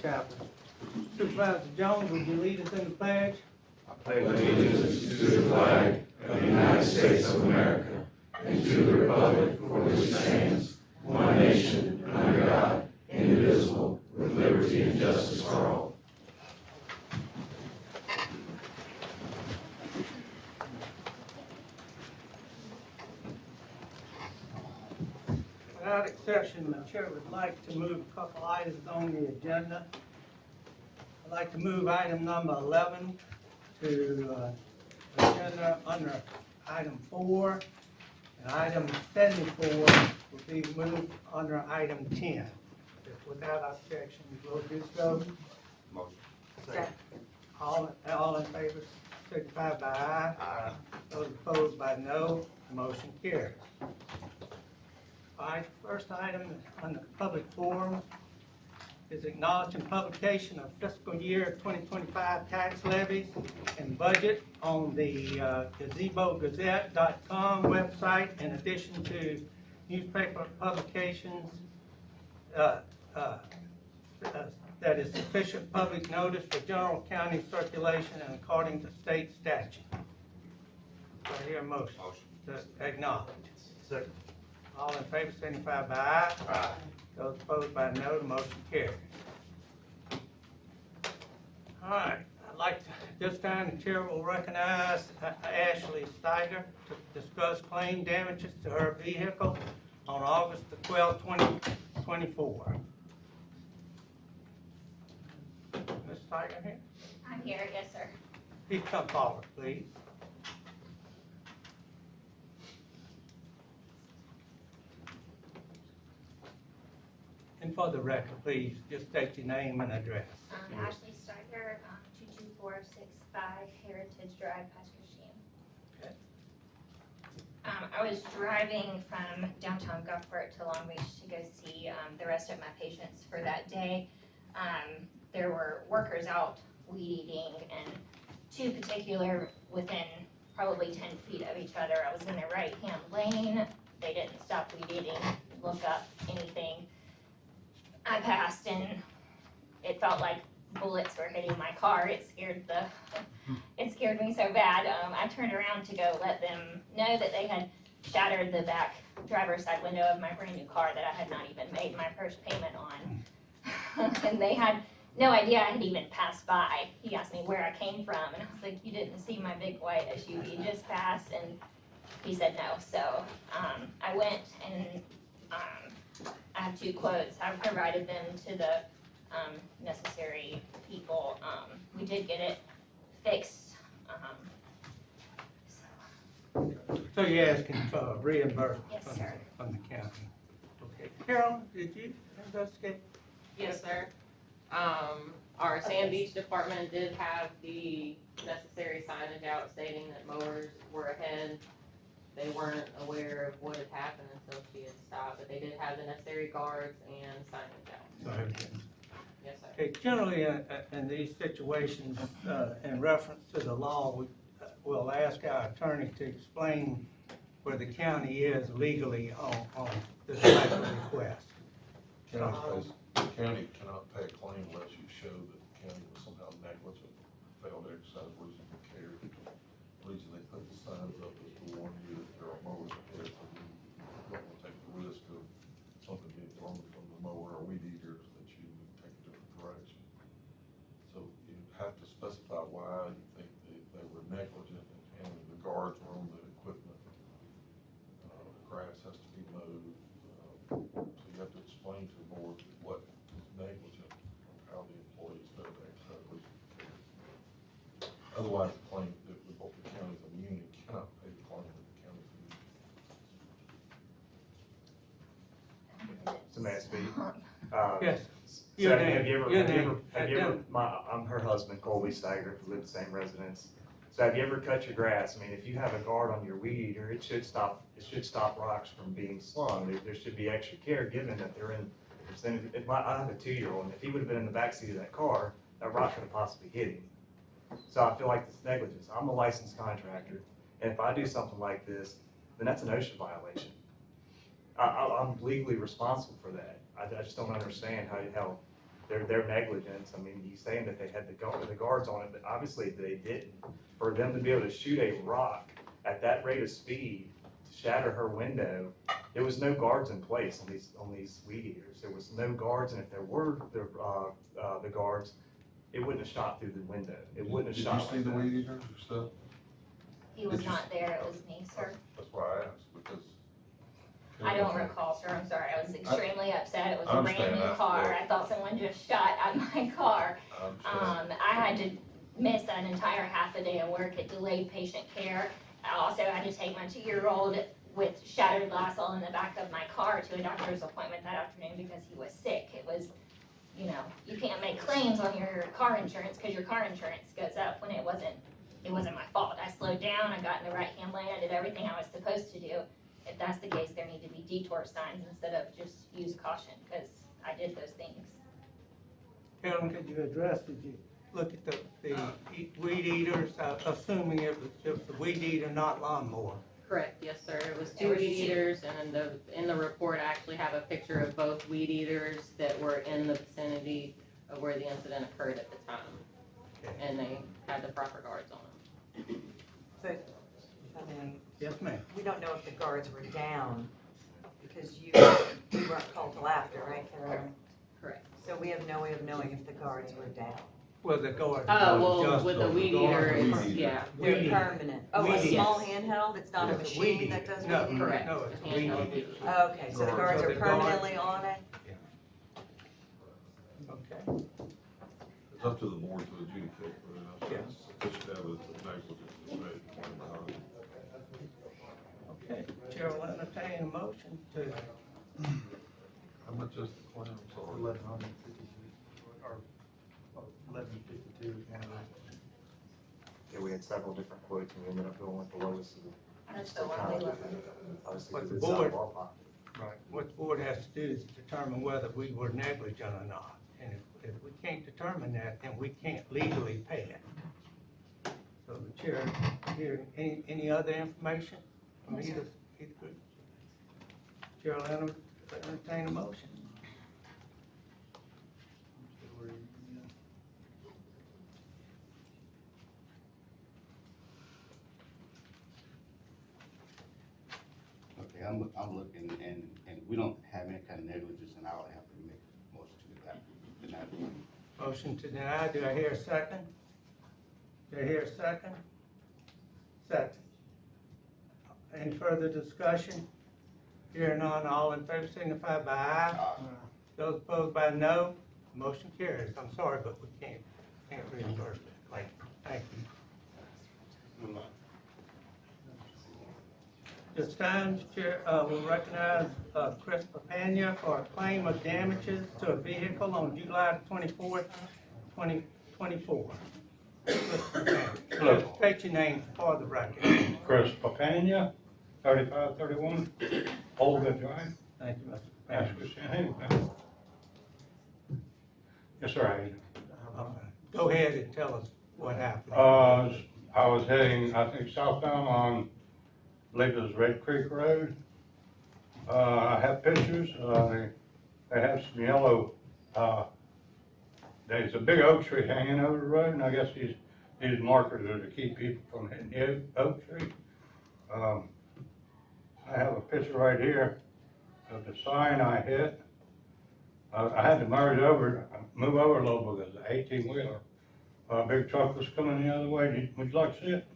chaplain. Supervisor Jones, would you lead us in the pledge? I pledge allegiance to the flag of the United States of America and to the republic for which it stands, one nation, under God, indivisible, with liberty and justice for all. Without exception, the chair would like to move a couple items on the agenda. I'd like to move item number 11 to agenda under item 4, and item 74 will be moved under item 10. If without objection, we'll do so. Motion. Second. All in favor, signify by aye. Aye. Those opposed by no, motion carries. All right, first item on the public forum is acknowledging publication of fiscal year 2025 tax levies and budget on the gazebogazette.com website, in addition to newspaper publications that is sufficient public notice for general county circulation and according to state statute. Do I hear a motion? Motion. To acknowledge. Second. All in favor, signify by aye. Aye. Those opposed by no, the motion carries. All right, I'd like to, this time the chair will recognize Ashley Steiger to discuss claim damages to her vehicle on August the 12th, 2024. Ms. Steiger here? I'm here, yes, sir. Please come forward, please. And for the record, please, just state your name and address. Ashley Steiger, 22465 Heritage Drive, Pascagoula. Okay. I was driving from downtown Gulfport to Long Beach to go see the rest of my patients for that day. There were workers out weed eating, and two particular within probably 10 feet of each other. I was in the right-hand lane. They didn't stop weed eating, look up, anything. I passed, and it felt like bullets were hitting my car. It scared me so bad. I turned around to go let them know that they had shattered the back driver's side window of my brand new car that I had not even made my first payment on. And they had no idea I had even passed by. He asked me where I came from, and I was like, you didn't see my big white SUV just pass? And he said no. So I went and I have two quotes. I provided them to the necessary people. We did get it fixed. So you're asking for reimbursement Yes, from, sir. from the county? Okay. Carol, did you investigate? Yes, sir. Our Sand Beach department did have the necessary signage out stating that mowers were ahead. They weren't aware of what had happened until she had stopped, but they did have the necessary guards and signage out. Okay. Yes, sir. Okay, generally, in these situations, in reference to the law, we'll ask our attorney to explain where the county is legally on this type of request. The county cannot pay a claim unless you show that the county was somehow negligent, failed to exercise reasonable care. The reason they put the signs up is to warn you that there are mowers ahead, so you don't want to take the risk of something being thrown from the mower or weed eaters, that you would take a different direction. So you have to specify why you think they were negligent in handling the guards were on the equipment. The grass has to be mowed. So you have to explain to the board what is negligent, how the employees failed to exercise reasonable care. Otherwise, the claim that the county's immune and cannot pay the claim that the county's immune. So may I speak? Yes. So Your have name, you your ever, name. I'm her husband, Colby Steiger, who live in the same residence. So have you ever cut your grass? I mean, if you have a guard on your weed eater, it should stop rocks from being slung. There should be extra care given that they're in. I have a 2-year-old, and if he would have been in the backseat of that car, that rock could have possibly hit him. So I feel like it's negligence. I'm a licensed contractor, and if I do something like this, then that's an OSHA violation. I'm legally responsible for that. I just don't understand how their negligence. I mean, he's saying that they had the guards on it, but obviously they didn't. For them to be able to shoot a rock at that rate of speed to shatter her window, there was no guards in place on these weed eaters. There was no guards, and if there were the guards, it wouldn't have shot through the window. It wouldn't have shot. Did you see the weed eaters or stuff? He was Did you not there, it was me, sir. That's why I asked, because. I don't recall, sir, I'm sorry, I was extremely upset, it was I a understand brand new that, car, yeah. I thought someone just shot at my car. I understand. I had to miss an entire half a day of work, it delayed patient care. I also had to take my 2-year-old with shattered glass all in the back of my car to a doctor's appointment that afternoon because he was sick. It was, you know, you can't make claims on your car insurance because your car insurance goes up when it wasn't my fault. I slowed down, I got in the right-hand lane, I did everything I was supposed to do. If that's the case, there need to be detour signs instead of just use caution, because I did those things. Carolyn, could you did you look at the weed eaters, assuming it was the weed eater, not lawnmower? Correct, yes, sir. It was 2 weed eaters, and in the report, I actually have a picture of both weed eaters that were in the vicinity of where the incident occurred at the time. Okay. And they had the proper guards on them. But, I mean, Yes, ma'am. we don't know if the guards were down, because we weren't called till after, right, Carolyn? Correct. So we have no way of knowing if the guards were down. Well, the guard. Oh, well, with the the weed guard- eater, Weed it's, eater. yeah. They're Weed eater. permanent. Oh, Weed a eater. small handheld, it's not a It's a weed machine that eater. does No, weed eating? Correct. No, it's a weed Handheld eater. weed. Okay, so the Guards. guards So are the guard- permanently on it? Okay. It's up to the board to adjudicate, but Yes. it should have a negligence. Okay, Chair will entertain a motion to, How much is the claim, I'm sorry? 1153, or 1152. Yeah, we had several different quotes, and we ended up going with the lowest of the. That's the one we love. Obviously, But the because it's out board- of our pocket. right, what the board has to do is determine whether we were negligent or not. And if we can't determine that, then we can't legally pay it. So the chair, here, any other information from either group? Chair will entertain a motion. Okay, I'm looking, and we don't have any kind of negligence, and I'll have to make a motion to deny the Motion to deny, do I hear a second? Do I hear a second? Second. Any further discussion? Hearing none, all in favor signify by aye. Those opposed by no, motion carries. I'm sorry, but we can't reimburse that claim. Thank you. This time, Chair, will recognize Chris Papania for a claim of damages to a vehicle on July 24th, 2024. Hello. State your name for the record. Chris Papania, 3531 Olga Drive, Thank you, Mr. Papania. Pasco. Yes, sir, Okay. Go ahead and tell us what happened. I was heading, I think, southbound on, I believe it was Red Creek Road. I have pictures, they have some yellow, there's a big oak tree hanging over the road, and I guess these markers are to keep people from hitting the oak tree. I have a picture right here of the sign I hit. I had to move over a little because the 18-wheeler, a big truck was coming the other way. Would you like to see it?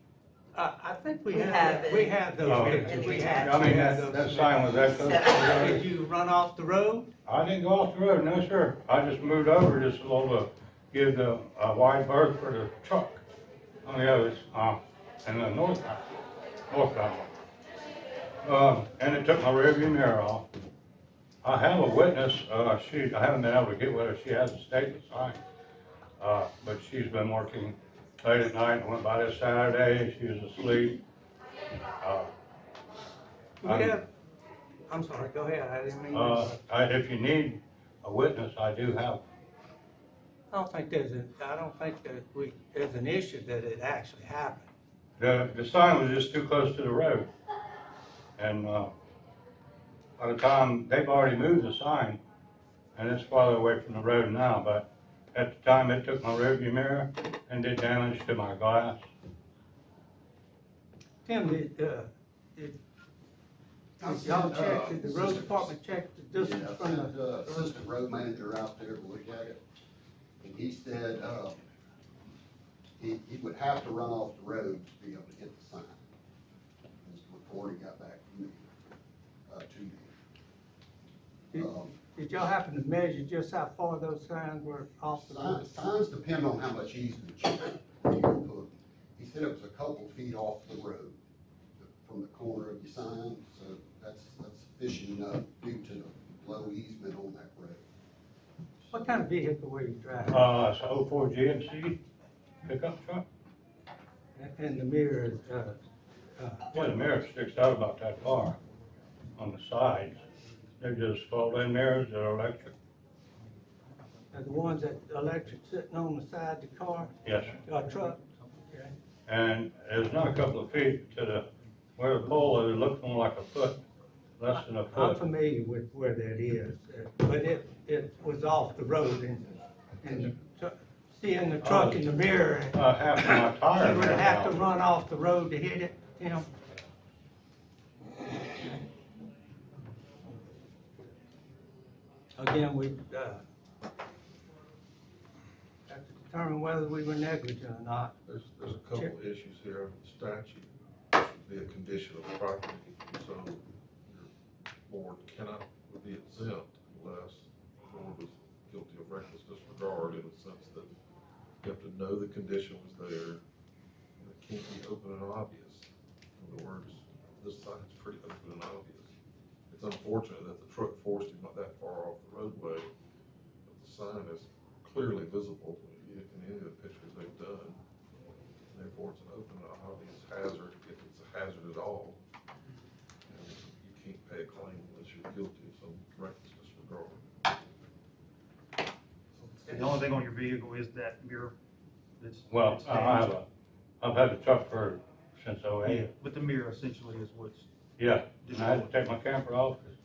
I think we We have, have it. we have those Oh. pictures. We have. I mean, we have that those sign was that close to the road. Did you run off the road? I didn't go off the road, no, sir. I just moved over just a little to give the wide berth for the truck on the others, and the northbound. And it took my rearview mirror off. I have a witness, I haven't been able to get with her, she has a statement signed. But she's been working late at night, I went by this Saturday, she was asleep. We have, I'm sorry, go ahead, I didn't mean to. If you need a witness, I do have. I don't think that there's an issue that it actually happened. The sign was just too close to the road. And by the time, they've already moved the sign, and it's farther away from the road now, but at the time, it took my rearview mirror and did damage to my glass. Tim, did y'all check, did the road department check the distance Yeah, from I sent the? assistant road manager out there to look at it, and he said, he would have to run off the road to be able to hit the sign. This report he got back from me, to me. Did y'all happen to measure just how far those signs were off the road? Signs depend on how much easement you can put. He said it was a couple feet off the road from the corner of your sign, so that's sufficient enough due to the low easement on that road. What kind of vehicle were you driving? It's a 04 GMC pickup truck. And the mirror, Yeah, the mirror sticks out about that far on the sides. They're just fold-in mirrors, they're electric. are the ones that electric sitting on the side of the car, Yes, sir. truck? Okay. And it's not a couple of feet to the, where the pole is, it looks more like a foot, less than a I'm foot. familiar with where that is, but it was off the road and seeing the truck in the mirror, Half of my tire. you would went have to out. run off the road to hit it, Tim? Again, we, have to determine whether we were negligent or not. There's a couple of issues here. Statute should be a condition of property, so your board cannot be exempt unless the board was guilty of reckless disregard in the sense that you have to know the condition was there, and it can't be open and obvious. In other words, this sign's pretty open and obvious. It's unfortunate that the truck forced him not that far off the roadway, but the sign is clearly visible in any of the pictures they've done. Therefore, it's an open and obvious hazard, if it's a hazard at all. And you can't pay a claim unless you're guilty of some reckless disregard. The only thing on your vehicle is that mirror that's. Well, that's I've had the truck since damaged. '08. But the mirror essentially is what's, Yeah, and I had to take my camper off, 'cause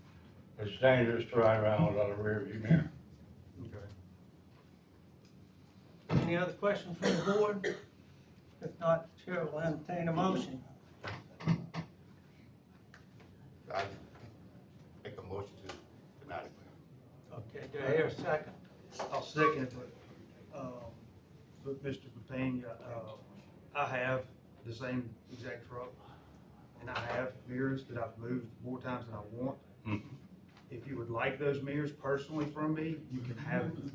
it's dangerous to ride around without a rear view mirror. okay. Any other questions from the board? If not, Chair will entertain a motion. I make a motion to deny it. Okay, do I hear a second? I'll second it, but Mr. Patania, I have the same exact truck, and I have mirrors that I've moved more times than I want. Mhm. If you would like those mirrors personally from me, you can have them.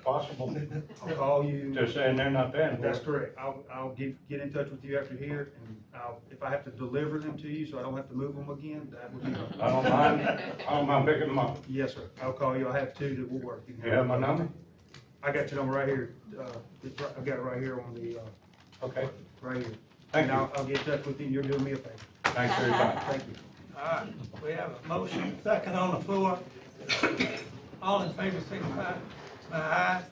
Possible. I'll call you. They're saying they're not paying for That's it. correct. I'll get in touch with you after here, and if I have to deliver them to you, so I don't have to move them again, that would be. I don't mind picking them up. Yes, sir. I'll call you. I have two that will work. You have my number? I got your number right here. I've got it right here on the, Okay, right here. thank And you. I'll get in touch with you, and you're doing me a favor. Thanks for your time. Thank you. All right, we have a motion, second on the floor. All in favor, signify by aye.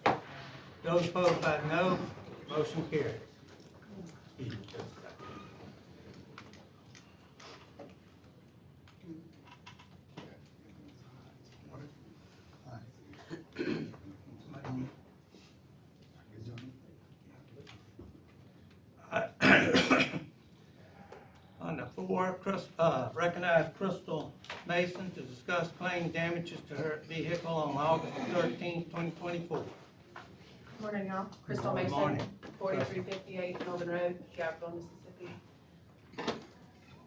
Those opposed by no, motion carries. Excuse me just a second. On the floor, recognize Crystal Mason to discuss claim damages to her vehicle on August 13, 2024. Morning, y'all. Crystal Good Mason, morning. 4358 Northern Road, Jacksonville, Mississippi.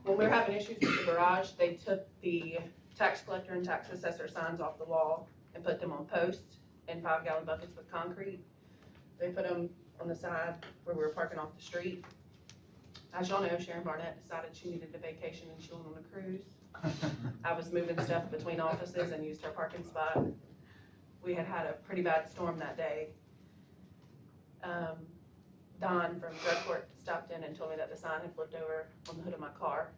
When we were having issues with the garage, they took the tax collector and tax assessor signs off the wall and put them on posts in 5-gallon buckets with concrete. They put them on the side where we were parking off the street. As y'all know, Sharon Barnett decided she needed a vacation and she went on a cruise. I was moving stuff between offices and used her parking spot. We had a pretty bad storm that day. Don from drug court stopped in and told me that the sign had flipped over on the hood of my car.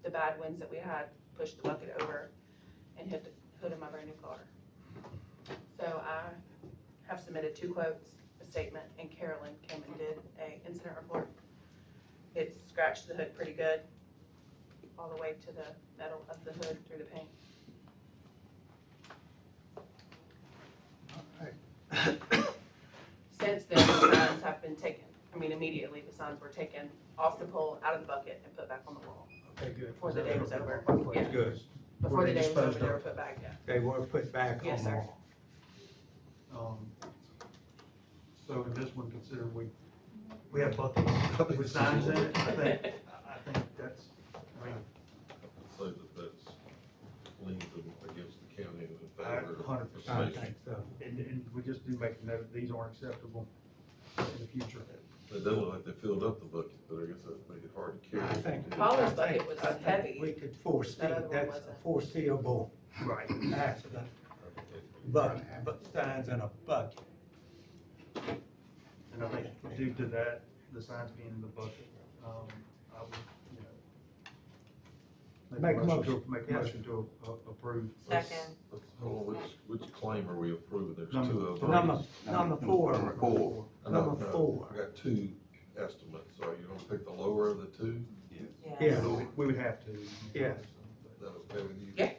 The bad winds that we had pushed the bucket over and hit the hood of my brand new car. So I have submitted 2 quotes, a statement, and Carolyn came and did a incident report. It scratched the hood pretty good, all the way to the metal of the hood through the paint. Since then, the signs have been taken, immediately the signs were taken off the pole, out of the bucket, and put back on the wall. Okay, good. Before the day was over. Yeah. Good. Before the day was over, Disposed they were of. put back, yeah. They were put back on Yes, the sir. wall. So in this one, considering we have buckets with signs in it, I think that's, I mean, I'd say that's leans against the county and in I favor of 100% I proclamation. think so. and we just do make a note, these aren't acceptable in the future. It doesn't look like they filled up the bucket, but I guess that'd make it hard to carry. I think. Paula's I bucket think- was I think heavy. We could foresee, That other one that's a wasn't. foreseeable Right. accident, but signs in a bucket. And I think due to that, the signs being in the bucket, I would, you know. Make a motion. Make a Yes. motion to approve. Second, Hold on, which claim are we approving? There's two of them. Number four. Number four. Number four. I got two estimates, so you gonna pick the lower of the two? yes. Yeah. We would have to. Yeah. Is that okay with you? Yeah.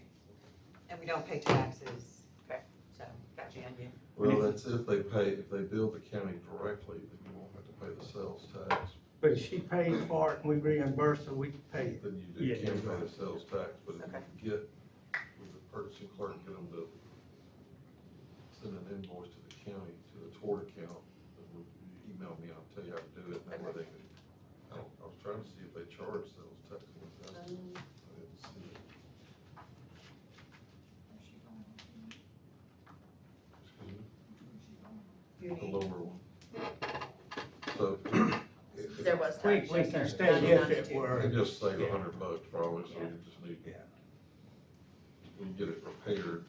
And we don't pay taxes. Okay. So, got you, Andy. Well, that's if they bill the county directly, then you won't have to pay the sales tax. But if she pays for it and we reimburse her, we pay it. Then Yeah, you can yeah. pay the sales tax, but if Okay. you get, with the purchasing clerk, get them to send an invoice to the county, to the tort account, then you email me, I'll tell you how to do it, and that way they can, I was trying to see if they charge sales tax on that. I didn't see it. Excuse me? The lower one. So, There was We tax. can stay if it were. it just save $100 probably, so you just need, Yeah. when you get it prepared,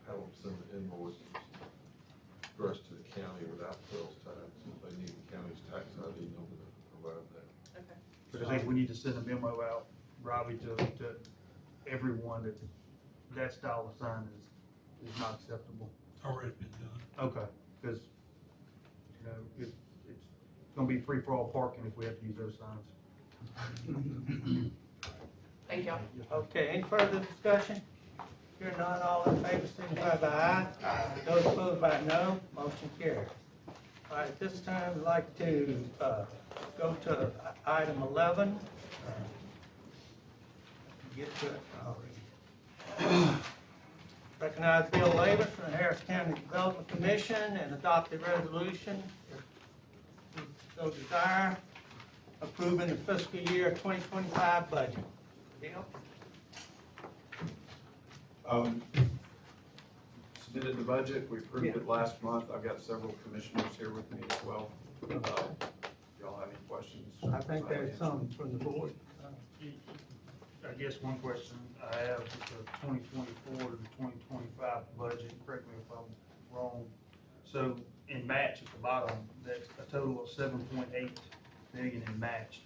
have them send the invoice addressed to the county without sales tax. If they need the county's tax ID number to provide that. Okay. But I think we need to send a memo out, Robbie, to everyone that style of sign is not acceptable. Already been done. Okay, because, you know, it's gonna be free-for-all parking if we have to use those signs. Thank y'all. Okay, any further discussion? Hearing none, all in favor, signify by aye. Those opposed by no, motion carries. All right, this time, I'd like to, go to item 11. Get to it already. Recognize Bill Lavis from the Harris County Development Commission and adopt a resolution, if you so desire, approving the fiscal year 2025 budget. Bill? Submitted the budget, we approved it last month, I've got several commissioners here with me as well. If y'all have any questions? I think there's some from the board. I guess one question I have with the 2024 to the 2025 budget, correct me if I'm wrong. So in match at the bottom, that's a total of 7.8 million in match.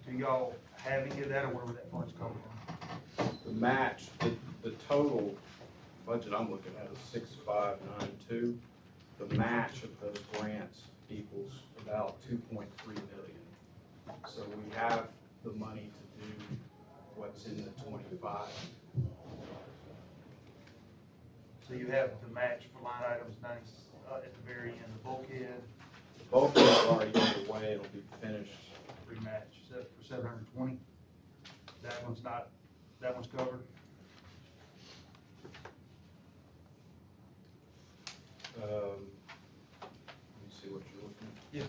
Do y'all have any of that, or where would that funds come from? The match, the total budget I'm looking at is 6,592. The match of those grants equals about 2.3 million. So we have the money to do what's in the 25. So you have the match for line items 90, at the very end, the bulkhead, The bulkhead is already underway, it'll be finished. rematch, set for 720. That one's not, that one's covered. Let me see what you're looking at. Yeah.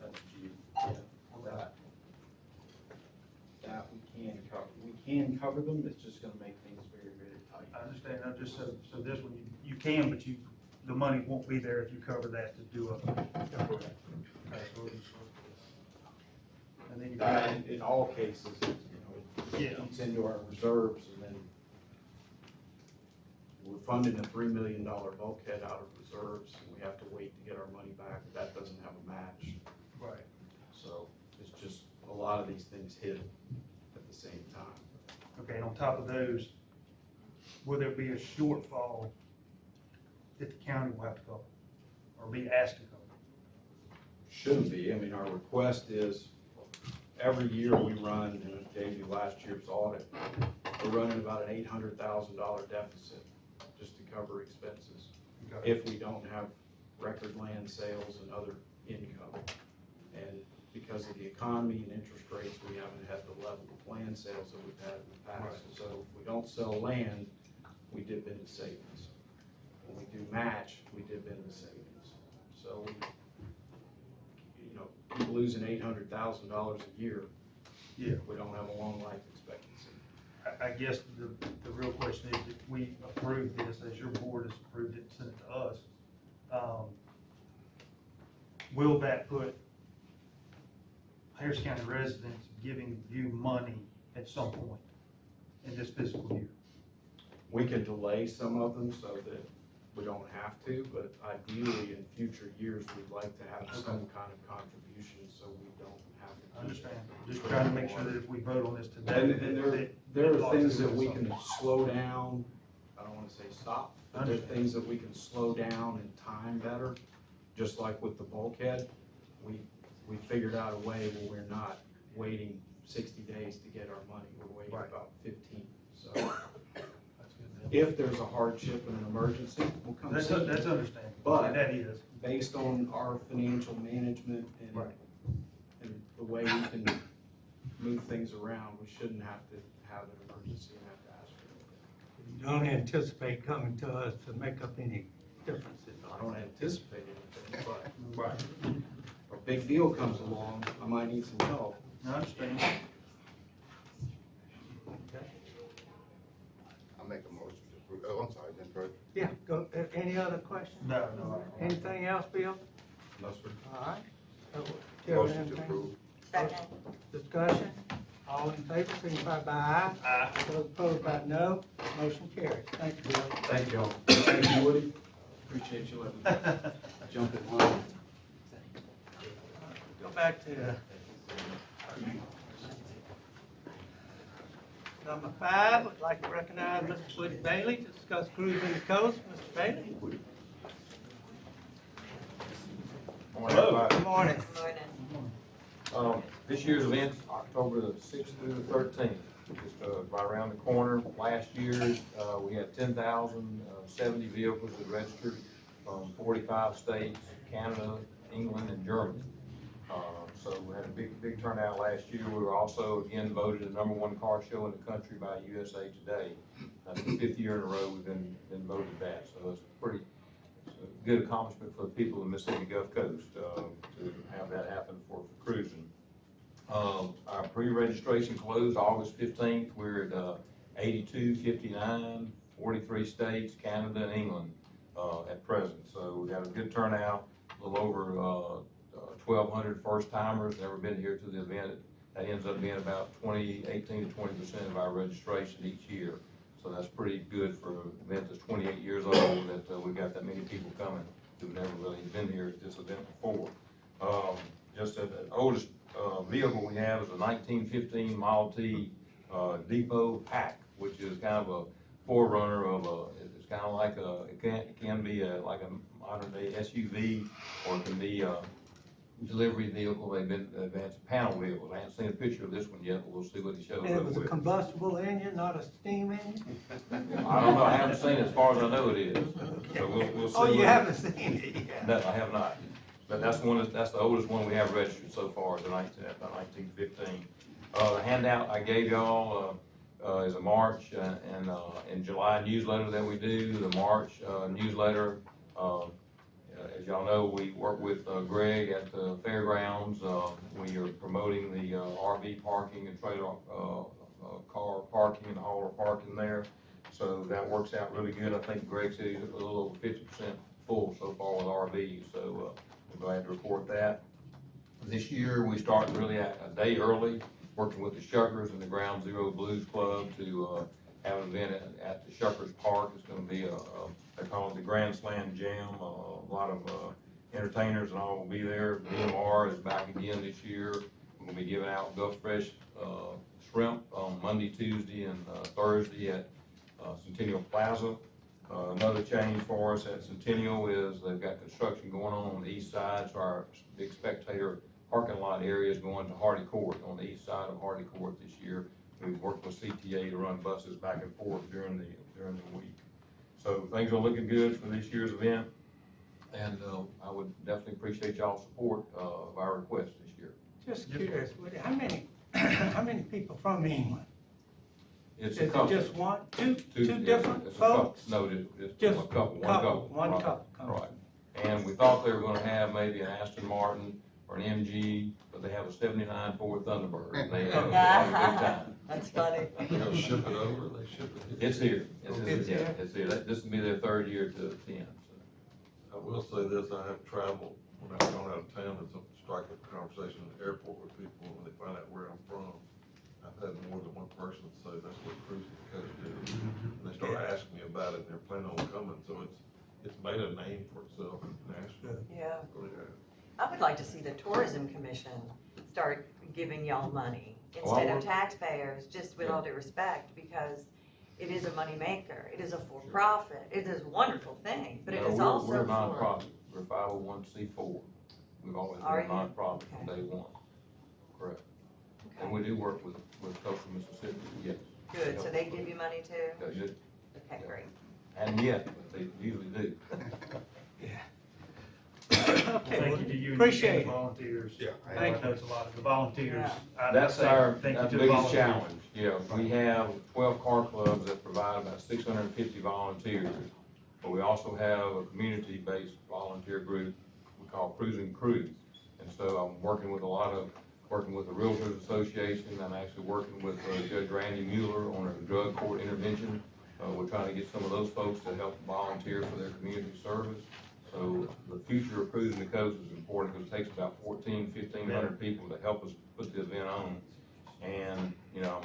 That's G, yeah. That we can cover them, it's just gonna make things very, very tight. I understand, I'm just, so this one, you can, but the money won't be there if you cover that to do a. And then you got, In all cases, you know, Yeah. it eats into our reserves, and then we're funding a $3 million bulkhead out of reserves, and we have to wait to get our money back, that doesn't have a match. right, So it's just, a lot of these things hit at the same time. okay, and on top of those, will there be a shortfall that the county will have to cover, or be asked to cover? Shouldn't be, I mean, our request is, every year we run, and I gave you last year's audit, we're running about an $800,000 deficit just to cover expenses. Okay. If we don't have record land sales and other income. And because of the economy and interest rates, we haven't had the level of land sales that we've had in the past. So if we don't sell land, we dip into savings. When we do match, we dip into savings. So, you know, people losing $800,000 a year. Yeah. We don't have a long life expectancy. I guess the real question is, if we approve this, as your board has approved it and sent it to us, will that put Harris County residents giving you money at some point in this fiscal year? We can delay some of them so that we don't have to, but ideally in future years, we'd like to have some kind of contribution so we don't have to. I understand. Just trying to make sure that if we vote on this today. And there are things that we can slow down, I don't wanna say stop, but there are things that we can slow down and time better. Just like with the bulkhead, we figured out a way where we're not waiting 60 days to get our money, we're waiting about 15, so. If there's a hardship and an emergency, we'll come That's see you. understandable. But- That is. Based on our financial management Right. and the way we can move things around, we shouldn't have to have an emergency and have to ask for it. You don't anticipate coming to us to make up any differences. I don't anticipate anything, but Right. if a big deal comes along, I might need some help. I understand. I'll make a motion to approve. Oh, I'm sorry, then first. Yeah, go, any other questions? No. Anything else, Bill? No, sir. All right. Terry, Motion to anything? approve. Second. Discussion? All in favor, signify by aye. Aye. Those opposed by no. Motion carries. Thank you, Bill. Thank y'all. Thank you, Woody. Appreciate you letting me jump in line. Go back to number 5. I'd like to recognize Mr. Woody Bailey to discuss cruising the coast. Mr. Bailey? Hello. Good morning. Morning. This year's event, October the 6th through the 13th, just right around the corner. Last year, we had 10,070 vehicles that registered from 45 states, Canada, England, and Germany. So we had a big turnout last year. We were also again voted the #1 car show in the country by USA Today. That's the 5th year in a row we've been voted that. So it's pretty good accomplishment for the people of the Mississippi Gulf Coast to have that happen for cruising. Our pre-registration closed August 15th. We're at 82, 59, 43 states, Canada, and England at present. So we had a good turnout, a little over 1,200 first-timers, never been here to the event. That ends up being about 18 to 20% of our registration each year. So that's pretty good for an event that's 28 years old, that we've got that many people coming who've never really been here at this event before. Just the oldest vehicle we have is a 1915 Model T Depot Pack, which is kind of a forerunner of it's kind of like it can be like a modern day SUV, or it can be a delivery vehicle. They've been advanced panel vehicles. I haven't seen a picture of this one yet, but we'll see what he shows And it up was a with. combustible engine, not a steam engine? I don't know, I haven't seen it, as far as I know it is. So we'll see. Oh, you what- haven't seen it yet? No, I have not. But that's that's the oldest one we have registered so far, is the 1915. The handout I gave y'all is a March and July newsletter that we do. The March newsletter, as y'all know, we work with Greg at the fairgrounds. We are promoting the RV parking and trailer car parking and hauler parking there. So that works out really good. I think Greg said he's a little over 50% full so far with RVs, so I'm glad to report that. This year, we start really a day early, working with the Shuckers and the Ground Zero Blues Club to have an event at the Shuckers Park. It's gonna be they call it the Grand Slam Jam. A lot of entertainers and all will be there. BMR is back again this year. We're gonna be giving out Gulf Fresh shrimp on Monday, Tuesday, and Thursday at Centennial Plaza. Another change for us at Centennial is they've got construction going on the east side, so our big spectator parking lot area is going to Hardy Court, on the east side of Hardy Court this year. We've worked with CTA to run buses back and forth during the week. So things are looking good for this year's event, and I would definitely appreciate y'all's support of our request this year. Just curious, how many people from England? It's Is a it couple. just one, two It's different a couple. folks? No, it's Just a couple, one right, couple comes. Right. And we thought they were gonna have maybe an Aston Martin or an MG, but they have a '79 Ford Thunderbird, and they have a good time. That's funny. They'll ship it over, they ship it here. It's here. It's here? It's here. This will be their third year to attend, so. I will say this, I have traveled, when I've gone out of town, it's a striking conversation in the airport with people when they find out where I'm from. I've had more than one person say that's what cruising the coast is. And they start asking me about it, and they're planning on coming, so it's made a name for itself nationally. Yeah. It really has. I would like to see the Tourism Commission start giving y'all money Oh, I instead of would. taxpayers, just with all due respect, because it is a moneymaker. It is a for-profit. It is a wonderful thing, but it No, is we're also a for. nonprofit. We're 501c4. We've always been Are a you? nonprofit Okay. from day one. Correct. And Okay. we do work with coastal Mississippi, yes. Good, so they give you money too? They do. Okay, great. And yet, but they usually do. Okay, Thank you to you and appreciate the it. volunteers. Yeah. Thank I know it's a lot of the volunteers. Yeah. That's say our thank you to the biggest volunteers. challenge, yeah. We have 12 car clubs that provide about 650 volunteers. But we also have a community-based volunteer group we call Cruising Crew. And so I'm working with the Realtors Association. I'm actually working with Judge Randy Mueller on a drug court intervention. We're trying to get some of those folks to help volunteer for their community service. So the future of Cruising the Coast is important because it takes about 1,500 people to help us put the event on. And,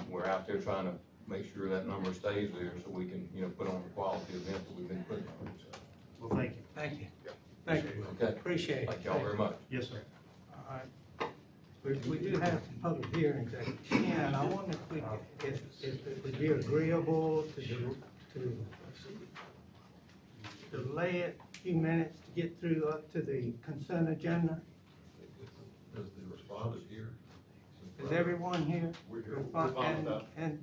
we're out there trying to make sure that number stays there so we can, put on the quality event that we've been putting on. So, Well, thank you. Thank you. Thank you. okay, Appreciate it. thank y'all very much. Yes, sir. All right. We do have some public hearings at 10. I wonder if we could, if it would be agreeable to delay it a few minutes to get through up to the consent agenda. Is the respondent here? Is everyone here? We're here. And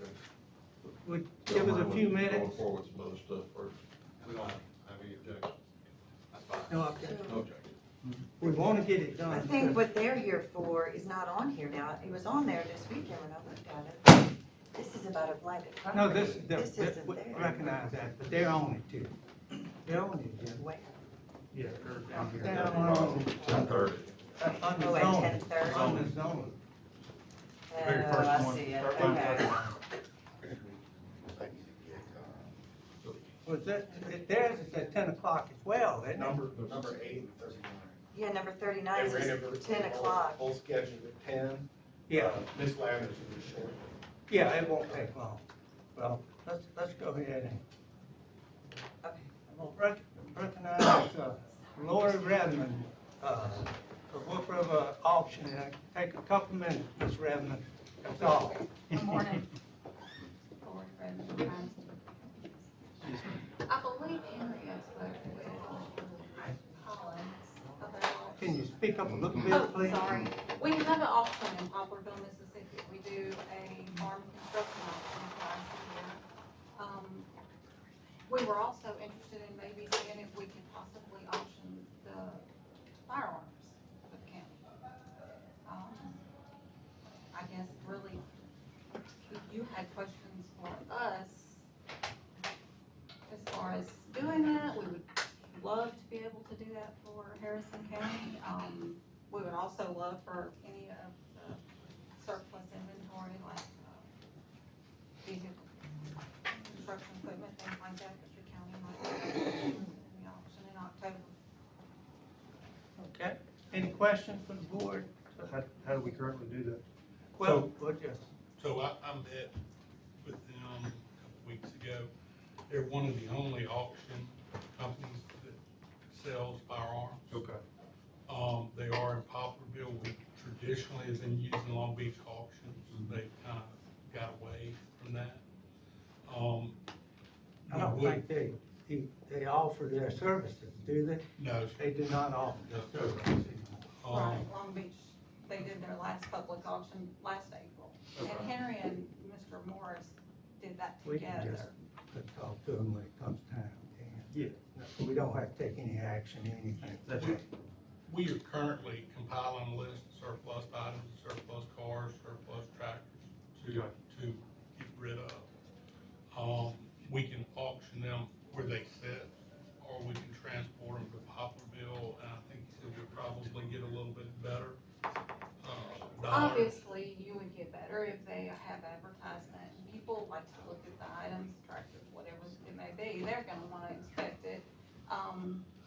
Okay. would give us a few Going minutes? forward with some other stuff first. We don't have any objection. No, okay. No objection. We want to get it done. I think what they're here for is not on here now. It was on there this weekend when I looked at it. This is about a blighted property. No, this isn't we there. recognize that, but they're on it too. They're on it, Jim. Where? Yeah, they're down here. Down on, 10:30. on the Oh, at zone. 10:30? On the zone. Very Oh, first I one. see it, Third one, okay. third one. Was that, theirs is at 10 o'clock as well, isn't it? Number 8 and 39. Yeah, number 39 They ran is over 10 o'clock. Both scheduled at 10. Yeah, Ms. Ladders was short. yeah, it won't take long. Well, let's go ahead and, Okay. I'm gonna recognize, Lori Redmond, for Wolf River auction, and take a couple minutes, Ms. Redmond, that's all. Good morning. I believe Henry spoke with Collins about. Can you speak up a little bit, Oh, please? sorry. We have an auction in Poplarville, Mississippi. We do a farm construction auction twice a year. We were also interested in maybe seeing if we could possibly auction the firearms for the county. I guess really, if you had questions for us as far as doing that, we would love to be able to do that for Harrison County. We would also love for any of the surplus inventory, like, vehicle, construction equipment, things like that the county might in the auction in October. Okay, any questions from the board? How do we currently do that? Well, we'll just, So I met with them a couple weeks ago. They're one of the only auction companies that sells firearms. Okay. They are in Poplarville. We traditionally have been using Long Beach auctions. They've kind of got away from that. I don't think they offer their services, do they? No, They do not offer their services. Right, Long Beach, they did their last public auction last April. And Henry and Mr. Morris did that We can together. just talk to them when it comes time. Yeah. We don't have to take any action, anything. That's right. We are currently compiling a list of surplus items, surplus cars, surplus tractors to get rid of. We can auction them where they sit, or we can transport them to Poplarville, and I think he said we'll probably get a little bit better, dollar. Obviously, you would get better if they have advertisement. People like to look at the items, tractors, whatever it may be, they're gonna wanna inspect it.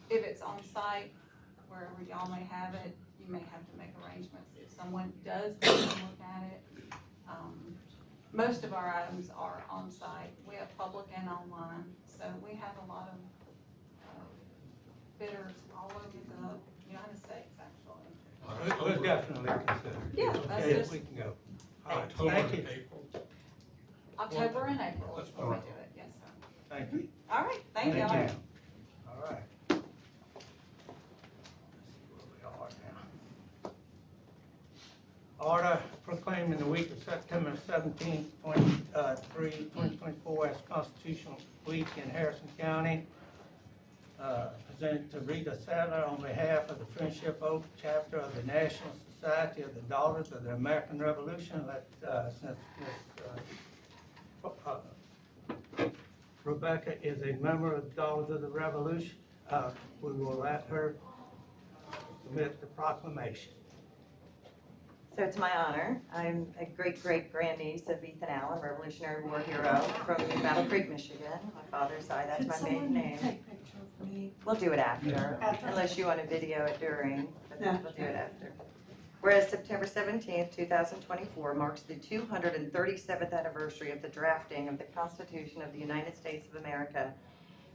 If it's on site, wherever y'all may have it, you may have to make arrangements if someone does come and look at it. Most of our items are on site. We have public and online, so we have a lot of bidders all over the United States, actually. We'll definitely consider it. Yeah, that's Okay, just- we can go. All right, October thank and you. April. October and April is when we Alright. do it, yes, sir. Thank you. All right, thank you. All right. Let's see where we are now. Order proclaiming the week of September 17th, 2024 as Constitutional Week in Harrison County. Presented to Rita Sadler on behalf of the Friendship Oak Chapter of the National Society of the Daughters of the American Revolution. Since Miss Rebecca is a member of the Daughters of the Revolution, we will let her submit the proclamation. So it's my honor. I'm a great-great-grandniece of Ethan Allen, Revolutionary War hero from Battle Creek, Michigan. My father's side, that's my maiden name. Take a picture of me? We'll do it after, After. unless you want to video it during, but No. we'll do it after. Whereas September 17th, 2024 marks the 237th anniversary of the drafting of the Constitution of the United States of America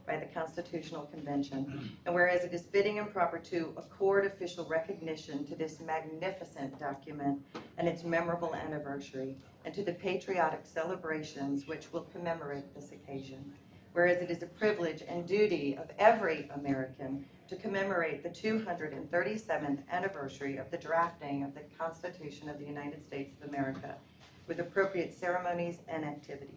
by the Constitutional Convention. And whereas it is fitting and proper to accord official recognition to this magnificent document and its memorable anniversary, and to the patriotic celebrations which will commemorate this occasion. Whereas it is a privilege and duty of every American to commemorate the 237th anniversary of the drafting of the Constitution of the United States of America with appropriate ceremonies and activities.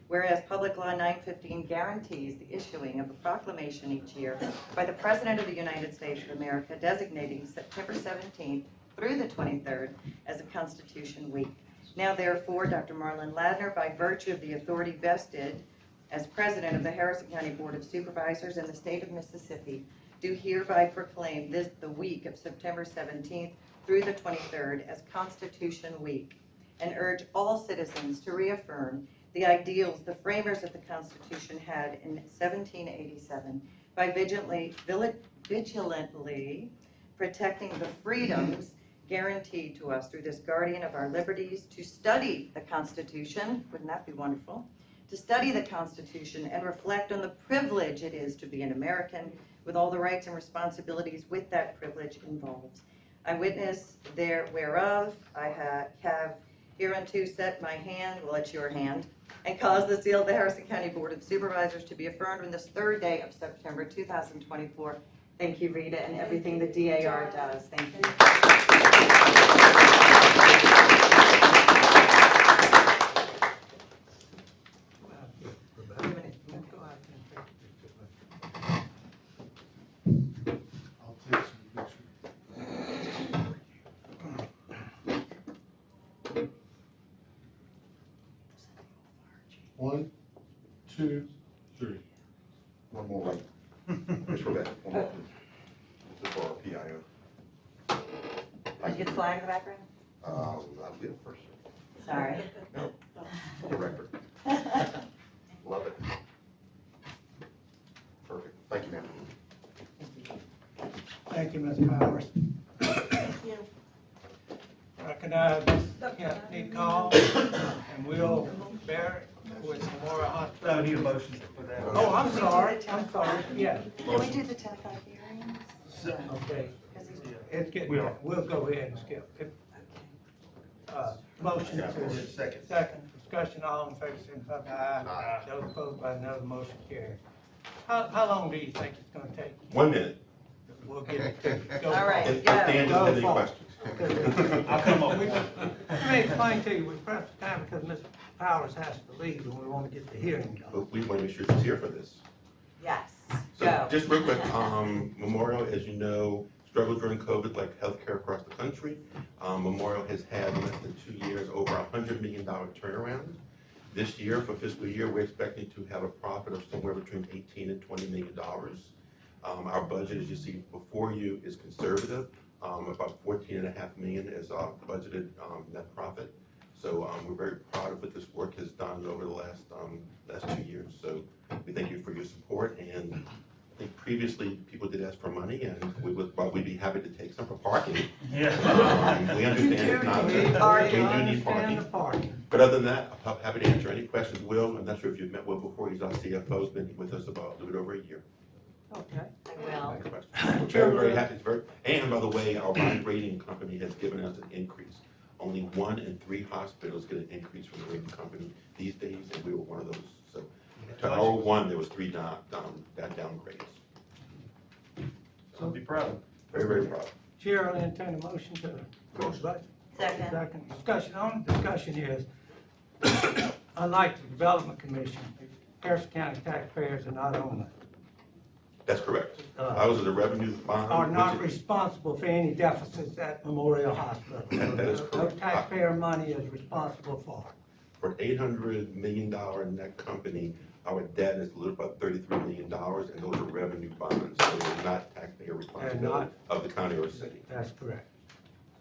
Whereas Public Law 915 guarantees the issuing of a proclamation each year by the President of the United States of America designating September 17th through the 23rd as a Constitution Week. Now therefore, Dr. Marlon Ladner, by virtue of the authority vested as President of the Harrison County Board of Supervisors in the state of Mississippi, do hereby proclaim the week of September 17th through the 23rd as Constitution Week, and urge all citizens to reaffirm the ideals the framers of the Constitution had in 1787 by vigilantly protecting the freedoms guaranteed to us through this guardian of our liberties, to study the Constitution, wouldn't that be wonderful? To study the Constitution and reflect on the privilege it is to be an American with all the rights and responsibilities with that privilege involved. I witness there whereof I have hereunto set my hand, well, it's your hand, and cause the seal of the Harrison County Board of Supervisors to be affirmed on this third day of September 2024. Thank you, Rita, and everything the DAR does. Thank you. I'll take some pictures. One, two, three. One more right. Just Rebecca, one more. This is for our PIO. Did you get the flag in the background? I'll do it first. Sorry. No, for the record. Love it. Perfect. Thank you, ma'am. Thank you, Ms. Powers. Thank you. Recognize Ms. Kennedy Call, and we'll bear it with Memorial Hospital. I need a motion for that. Oh, I'm sorry, yeah. Can we do the 10 o'clock hearings? Okay, Because he's- it's getting, We are. we'll go ahead and skip. Motion to second discussion, all in favor, signify by aye. Aye. Those opposed by no, the motion carries. How long do you think it's gonna take? 1 minute. We'll give it to you. Go All right. for it. If Dan doesn't have any Go for it. questions. I'll come up with Let me explain to you, we pressed the time because Mr. Powers has to leave and we want to get the hearing done. But we want to make sure she's here for this. Yes, So go. just real quick, Memorial, as you know, struggled during COVID like healthcare across the country. Memorial has had in less than 2 years over $100 million turnaround. This year, for fiscal year, we're expecting to have a profit of somewhere between 18 and $20 million. Our budget, as you see before you, is conservative. About 14.5 million is our budgeted net profit. So we're very proud of what this work has done over the last 2 years. So we thank you for your support. And I think previously people did ask for money, and we'd be happy to take some for parking. Yeah. We understand it's not, we do need parking. But other than that, I'm happy to answer any questions. Will, I'm not sure if you've met Will before. He's our CFO. He's been with us about a little bit over a year. Okay. I will. We're very, very happy. And by the way, our bond rating company has given us an increase. Only 1 in 3 hospitals get an increase from the rating company these days, and we were one of those. So to our 1, there was 3 downgrades. So be proud. Very, very proud. Chair will entertain a motion to approve the budget. Second. Discussion on, discussion is, unlike the Development Commission, Harrison County taxpayers are not owners. That's correct. I was at the revenue bond. Are not which is- responsible for any deficits at Memorial Hospital. That is No correct. taxpayer money is responsible for. For an $800 million net company, our debt is a little about $33 million, and those are revenue bonds, so they're not taxpayer responsibility of the county or city. That's correct.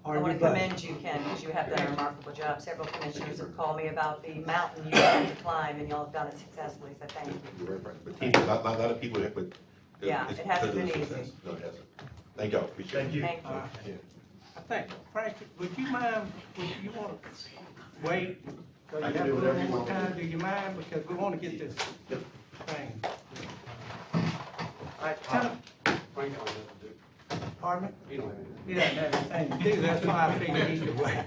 I want to commend you, Ken, because you have done a remarkable job. Several commissioners have called me about the mountain you had to climb, and y'all have done it successfully, so thank you. You're very right. But team, a lot of people have, but. Yeah, it's it hasn't because of been the success. easy. No, it hasn't. Thank y'all, appreciate it. Thank you. Thank you. Yeah. I think, Frank, would you mind, would you want to wait? Because I you can have a do little whatever you more want. time, do you mind? Because we want to get this thing. All right, Frank, I'll let you pardon me? do. You don't He doesn't have anything to do, that's why I figured he could wait.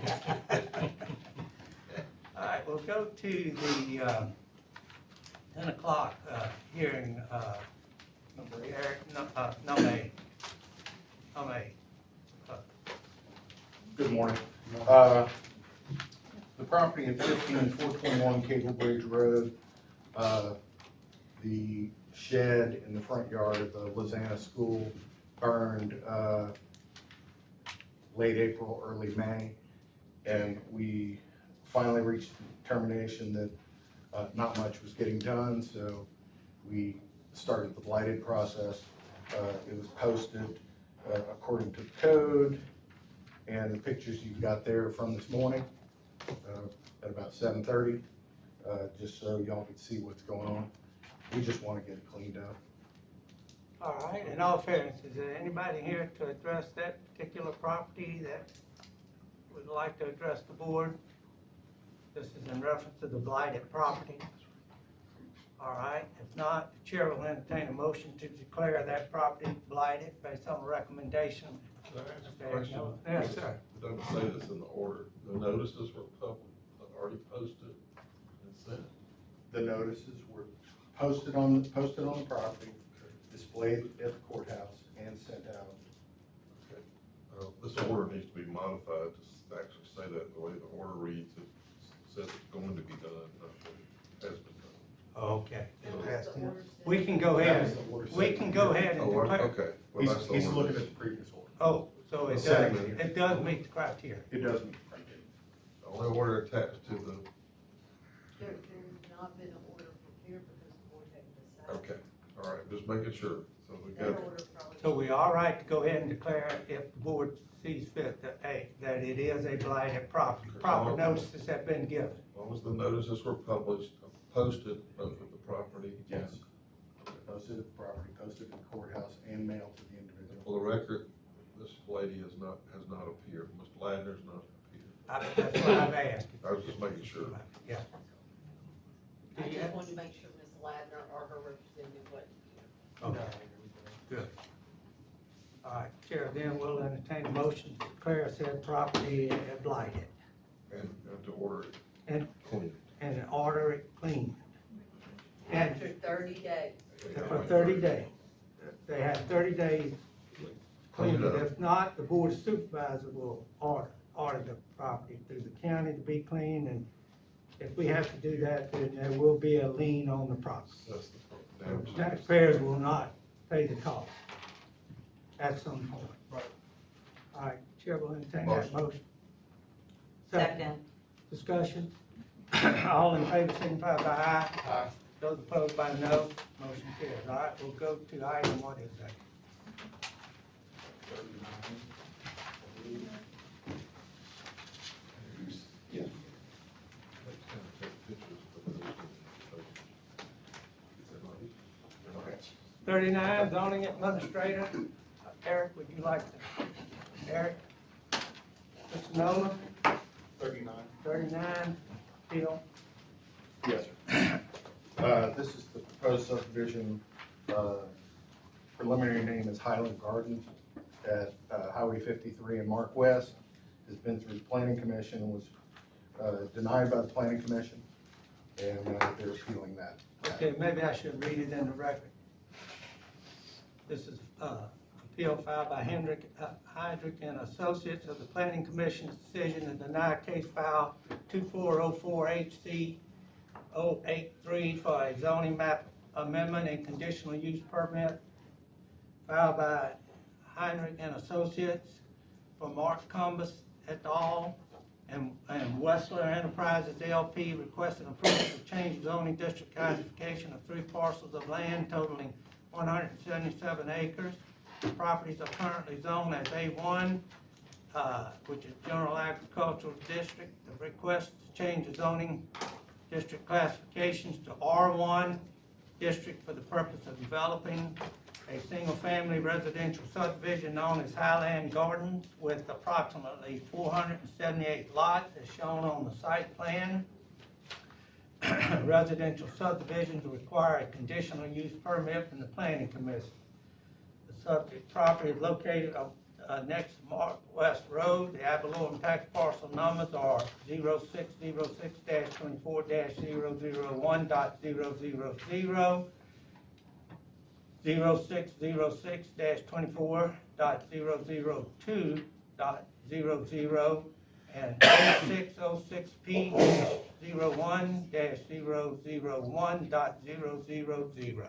All right, we'll go to the 10 o'clock hearing, number 8. Good morning. The property at 15421 Cable Bridge Road, the shed in the front yard of the Lizana School burned late April, early May, and we finally reached determination that not much was getting done, so we started the Blighted process. It was posted according to the code, and the pictures you've got there from this morning at about 7:30, just so y'all can see what's going on. We just want to get it cleaned up. All right, in all fairness, is there anybody here to address that particular property that would like to address the board? This is in reference to the blighted property. All right, if not, the chair will entertain a motion to declare that property blighted based on a recommendation. Can I ask a question? Yes, sir. It doesn't say this in the order. The notices were already posted and sent. The notices were posted on the property, displayed at the courthouse, and sent out. Okay. This order needs to be modified to actually say that the way the order reads, it says it's going to be done, not that it has been done. Okay. We can go ahead, we can go ahead and Oh, declare. okay. Well, that's the He's order. looking at the previous order. Oh, so it does, it does meet the criteria. It does meet the criteria. The only order attached to the, There's not been an order prepared because the board hadn't decided. okay, all right, just making sure. So we That got, order probably. So we all right to go ahead and declare if the board sees fit that, hey, that it is a blighted property. Proper notices have been given. as long as the notices were posted, both of the property. Yes. Posted at the property, posted at the courthouse, and mailed to the individual. For the record, this lady has not appeared. Ms. Ladner's not appeared. That's what I've asked. I was just making sure. Yeah. I just wanted to make sure Ms. Ladner or her representative wasn't here. Okay, good. All right, Chair, then we'll entertain a motion to declare said property blighted And to order it and, clean. and order it clean. After 30 days. For 30 days. They have 30 days clean Clean it. it up. If not, the board of supervisors will order the property through the county to be clean, and if we have to do that, then there will be a lien on the property. That's the damage. Taxpayers will not pay the cost at some point. Right. All right, Chair will entertain that motion. Second. Discussion. All in favor, signify by aye. Aye. Those opposed by no, motion carries. All right, we'll go to item, what is that? Okay. 39, zoning administrator. Eric, would you like to? Eric? Mr. Nolan? 39. 39, Bill? Yes, sir. This is the proposed subdivision, preliminary name is Highland Gardens at Highway 53 in Mark West. Has been through the planning commission, and was denied by the planning commission, and they're appealing that. Okay, maybe I should read it in the record. This is appeal filed by Hendrick and Associates of the Planning Commission's decision to deny case file 2404 HC 083 for a zoning map amendment and conditional use permit filed by Heinrich and Associates for Mark Cumbus et al. and Wessler Enterprises LP requesting approval to change zoning district classification of 3 parcels of land totaling 177 acres. The properties are currently zoned as A1, which is General Agricultural District. The request to change the zoning district classifications to R1 district for the purpose of developing a single-family residential subdivision known as Highland Gardens with approximately 478 lots as shown on the site plan. Residential subdivisions require a conditional use permit from the planning commission. The subject property is located next to Mark West Road. The Avalon tax parcel numbers are 0606-24-001.000, 0606-24.002.00, and 0606P-01-001.000.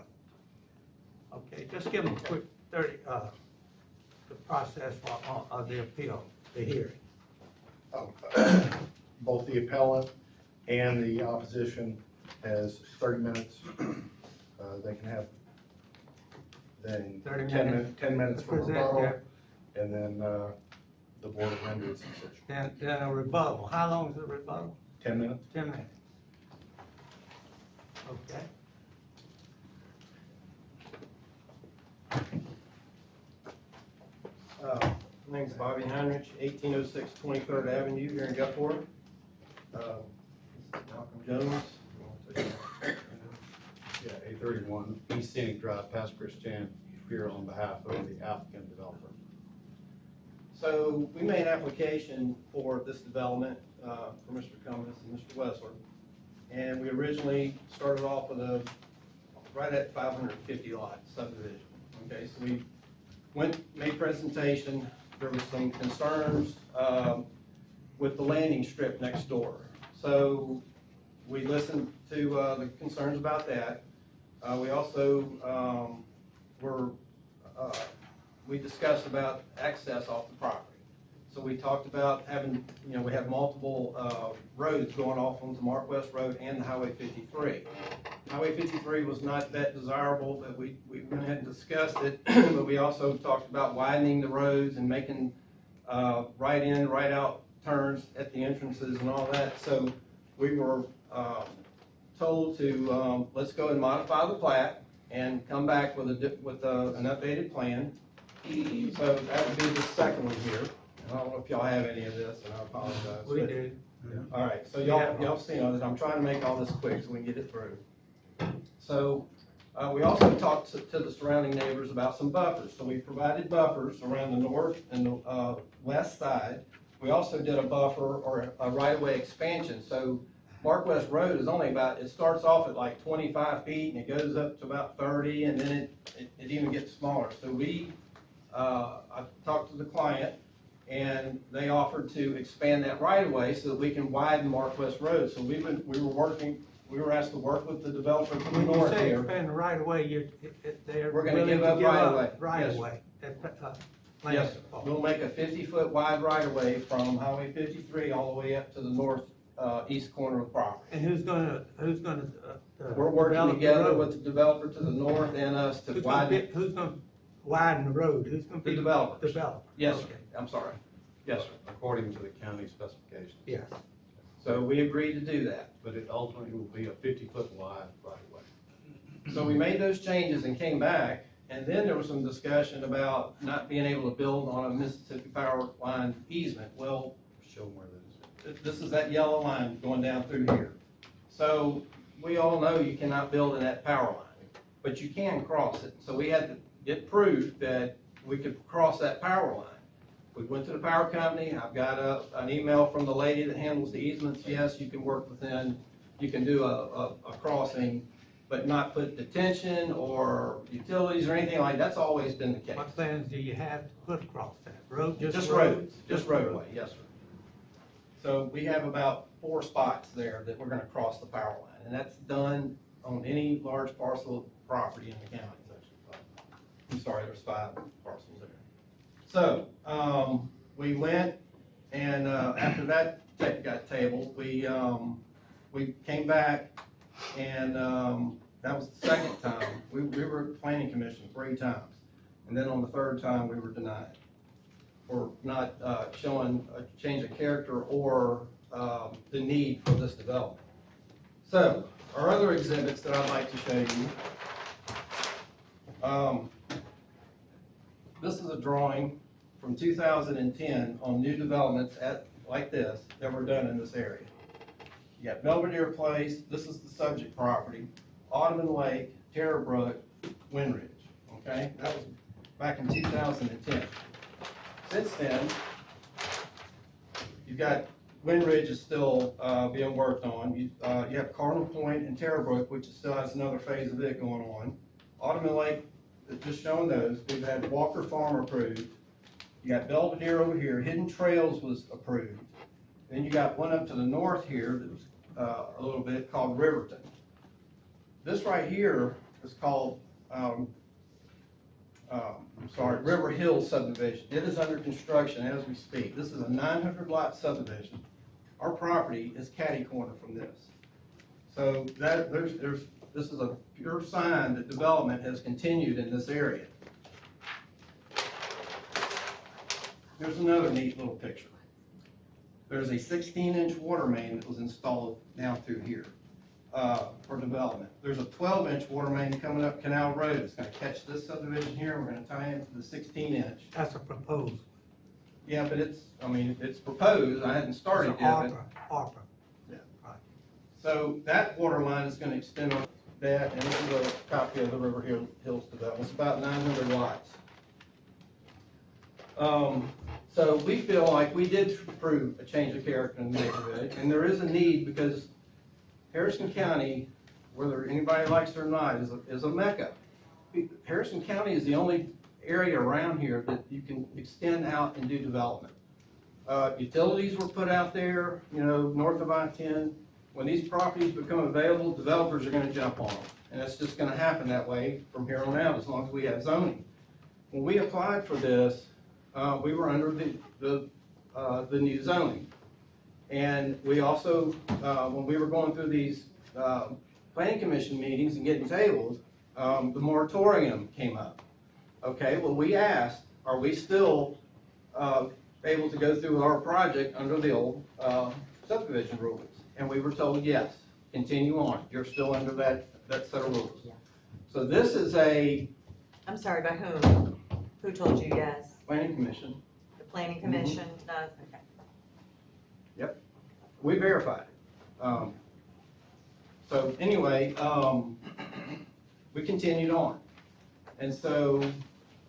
Okay, just give them a quick 30, the process of the appeal, the hearing. Both the appellant and the opposition has 30 minutes. They can have then 30 10 minutes. 10 minutes for Present rebuttal, their- and then the board will render its decision. Then a rebuttal. How long is the rebuttal? 10 minutes? 10 minutes. Okay. My name's Bobby Heinrich, 1806 23rd Avenue here in Gulfport. Malcolm Jones. Yeah, 831 East Scenic Drive, past Christian, here on behalf of the applicant developer. So we made an application for this development for Mr. Cummins and Mr. Wessler. And we originally started off with right at 550 lot subdivision. Okay, so we made presentation. There was some concerns with the landing strip next door. So we listened to the concerns about that. We also we discussed about access off the property. So we talked about having, we have multiple roads going off onto Mark West Road and Highway 53. Highway 53 was not that desirable, but we went ahead and discussed it. But we also talked about widening the roads and making right in, right out turns at the entrances and all that. So we were told to let's go and modify the plat and come back with an updated plan. So that would be the second one here. I don't know if y'all have any of this, and I apologize. We do. All right, so y'all seen all this. I'm trying to make all this quick so we can get it through. So we also talked to the surrounding neighbors about some buffers. So we provided buffers around the north and the west side. We also did a buffer or a right-of-way expansion. So Mark West Road is only it starts off at like 25 feet and it goes up to about 30, and then it even gets smaller. So we I talked to the client, and they offered to expand that right of way so that we can widen Mark West Road. So we were asked to work with the developer to the When you north say here. expand the right of way, they're We're gonna willing give to up give right of up way. right Yes, of sir. way. Yes, sir. We'll make a 50-foot wide right of way from Highway 53 all the way up to the north, east corner of the property. And who's gonna, We're working develop the together road? with the developer to the north and us to widen. Who's gonna widen the road? Who's gonna be? The developers. Developer. Yes, sir. Okay. I'm sorry. Yes, sir. According to the county specifications. Yes. So we agreed to do that. But it ultimately will be a 50-foot wide right of way. So we made those changes and came back, and then there was some discussion about not being able to build on a Mississippi power line easement. Well, Show them where that is. this is that yellow line going down through here. So we all know you cannot build in that power line, but you can cross it. So we had to get proof that we could cross that power line. We went to the power company. I've got an email from the lady that handles the easements. Yes, you can work within, you can do a crossing, but not put detention or utilities or anything like that. That's always been the case. What plans do you have to put across that? Road, Just road? roads, just roadway, yes, sir. So we have about 4 spots there that we're gonna cross the power line, and that's done on any large parcel of property in the county. I'm sorry, there's 5 parcels there. So, we went and, after that got tabled, we came back and, that was the second time. We were at the planning commission 3 times. And then on the 3rd time, we were denied for not, showing a change of character or, the need for this development. So, our other exhibits that I'd like to show you. This is a drawing from 2010 on new developments like this that were done in this area. You got Belvedere Place, this is the subject property, Ottoman Lake, Terrabrook, Windridge, okay? That was back in 2010. Since then, you've got Windridge is still being worked on. You have Cardinal Point and Terrabrook, which still has another phase of it going on. Ottoman Lake, just showing those. We've had Walker Farm approved. You got Belvedere over here. Hidden Trails was approved. Then you got one up to the north here that was a little bit called Riverton. This right here is called, River Hill subdivision. It is under construction as we speak. This is a 900 lot subdivision. Our property is catty corner from this. So that, this is a pure sign that development has continued in this area. Here's another neat little picture. There's a 16-inch water main that was installed down through here for development. There's a 12-inch water main coming up Canal Road. It's gonna catch this subdivision here, and we're gonna tie into the 16-inch. That's a proposal. Yeah, but it's proposed. I hadn't started It's yet. ARPA. Yeah. So that water line is gonna extend on that, and this is a copy of the River Hills development. It's about 900 lots. So we feel like we did prove a change of character in the neighborhood, and there is a need because Harrison County, whether anybody likes it or not, is a mecca. Harrison County is the only area around here that you can extend out and do development. Utilities were put out there, north of I-10. When these properties become available, developers are gonna jump on them. And it's just gonna happen that way from here on out, as long as we have zoning. When we applied for this, we were under the new zoning. And we also, when we were going through these planning commission meetings and getting tabled, the moratorium came up. Okay, well, we asked, are we still able to go through our project under the old subdivision rules? And we were told, yes, continue on. You're still under that set of rules. Yeah. So this is I'm sorry, by whom? Who told you yes? planning commission. The planning commission does, okay. Yep, we verified it. So anyway, we continued on. And so,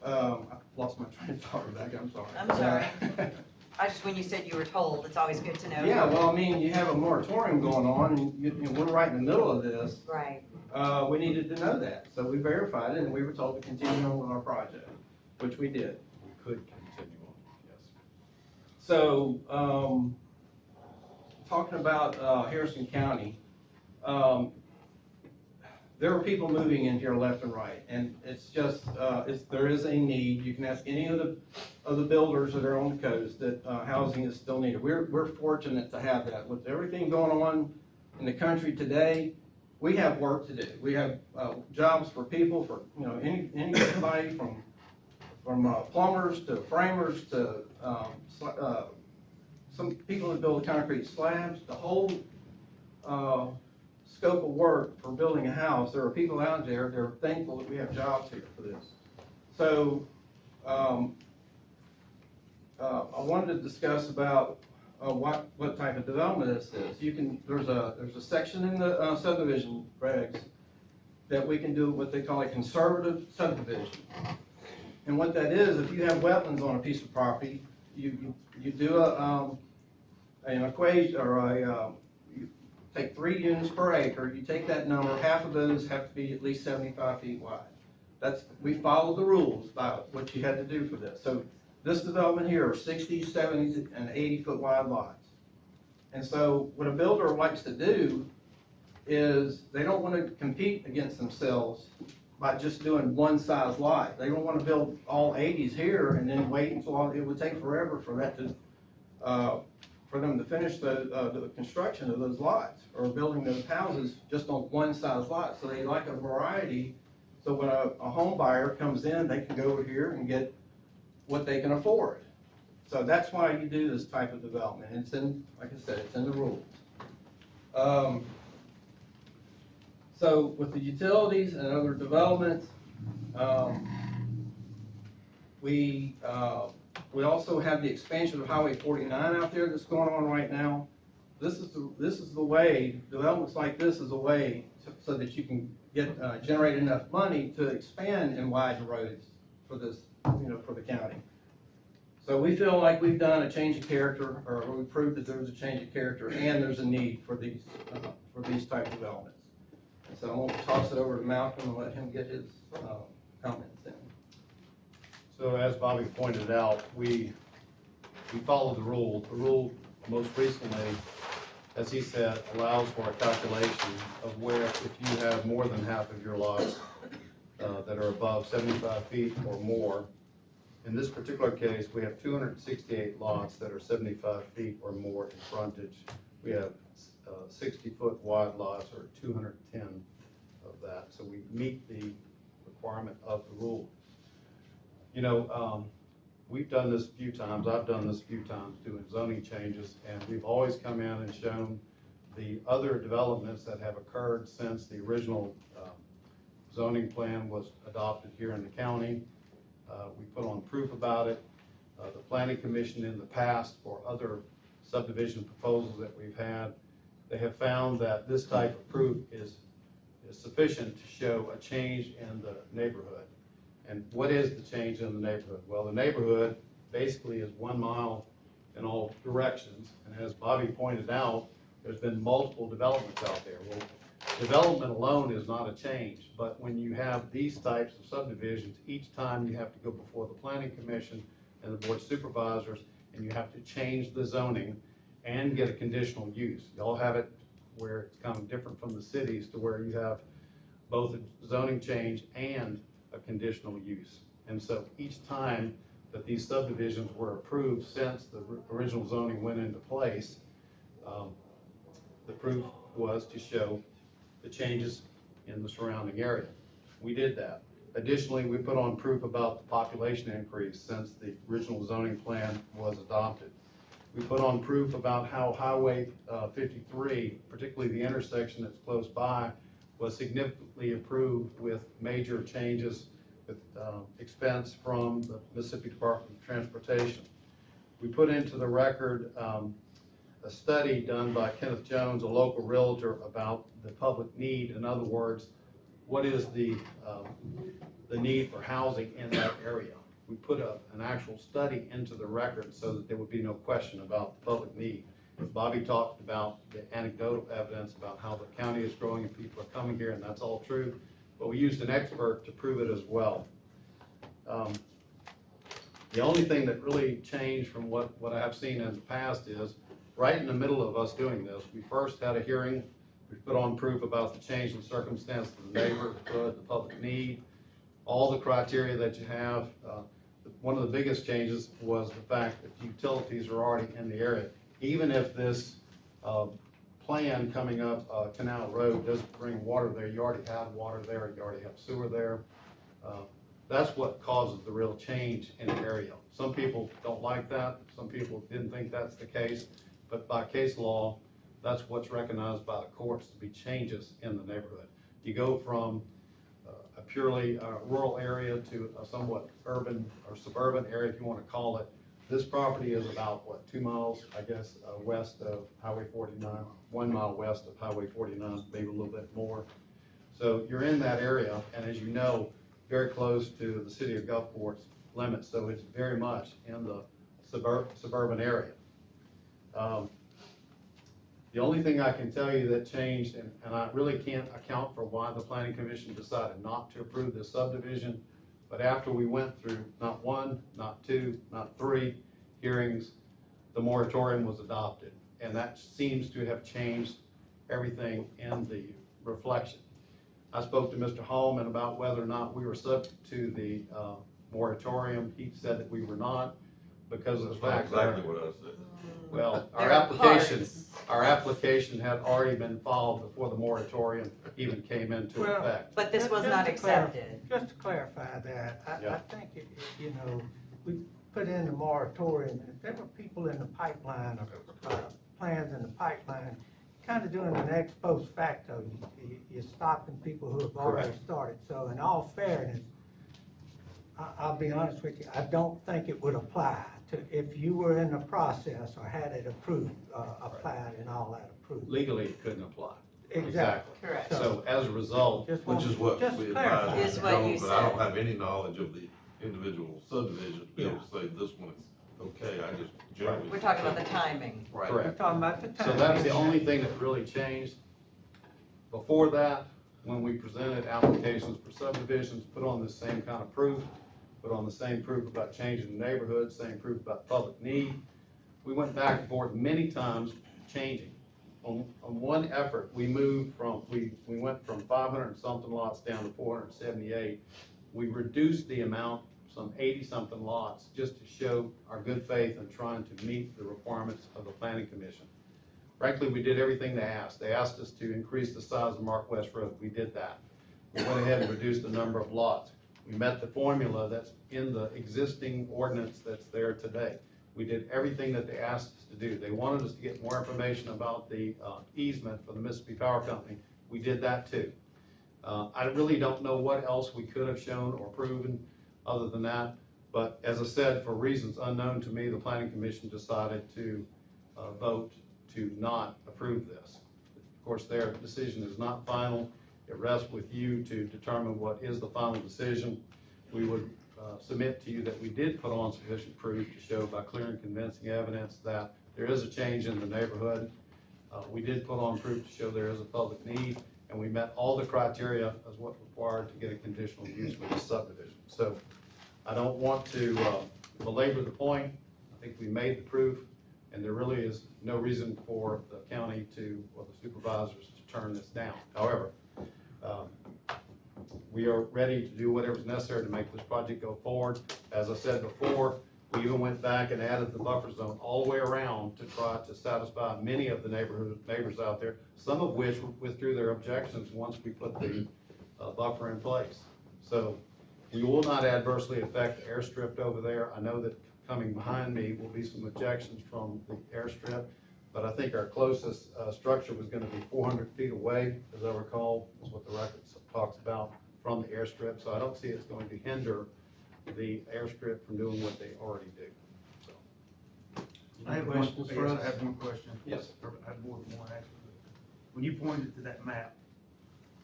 I lost my train of thought back, I'm sorry. I'm sorry. When you said you were told, it's always good to know. Yeah, well, you have a moratorium going on, and we're right in the middle of this. Right. We needed to know that, so we verified it, and we were told to continue on with our project, which we did. could continue on, yes. So, talking about Harrison County, there are people moving in here left and right, and it's just, there is a need. You can ask any of the builders that are on the coast that housing is still needed. We're fortunate to have that. With everything going on in the country today, we have work to do. We have jobs for people, for anybody from plumbers to framers to some people that build concrete slabs. The whole scope of work for building a house. There are people out there that are thankful that we have jobs here for this. So I wanted to discuss about what type of development this is. There's a section in the subdivision regs that we can do what they call a conservative subdivision. And what that is, if you have wetlands on a piece of property, you do an equation, or you take 3 units per acre. You take that number, half of those have to be at least 75 feet wide. We followed the rules about what you had to do for this. So this development here are 60, 70, and 80 foot wide lots. And so what a builder likes to do is they don't want to compete against themselves by just doing one size lot. They don't want to build all 80s here and then wait until it would take forever for that to for them to finish the construction of those lots or building those houses just on one size lot. So they like a variety. So when a home buyer comes in, they can go over here and get what they can afford. So that's why you do this type of development. It's in, like I said, it's in the rules. So with the utilities and other developments, we also have the expansion of Highway 49 out there that's going on right now. This is the way, developments like this is a way so that you can generate enough money to expand and widen roads for this, for the county. So we feel like we've done a change of character, or we proved that there was a change of character and there's a need for these type of developments. So I'm going to toss it over to Malcolm and let him get his comments in. So as Bobby pointed out, we followed the rule. The rule most recently, as he said, allows for a calculation of where if you have more than half of your lots that are above 75 feet or more. In this particular case, we have 268 lots that are 75 feet or more in frontage. We have 60-foot wide lots, or 210 of that. So we meet the requirement of the rule. We've done this a few times. I've done this a few times doing zoning changes, and we've always come in and shown the other developments that have occurred since the original zoning plan was adopted here in the county. We put on proof about it. The Planning Commission in the past, for other subdivision proposals that we've had, they have found that this type of proof is sufficient to show a change in the neighborhood. And what is the change in the neighborhood? Well, the neighborhood basically is 1 mile in all directions. And as Bobby pointed out, there's been multiple developments out there. Well, development alone is not a change, but when you have these types of subdivisions, each time you have to go before the Planning Commission and the Board of Supervisors, and you have to change the zoning and get a conditional use. Y'all have it where it's kind of different from the cities, to where you have both a zoning change and a conditional use. And so each time that these subdivisions were approved since the original zoning went into place, the proof was to show the changes in the surrounding area. We did that. Additionally, we put on proof about the population increase since the original zoning plan was adopted. We put on proof about how Highway 53, particularly the intersection that's close by, was significantly improved with major changes with expense from the Mississippi Department of Transportation. We put into the record a study done by Kenneth Jones, a local realtor, about the public need. In other words, what is the need for housing in that area? We put an actual study into the record so that there would be no question about the public need. Bobby talked about the anecdotal evidence about how the county is growing and people are coming here, and that's all true, but we used an expert to prove it as well. The only thing that really changed from what I have seen in the past is, right in the middle of us doing this, we first had a hearing, we put on proof about the change in circumstance of the neighborhood, the public need, all the criteria that you have. One of the biggest changes was the fact that utilities are already in the area. Even if this plan coming up Canal Road doesn't bring water there, you already have water there, you already have sewer there. That's what causes the real change in the area. Some people don't like that, some people didn't think that's the case, but by case law, that's what's recognized by the courts to be changes in the neighborhood. You go from a purely rural area to a somewhat urban or suburban area, if you want to call it. This property is about, what, 2 miles, I guess, west of Highway 49, 1 mile west of Highway 49, maybe a little bit more. So you're in that area, and as you know, very close to the city of Gulfport's limits, so it's very much in the suburban area. The only thing I can tell you that changed, and I really can't account for why the Planning Commission decided not to approve this subdivision, but after we went through not 1, not 2, not 3 hearings, the moratorium was adopted. And that seems to have changed everything in the reflection. I spoke to Mr. Hallman about whether or not we were subject to the moratorium. He said that we were not, because of the fact that. Exactly what I said. Well, There are our application had already been filed before the moratorium even came into Well, effect. But this was Just not to accepted. Just to clarify that, I Yeah. think, you know, we put in the moratorium, and if there were people in the pipeline, or plans in the pipeline, kind of doing an ex post facto, you're stopping people who have already Correct. started. So in all fairness, I'll be honest with you, I don't think it would apply to, if you were in the process or had it approved, applied and all that approved. Legally, it couldn't apply. Exactly. Correct. So as a result, Just Which is what just we clarify. advised, Is what you but I don't said. have any knowledge of the individual subdivision to be able to say this one is okay, I just generally. We're talking about the timing. Right. We're talking about the time. so that's the only thing that really changed. Before that, when we presented applications for subdivisions, put on the same kind of proof, put on the same proof about changing the neighborhood, same proof about public need. We went back and forth many times changing. On one effort, we moved from, we went from 500 and something lots down to 478. We reduced the amount, some 80 something lots, just to show our good faith in trying to meet the requirements of the Planning Commission. Frankly, we did everything they asked. They asked us to increase the size of Mark West Road. We did that. We went ahead and reduced the number of lots. We met the formula that's in the existing ordinance that's there today. We did everything that they asked us to do. They wanted us to get more information about the easement for the Mississippi Power Company. We did that too. I really don't know what else we could have shown or proven other than that. But as I said, for reasons unknown to me, the Planning Commission decided to vote to not approve this. Of course, their decision is not final. It rests with you to determine what is the final decision. We would submit to you that we did put on sufficient proof to show by clear and convincing evidence that there is a change in the neighborhood. We did put on proof to show there is a public need, and we met all the criteria as what's required to get a conditional use for the subdivision. So I don't want to belabor the point. I think we made the proof, and there really is no reason for the county to, or the supervisors to turn this down. However, we are ready to do whatever's necessary to make this project go forward. As I said before, we even went back and added the buffer zone all the way around to try to satisfy many of the neighbors out there, some of which withdrew their objections once we put the buffer in place. So we will not adversely affect the airstrip over there. I know that coming behind me will be some objections from the airstrip, but I think our closest structure was going to be 400 feet away, as I recall, is what the record talks about, from the airstrip. So I don't see it's going to hinder the airstrip from doing what they already do. So. I have Questions for us? I have one question. Yes. I have more than one actually. When you pointed to that map,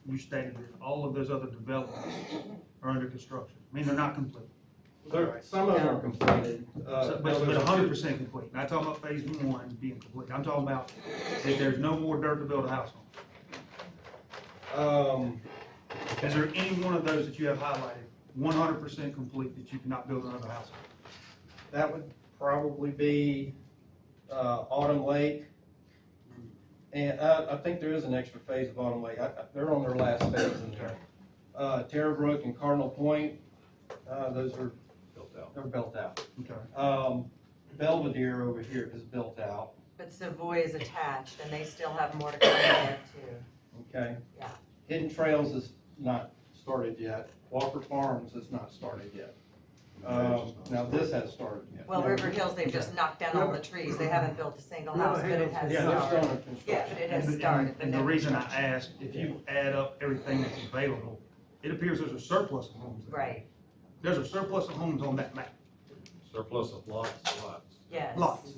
you stated that all of those other developments are under construction. I mean, they're not complete. Some of them are completed. But 100% complete. Not talking about phase 1 being complete. I'm talking about that there's no more dirt to build a house on. Is there any one of those that you have highlighted 100% complete that you cannot build another house that would probably be, Autumn Lake. And, I think there is an extra phase of Autumn Lake, they're on their last phase in there. Terrabrook and Cardinal Point, those are, Built out. they're built out. Okay. Belvedere over here is built out, But Savoy is attached, and they still have more to come there too. okay? Yeah. Hidden Trails is not started yet, Walker Farms is not started yet. Now this has started yet. Well, River Hills, they've just knocked down all the trees, they haven't built a single house, but it has Yeah, they're still started. in construction. Yeah, but it has And- started. but And the no reason I construction. asked, if you add up everything that's available, it appears there's a surplus of homes there. Right, There's a surplus of homes on that map, Surplus of lots. yes. lots,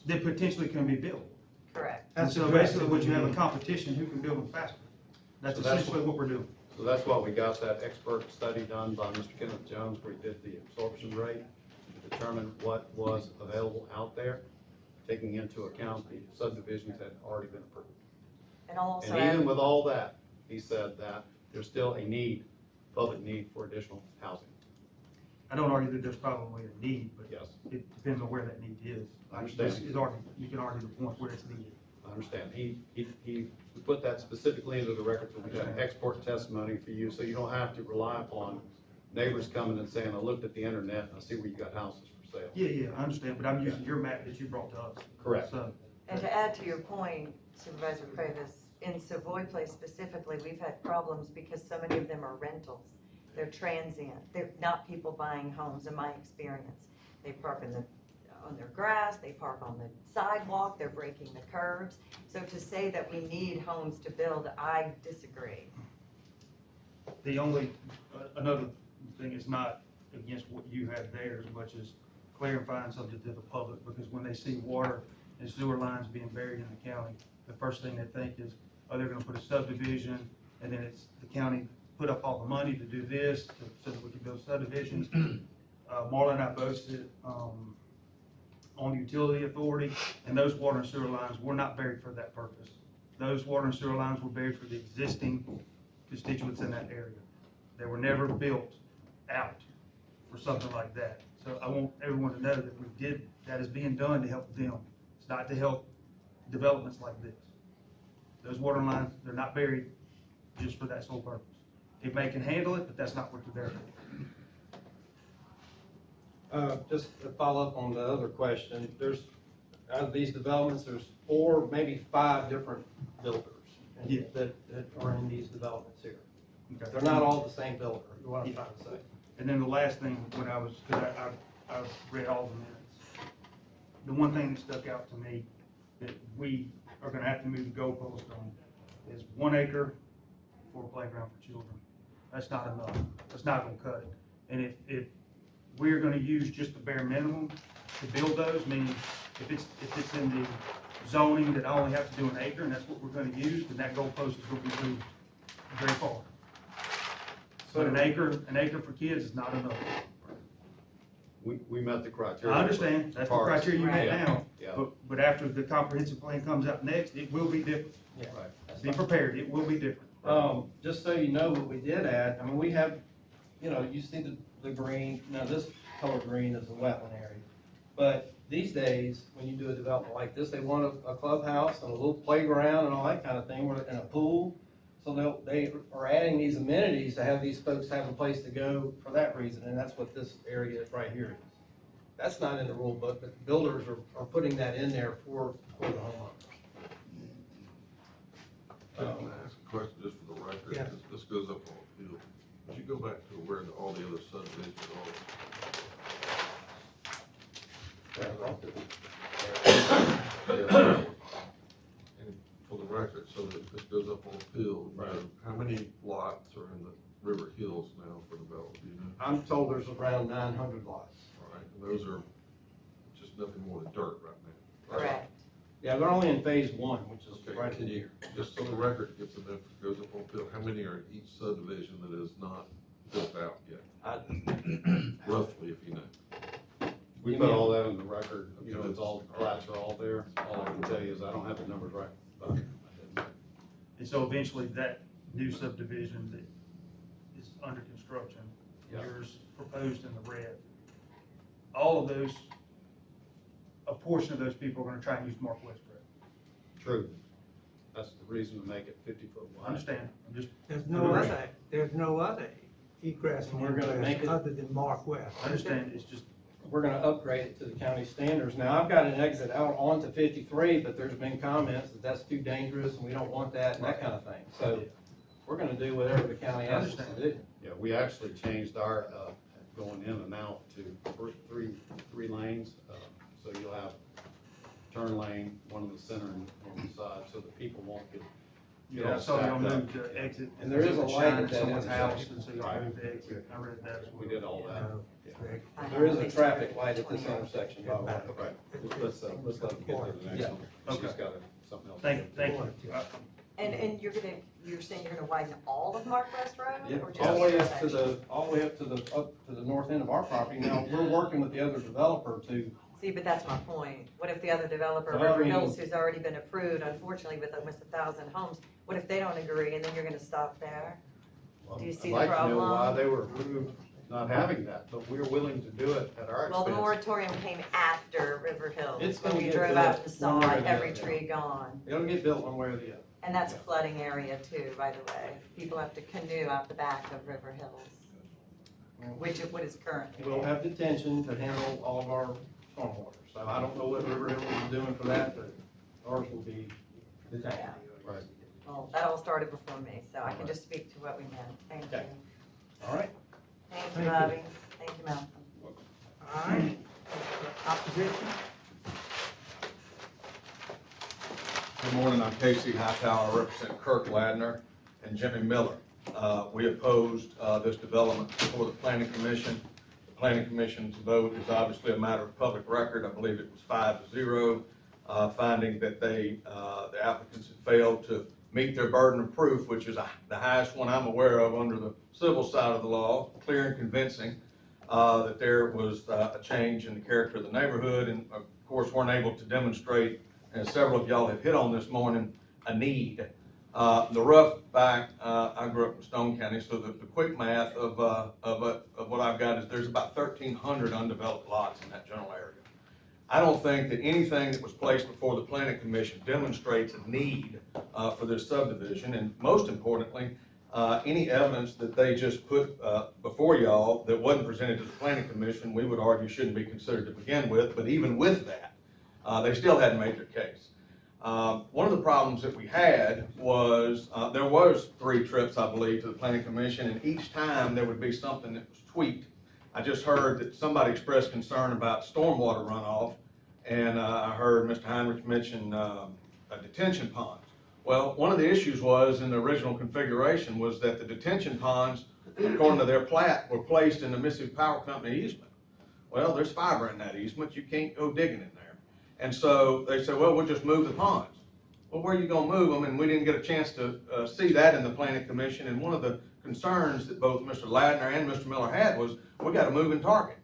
that potentially can be built. Correct. And so basically what you have a competition, who can build them faster. That's So that's essentially what we're doing. So that's why we got that expert study done by Mr. Kenneth Jones, where he did the absorption rate, to determine what was available out there, taking into account the subdivisions that had already been approved. And I'll also And even add, with all that, he said that there's still a need, public need for additional housing. I don't argue that there's probably a need, but Yes, it depends on where that need is. I understand. You can argue the point where it's needed. I understand. He put that specifically into the record, so we got export testimony for you, so you don't have to rely upon neighbors coming and saying, I looked at the internet and I see where you got houses for sale. Yeah, I understand, but I'm using your map that you brought to us. Correct. So, and to add to your point, Supervisor Cuevas, in Savoy Place specifically, we've had problems because so many of them are rentals. They're transient. They're not people buying homes, in my experience. They park on their grass, they park on the sidewalk, they're breaking the curbs. So to say that we need homes to build, I disagree. the only, another thing is not against what you have there as much as clarifying something to the public, because when they see water and sewer lines being buried in the county, the first thing they think is, oh, they're gonna put a subdivision, and then it's, the county put up all the money to do this, so that we can build subdivisions. Marla and I both sit, on the utility authority, and those water and sewer lines were not buried for that purpose. Those water and sewer lines were buried for the existing constituents in that area. They were never built out for something like that. So I want everyone to know that that is being done to help them. It's not to help developments like this. Those water lines, they're not buried just for that sole purpose. It may can handle it, but that's not what they're there for. Just to follow up on the other question, out of these developments, there's 4, maybe 5 different builders Yeah. that are in these developments here. Okay. They're not all the same builder, is what I'm trying to say. And then the last thing, when I was, cause I've read all the minutes. The one thing that stuck out to me that we are gonna have to move the goalpost on is 1 acre for a playground for children. That's not enough. That's not gonna cut it. And if we're gonna use just the bare minimum to build those, meaning if it's in the zoning that I only have to do 1 acre and that's what we're gonna use, then that goalpost is gonna be moved very far. But an acre for kids is not enough. We met the criteria. I understand, that's the criteria you met Yeah. now, Yeah. but after the comprehensive plan comes out next, it will be different. Yeah. Be prepared, it will be different. Just so you know what we did add, I mean, we have, you see the green, now this color green is a wetland area. But these days, when you do a development like this, they want a clubhouse and a little playground and all that kind of thing, and a pool. So they are adding these amenities to have these folks have a place to go for that reason, and that's what this area is right here is. That's not in the rule book, but builders are putting that in there for the homeowners. Can I ask a question just for the record? Yeah. This goes up on appeal. Would you go back to where all the other subdivisions are? And for the record, so that this goes up on appeal, you know, how many lots are in the River Hills now for development, do you know? I'm told there's around 900 lots. All right, and those are just nothing more than dirt right now. Correct. Yeah, they're only in phase 1, which is Okay, right in can you, here. just so the record gets enough, goes up on appeal, how many are in each subdivision that is not built out yet? Roughly, if you know. We put all that in the record, it's all, the plats are all there. All I can tell you is I don't have the numbers right. But And so eventually that new subdivision that is under construction, Yeah. yours proposed in the red, all of those portion of those people are gonna try and use Mark West Road. True. That's the reason to make it 50-foot I wide. understand, I'm just. There's no other egress and We're gonna make ingress it- other than Mark West. I understand, it's just, We're gonna upgrade it to the county standards. Now, I've got an exit out onto 53, but there's been comments that that's too dangerous and we don't want that and that kind of thing. So we're gonna do whatever the county asks us to do. Yeah, we actually changed our, going in and out to three lanes. So you'll have turn lane, one in the center and one on the side, so that people won't get. yeah, I saw y'all move to exit. And there is a light at that Someone's house, intersection. and so y'all moved to exit, I read that as well. We did all that. There is a traffic light at this intersection, by the way. Right. Let's let them get to the next Yeah. one. Okay. She's got something else. Thank you. And you're saying you're gonna widen all of Mark West Road? Yeah, or just all the way up section? to the north end of our property. Now, we're working with the other developer to, See, but that's my point. What if the other developer, Well, I River mean- Hills, who's already been approved, unfortunately with almost 1,000 homes, what if they don't agree and then you're gonna stop there? Do you see the I'd like to know why problem? they were approved not having that, but we're willing to do it at our Well, the expense. moratorium came after River Hills. It's When gonna we get drove built out and saw one way or the every other. tree gone. it'll get built one way or the other. And that's a flooding area too, by the way. People have to canoe out the back of River Hills, which is what is currently. We'll have detention to handle all of our stormwater. So I don't know what River Hills is doing for that, but ours will be detained. Yeah. Right. Well, that all started before me, so I can just speak to what we meant. Thank you. Okay. All right. Thank you, Thank you. Bobby. Thank you, Malcolm. All right, opposition? Good morning, I'm Casey Hightower, I represent Kirk Ladner and Jimmy Miller. We opposed this development before the Planning Commission. The Planning Commission's vote is obviously a matter of public record. I believe it was 5-0, finding that the applicants had failed to meet their burden of proof, which is the highest one I'm aware of under the civil side of the law, clear and convincing, that there was a change in the character of the neighborhood, and of course weren't able to demonstrate, as several of y'all have hit on this morning, a need. The rough fact, I grew up in Stone County, so the quick math of what I've got is there's about 1,300 undeveloped lots in that general area. I don't think that anything that was placed before the Planning Commission demonstrates a need for this subdivision, and most importantly, any evidence that they just put before y'all that wasn't presented to the Planning Commission, we would argue shouldn't be considered to begin with, but even with that, they still hadn't made their case. One of the problems that we had was, there was 3 trips, I believe, to the Planning Commission, and each time there would be something that was tweaked. I just heard that somebody expressed concern about stormwater runoff, and I heard Mr. Heinrich mention a detention ponds. Well, one of the issues was, in the original configuration, was that the detention ponds, according to their plat, were placed in the Mississippi Power Company easement. Well, there's fiber in that easement, you can't go digging in there. And so they said, well, we'll just move the ponds. Well, where are you gonna move them? And we didn't get a chance to see that in the Planning Commission, and one of the concerns that both Mr. Ladner and Mr. Miller had was, we got a moving target.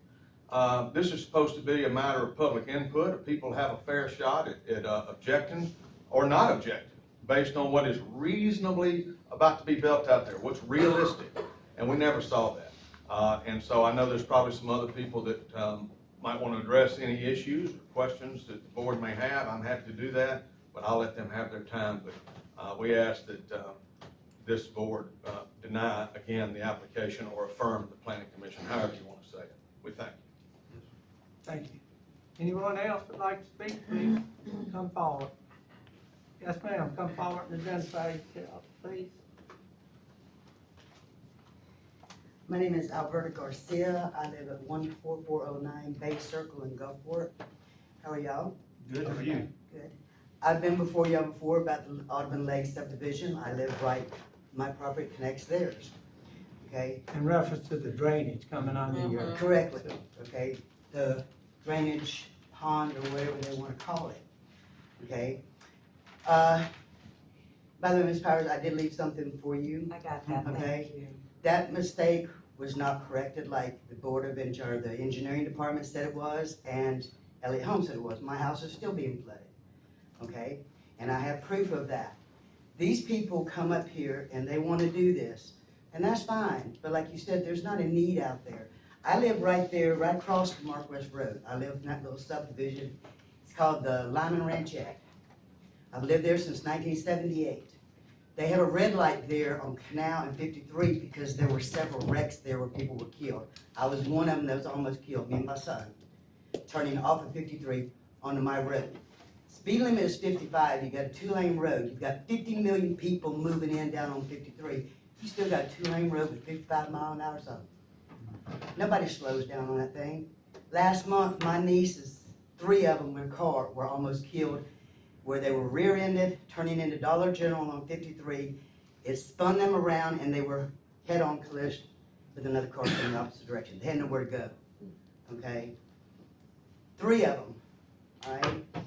This is supposed to be a matter of public input, if people have a fair shot at objecting or not objecting, based on what is reasonably about to be built out there, what's realistic, and we never saw that. And so I know there's probably some other people that might want to address any issues or questions that the board may have. I'm happy to do that, but I'll let them have their time. But we ask that this board deny, again, the application or affirm the Planning Commission, however you want to say it. We thank you. Thank you. Anyone else would like to speak, please come forward. Yes, ma'am, come forward and identify yourself, please. My name is Alberta Garcia. I live at 14409 Bay Circle in Gulfport. How are y'all? Good, how are you? Good. I've been before y'all before about the Audubon Lake subdivision. I live right, my property connects theirs. Okay? In reference to the drainage coming under your. Correctly, okay? The drainage pond or whatever they want to call it. Okay? By the way, Ms. Powers, I did leave something for you. I got that, Okay. thank you. That mistake was not corrected like the Board of Engineering, the engineering department said it was, and Elliott Holmes said it was. My house is still being flooded, okay? And I have proof of that. These people come up here and they want to do this, and that's fine, but like you said, there's not a need out there. I live right there, right across from Mark West Road. I live in that little subdivision. It's called the Lyman Ranchette. I've lived there since 1978. They had a red light there on Canal and 53 because there were several wrecks there where people were killed. I was one of them that was almost killed, me and my son, turning off of 53 onto my road. Speed limit is 55, you got a 2-lane road, you've got 50 million people moving in down on 53. You still got a 2-lane road with 55 mile an hour zone. Nobody slows down on that thing. Last month, my nieces, 3 of them in a car, were almost killed where they were rear-ended, turning into Dollar General on 53. It spun them around and they were head-on collision with another car from the opposite direction. They had nowhere to go, okay? 3 of them, all right?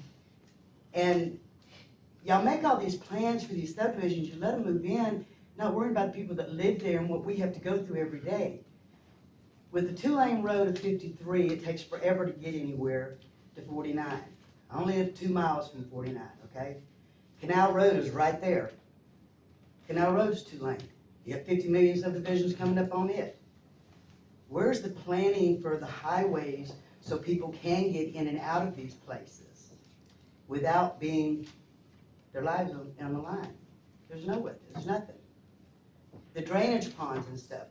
And y'all make all these plans for these subdivisions, you let them move in, not worrying about the people that live there and what we have to go through every day. With the 2-lane road of 53, it takes forever to get anywhere to 49. I only live 2 miles from 49, okay? Canal Road is right there. Canal Road's 2-lane. You have 50 million subdivisions coming up on it. Where's the planning for the highways so people can get in and out of these places without being, their lives on the line? There's there's nothing. The drainage ponds and stuff.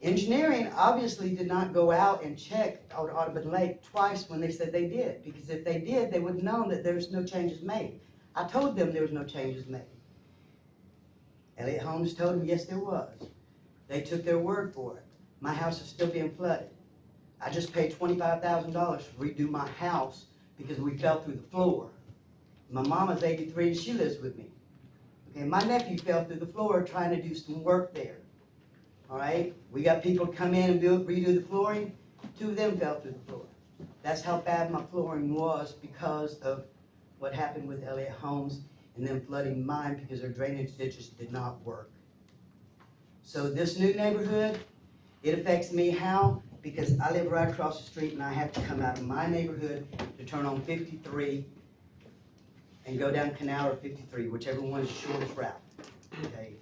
Engineering obviously did not go out and check out Audubon Lake twice when they said they did, because if they did, they would have known that there's no changes made. I told them there was no changes made. Elliott Holmes told them, yes, there was. They took their word for it. My house is still being flooded. I just paid $25,000 to redo my house because we fell through the floor. My mama's 83 and she lives with me. Okay, my nephew fell through the floor trying to do some work there. All right, we got people come in and redo the flooring. 2 of them fell through the floor. That's how bad my flooring was because of what happened with Elliott Holmes and them flooding mine because their drainage ditches did not work. So this new neighborhood, it affects me how? Because I live right across the street and I have to come out of my neighborhood to turn on 53 and go down Canal or 53, whichever one is the shortest route, okay?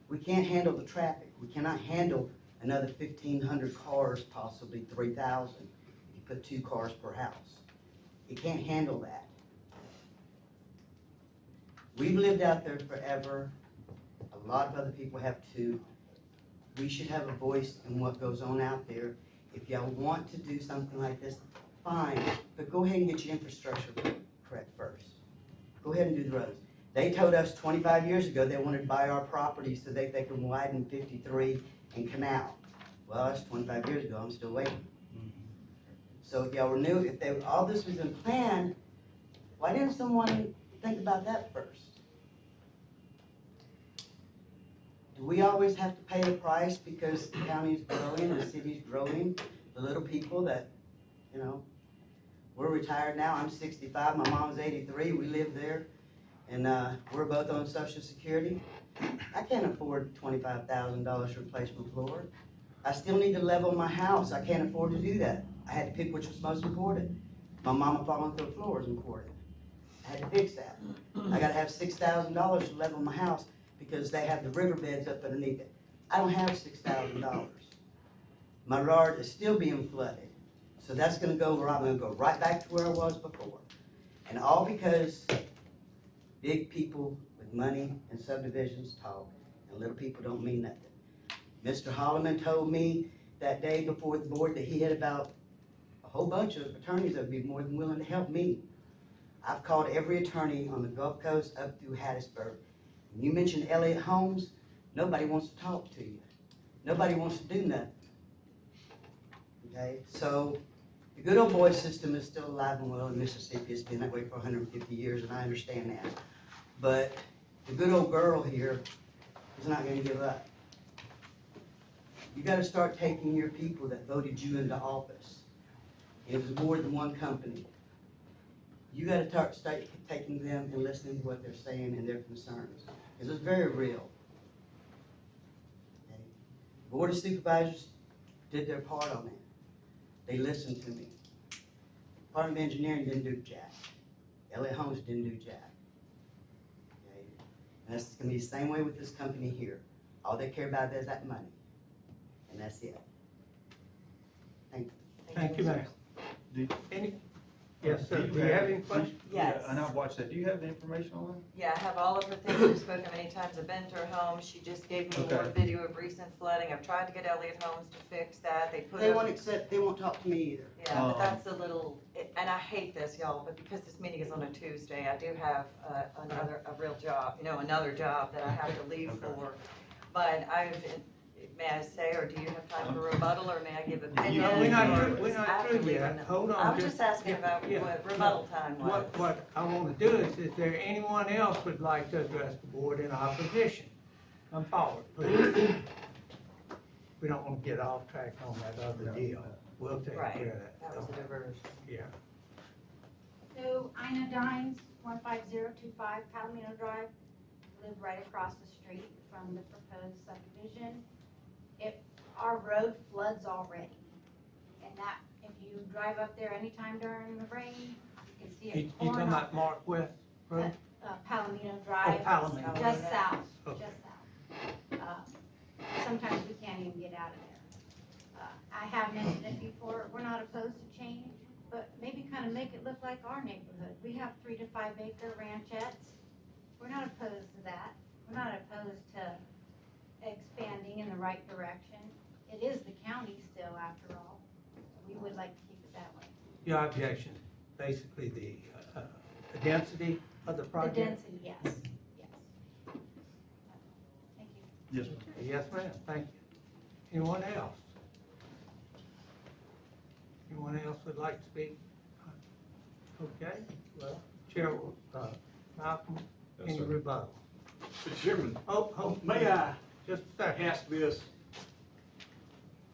We can't handle the traffic. We cannot handle another 1,500 cars, possibly 3,000. If you put 2 cars per house. It can't handle that. We've lived out there forever. A lot of other people have too. We should have a voice in what goes on out there. If y'all want to do something like this, fine, but go ahead and get your infrastructure correct first. Go ahead and do the roads. They told us 25 years ago they wanted to buy our property so they can widen 53 and Canal. Well, that's 25 years ago. I'm still waiting. So if y'all were new, if all this was in plan, why didn't someone think about that first? Do we always have to pay the price because the county's growing, the city's growing, the little people that, you know, we're retired now. I'm 65. My mom's 83. We live there. And we're both on Social Security. I can't afford $25,000 replacement floor. I still need to level my house. I can't afford to do that. I had to pick which was most important. My mama falling through the floor is important. I had to fix that. I gotta have $6,000 to level my house because they have the riverbeds up underneath it. I don't have $6,000. My yard is still being flooded. So that's gonna go where I'm gonna go right back to where I was before. And all because big people with money and subdivisions talk, and little people don't mean nothing. Mr. Holloman told me that day before the board that he had about a whole bunch of attorneys that would be more than willing to help me. I've called every attorney on the Gulf Coast up through Hattiesburg. When you mention Elliott Holmes, nobody wants to talk to you. Nobody wants to do nothing. Okay, so the good old boy system is still alive and well in Mississippi. It's been that way for 150 years, and I understand that. But the good old girl here is not going to give up. You got to start taking your people that voted you into office. It was more than one company. You got to start taking them and listening to what they're saying and their concerns, because it's very real. Okay? Board of Supervisors did their part on it. They listened to me. Department of Engineering didn't do jack. Elliott Holmes didn't do jack. Okay? And that's going to be the same way with this company here. All they care about is that money. And that's it. Thank you. Thank you, ma'am. Yes, sir. Do you have any questions? Yes. And I've watched that. Do you have the information on that? Yeah, I have all of her things. We've spoken many times. I've been to her home. She just gave me more Okay. video of recent flooding. I've tried to get Elliott Homes to fix that. They put They up. won't accept, they won't talk to me either. Yeah, but that's a little, and I hate this, y'all, but because this meeting is on a Tuesday, I do have a real job, another job that I have to leave for. But may I say, or do you have time for rebuttal, or may I give opinions? No, we're not through, or we're is not after through we yet. run- Hold on. I was just asking about yeah. what rebuttal time was. What I want to do is there anyone else would like to address the board in opposition? Come forward, please. We don't want to get off track on that other deal. We'll take care of that. That was a diversion. Yeah. So Ina Dines, 15025 Palomino Drive, live right across the street from the proposed subdivision. Our road floods already, and that, if you drive up there anytime during the rain, you can see You it talking pouring about up. Mark West Road? Palomino Drive. Palomino. Just south, Okay. just south. Sometimes we can't even get out of there. I have mentioned it before, we're not opposed to change, but maybe kind of make it look like our neighborhood. We have 3 to 5 acre ranchettes. We're not opposed to that. We're not opposed to expanding in the right direction. It is the county still, after all. We would like to keep it that way. Your objection, basically the density of the The project? density, yes, yes. Thank you. Yes, ma'am. Yes, ma'am, thank you. Anyone else? Anyone else would like to speak? Okay, well, Chair, Malcolm, Yes, any sir. rebuttal? Mr. Chairman, Oh, may I just a second. ask this?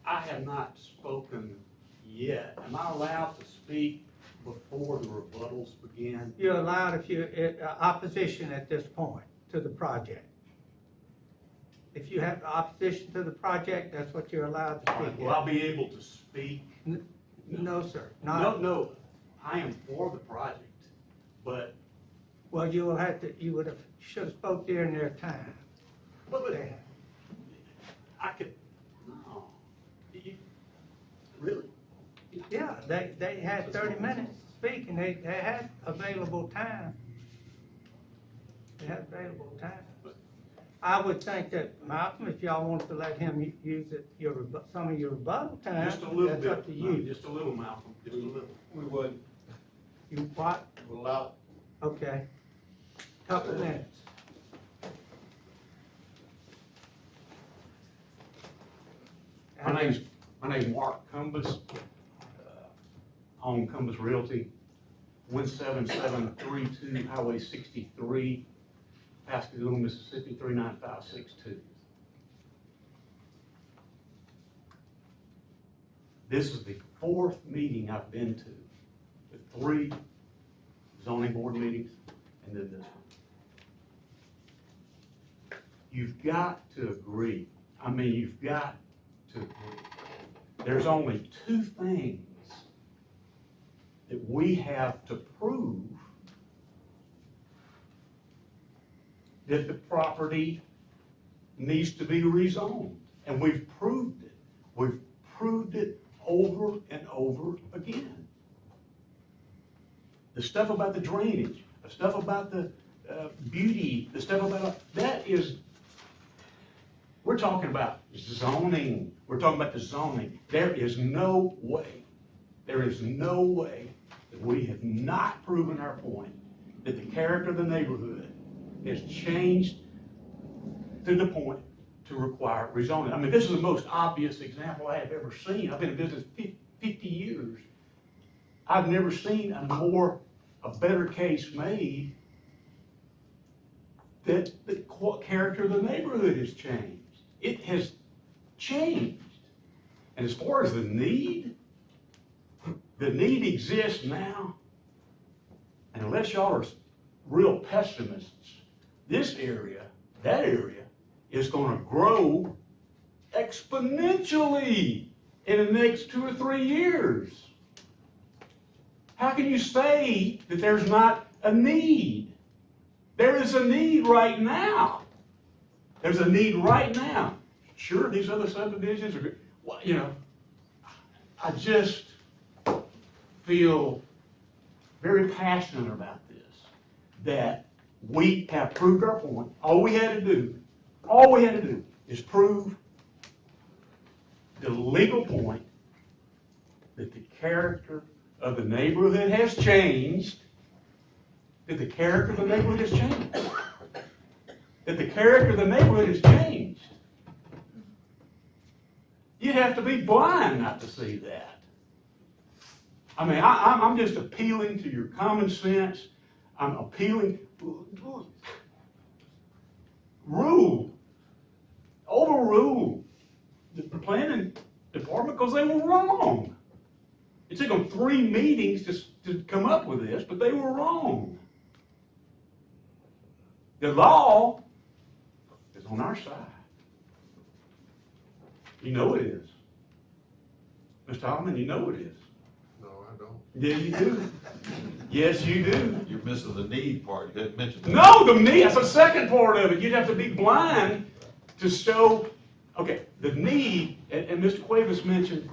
I have not spoken yet. Am I allowed to speak before the rebuttals begin? You're allowed if you're opposition at this point to the project. If you have opposition to the project, that's what you're allowed to speak. Will I be able to speak? No, sir, No, not, no, I am for the project, but, well, you will have to, you should have spoke during their time. but They- I could, no. Really? Yeah, they had 30 minutes to speak, and they had available time. They had available time. I would think that, Malcolm, if y'all want to let him use some of your rebuttal time, Just a little that's bit. up to No, you. just a little, Malcolm, just a little. We would, You what? would allow, Okay. Couple minutes. My name's Mark Cumbus, on Cumbus Realty, 17732 Highway 63, Pascagoula, Mississippi, 39562. This is the 4th meeting I've been to, the 3 zoning board meetings, and then this one. You've got to agree, you've got to agree. There's only 2 things that we have to prove that the property needs to be rezoned. And we've proved it. We've proved it over and over again. The stuff about the drainage, the stuff about the beauty, the stuff about, that is, we're talking about zoning. We're talking about the zoning. There is no way that we have not proven our point that the character of the neighborhood has changed to the point to require rezoning. This is the most obvious example I have ever seen. I've been in business 50 years. I've never seen a better case made that the character of the neighborhood has changed. It has changed. And as far as the need exists now. And unless y'all are real pessimists, this area, that area, is gonna grow exponentially in the next 2 or 3 years. How can you say that there's not a need? There is a need right now. There's a need right now. Sure, these other subdivisions are, well, I just feel very passionate about this, that we have proved our point. All we had to do is prove the legal point that the character of the neighborhood has changed, that the character of the neighborhood has changed, that the character of the neighborhood has changed. You'd have to be blind not to see that. I mean, I'm just appealing to your common sense. I'm appealing, overrule the planning department because they were wrong. It took them 3 meetings to come up with this, but they were wrong. The law is on our side. You know it is. Mr. Hoffman, you know it is. No, I don't. Yeah, you do. Yes, you do. You're missing the need part. You didn't mention that. No, the need, that's the second part of it. You'd have to be blind to show, okay, the need, and Mr. Cuevas mentioned,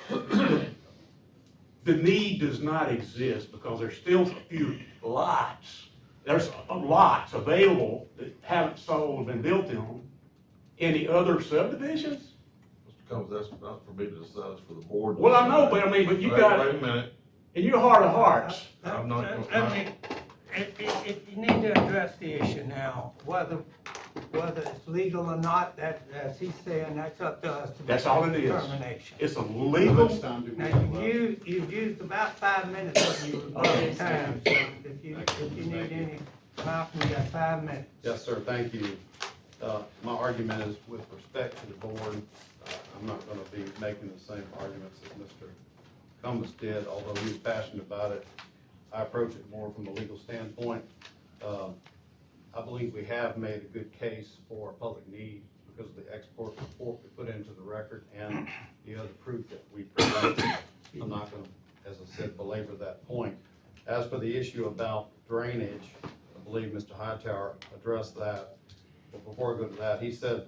the need does not exist because there's still a few lots. There's lots available that haven't sold and been built on. Any other subdivisions? Mr. Combs, that's not for me to decide, it's for the board to Well, I decide. know, but I mean, but you Wait got, a minute. in your heart of hearts, I'm not I gonna. mean, if you need to address the issue now, whether it's legal or not, that, as he's saying, that's up to us to make that's all it a is. determination. It's a legal, Now, you've used about 5 minutes of your rebuttal time, so if you need any, Malcolm, you got 5 minutes. Yes, sir, thank you. My argument is with respect to the board. I'm not gonna be making the same arguments that Mr. Cumbus did, although he was passionate about it. I approach it more from a legal standpoint. I believe we have made a good case for public need because of the export report we put into the record and the other proof that we provided. I'm not gonna, as I said, belabor that point. As for the issue about drainage, I believe Mr. Hightower addressed that. But before I go to that, he said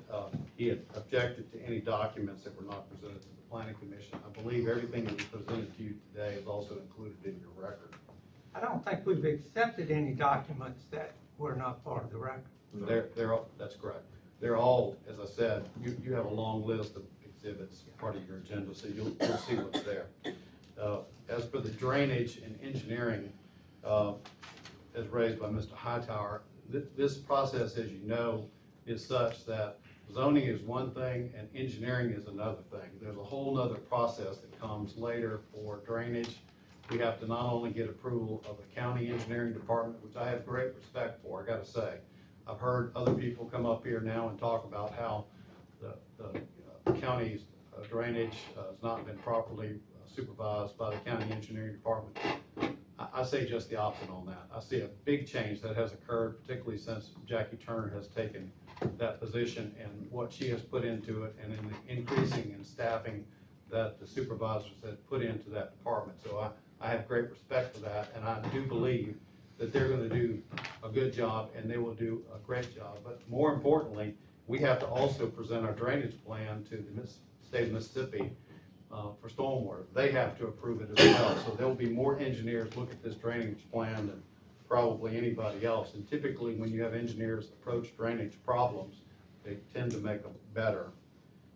he had objected to any documents that were not presented to the planning commission. I believe everything that was presented to you today is also included in your record. I don't think we've accepted any documents that were not part of the record. That's correct. They're all, as I said, you have a long list of exhibits, part of your agenda, so you'll see what's there. As for the drainage and engineering, as raised by Mr. Hightower, this process, as you know, is such that zoning is one thing and engineering is another thing. There's a whole nother process that comes later for drainage. We have to not only get approval of the county engineering department, which I have great respect for, I gotta say. I've heard other people come up here now and talk about how the county's drainage has not been properly supervised by the county engineering department. I say just the opposite on that. I see a big change that has occurred, particularly since Jackie Turner has taken that position and what she has put into it and in the increasing in staffing that the supervisors have put into that department. So I have great respect for that, and I do believe that they're gonna do a good job and they will do a great job. But more importantly, we have to also present our drainage plan to the state of Mississippi for stormwater. They have to approve it as well. So there'll be more engineers look at this drainage plan than probably anybody else. And typically when you have engineers approach drainage problems, they tend to make them better.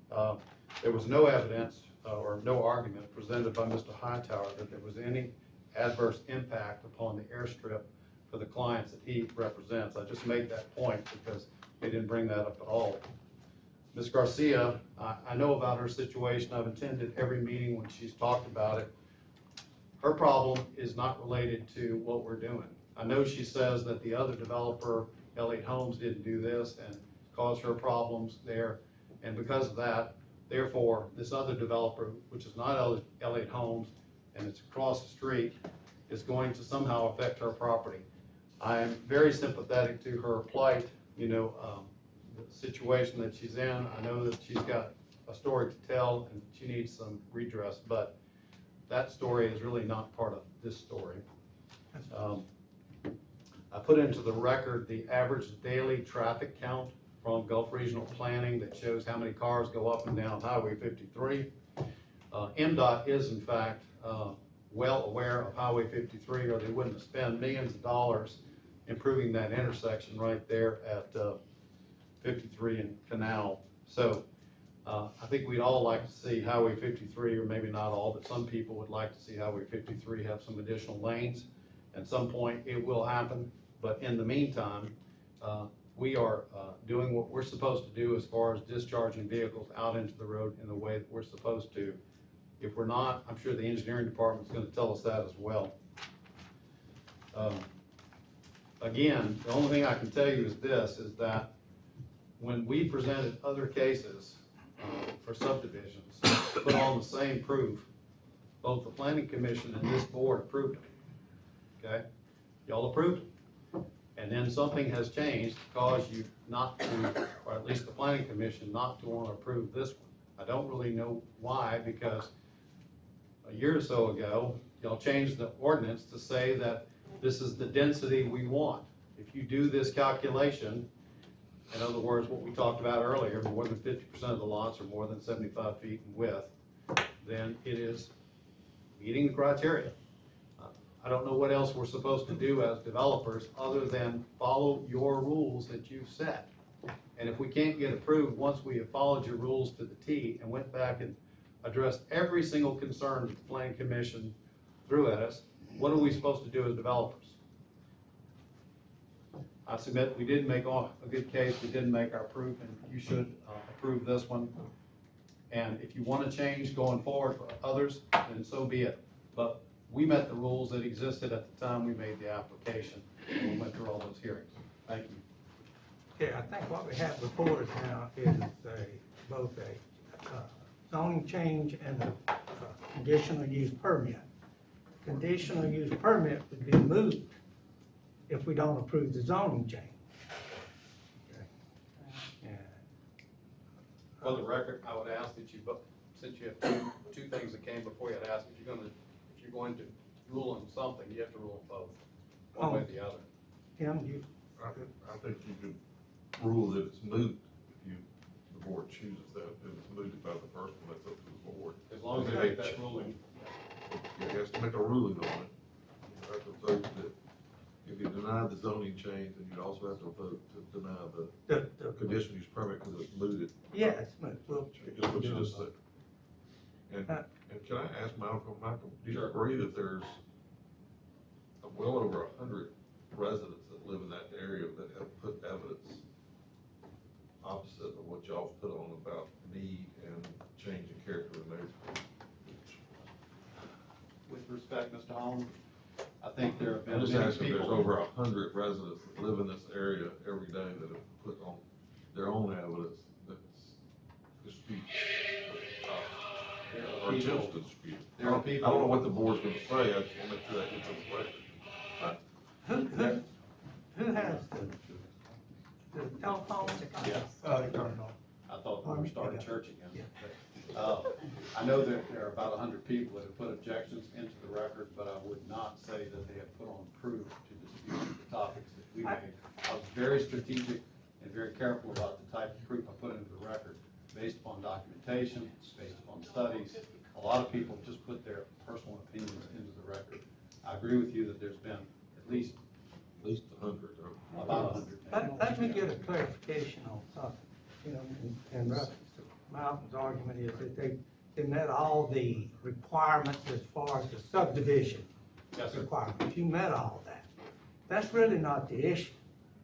There was no evidence or no argument presented by Mr. Hightower that there was any adverse impact upon the airstrip for the clients that he represents. I just made that point because they didn't bring that up at all. Ms. Garcia, I know about her situation. I've attended every meeting when she's talked about it. Her problem is not related to what we're doing. I know she says that the other developer, Elliott Homes, didn't do this and caused her problems there. And because of that, therefore, this other developer, which is not Elliott Homes, and it's across the street, is going to somehow affect her property. I am very sympathetic to her plight, the situation that she's in. I know that she's got a story to tell and she needs some redress, but that story is really not part of this story. I put into the record the average daily traffic count from Gulf Regional Planning that shows how many cars go up and down Highway 53. MDOT is in fact well aware of Highway 53, or they wouldn't have spent millions of dollars improving that intersection right there at 53 and Canal. So I think we'd all like to see Highway 53, or maybe not all, but some people would like to see Highway 53 have some additional lanes. At some point, it will happen, but in the meantime, we are doing what we're supposed to do as far as discharging vehicles out into the road in the way that we're supposed to. If we're not, I'm sure the engineering department's gonna tell us that as well. Again, the only thing I can tell you is this, is that when we presented other cases for subdivisions, put on the same proof, both the planning commission and this board approved them, okay? Y'all approved them. And then something has changed to cause you not to, or at least the planning commission, not to want to approve this one. I don't really know why, because a year or so ago, y'all changed the ordinance to say that this is the density we want. If you do this calculation, in other words, what we talked about earlier, more than 50% of the lots are more than 75 feet in width, then it is meeting the criteria. I don't know what else we're supposed to do as developers other than follow your rules that you've set. And if we can't get approved once we have followed your rules to the T and went back and addressed every single concern that the planning commission threw at us, what are we supposed to do as developers? I submit we didn't make a good case, we didn't make our proof, and you should approve this one. And if you want to change going forward for others, then so be it. But we met the rules that existed at the time we made the application, and we went through all those hearings. Thank you. Okay, I think what we have before us now is both a zoning change and a conditional use permit. Conditional use permit would be moved if we don't approve the zoning change. Okay. For the record, I would ask that you, since you have two things that came before you, I'd ask if you're going to rule on something, you have to rule on both, one way or the other. Tim, you? I think you could rule that it's moot if the board chooses that. If it's mooted by the first one, that's up to the board. As long as they make that ruling. You have to make a ruling on it. You have to vote that if you deny the zoning change, then you'd also have to vote to deny the conditional use permit because it's mooted. Yeah, it's moot. Just what you just said. And can I ask Malcolm, do you agree that there's well over 100 residents that live in that area that have put evidence opposite of what y'all put on about need and changing character of the neighborhood? With respect, Mr. Holland, I think there have been I'm just many asking, there's people. over 100 residents that live in this area every day that have put on their own evidence that's dispute. Or attempts to dispute. I don't know what the board's gonna say, I just wanna make sure that gets on the record. Who has the telephone? Yes. I thought we were starting church again. I know that there are about 100 people that have put objections into the record, but I would not say that they have put on proof to dispute the topics that we made. I was very strategic and very careful about the type of proof I put into the record, based upon documentation, based upon studies. A lot of people just put their personal opinions into the record. I agree with you that there's been at least 100. About 100. Let me get a clarification on something. You know, in reference to Malcolm's argument is that they met all the requirements as far as the subdivision requirements. You met all that. That's really not the issue.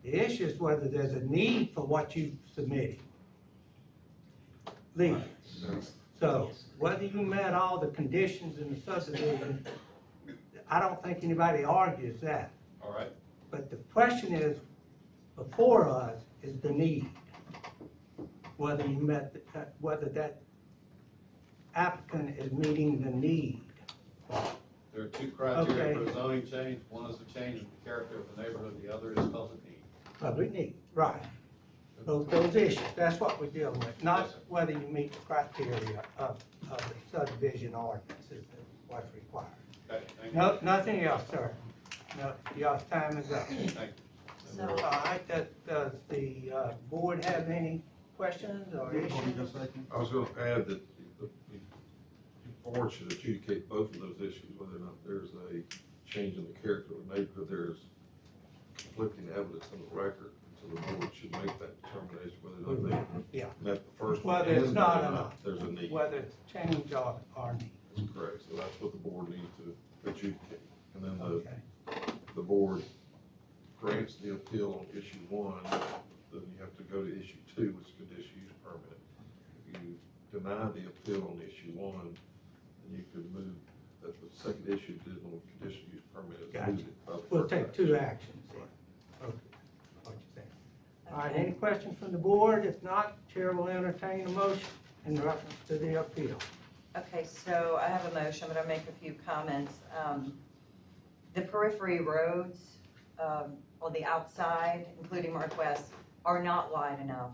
The issue is whether there's a need for what you submitted legally. So whether you met all the conditions in the subdivision, I don't think anybody argues that. All right. But the question is, before us, is the need. Whether you met, whether that applicant is meeting the need. There are two criteria for a zoning change. One is the change in the character of the neighborhood, the other is public need. Public need, right. Those issues, that's what we're dealing with, not whether you meet the criteria of the subdivision ordinances, what's required. Okay, thank you. No, nothing else, sir. No, your time is up. Thank you. All right, does the board have any questions or issues? I was gonna add that you board should adjudicate both of those issues, whether or not there's a change in the character of the neighborhood, there's conflicting evidence in the record. So the board should make that determination whether or not they Yeah. met the first one. Whether it's and not whether or enough, There's a need. whether it's change or need. That's correct, so that's what the board needs to adjudicate. And then Okay. the board grants the appeal on issue one, then you have to go to issue two, which is conditional use permit. If you deny the appeal on issue one, then you could move, that the second issue did on conditional use permit is Gotcha. mooted by the We'll first take action. two actions then. Okay, what you think? All right, any questions from the board? If not, Chair will entertain a motion in reference to the appeal. Okay, so I have a motion, but I'll make a few comments. The periphery roads on the outside, including Northwest, are not wide enough.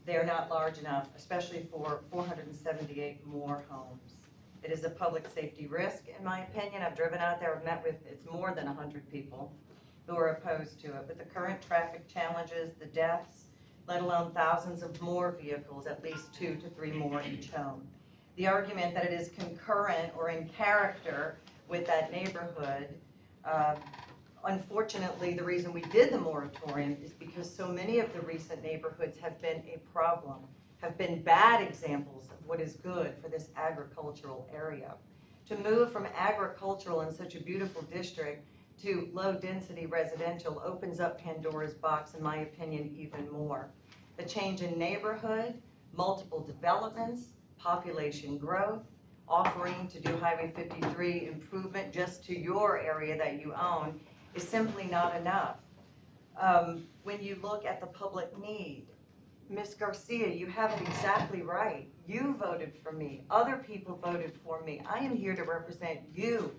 They're not large enough, especially for 478 more homes. It is a public safety risk, in my opinion. I've driven out there, I've met with, it's more than 100 people who are opposed to it. With the current traffic challenges, the deaths, let alone thousands of more vehicles, at least 2 to 3 more each home. The argument that it is concurrent or in character with that neighborhood, unfortunately, the reason we did the moratorium is because so many of the recent neighborhoods have been a problem, have been bad examples of what is good for this agricultural area. To move from agricultural in such a beautiful district to low-density residential opens up Pandora's box, in my opinion, even more. The change in neighborhood, multiple developments, population growth, offering to do Highway 53 improvement just to your area that you own is simply not enough. When you look at the public need, Ms. Garcia, you have it exactly right. You voted for me. Other people voted for me. I am here to represent you,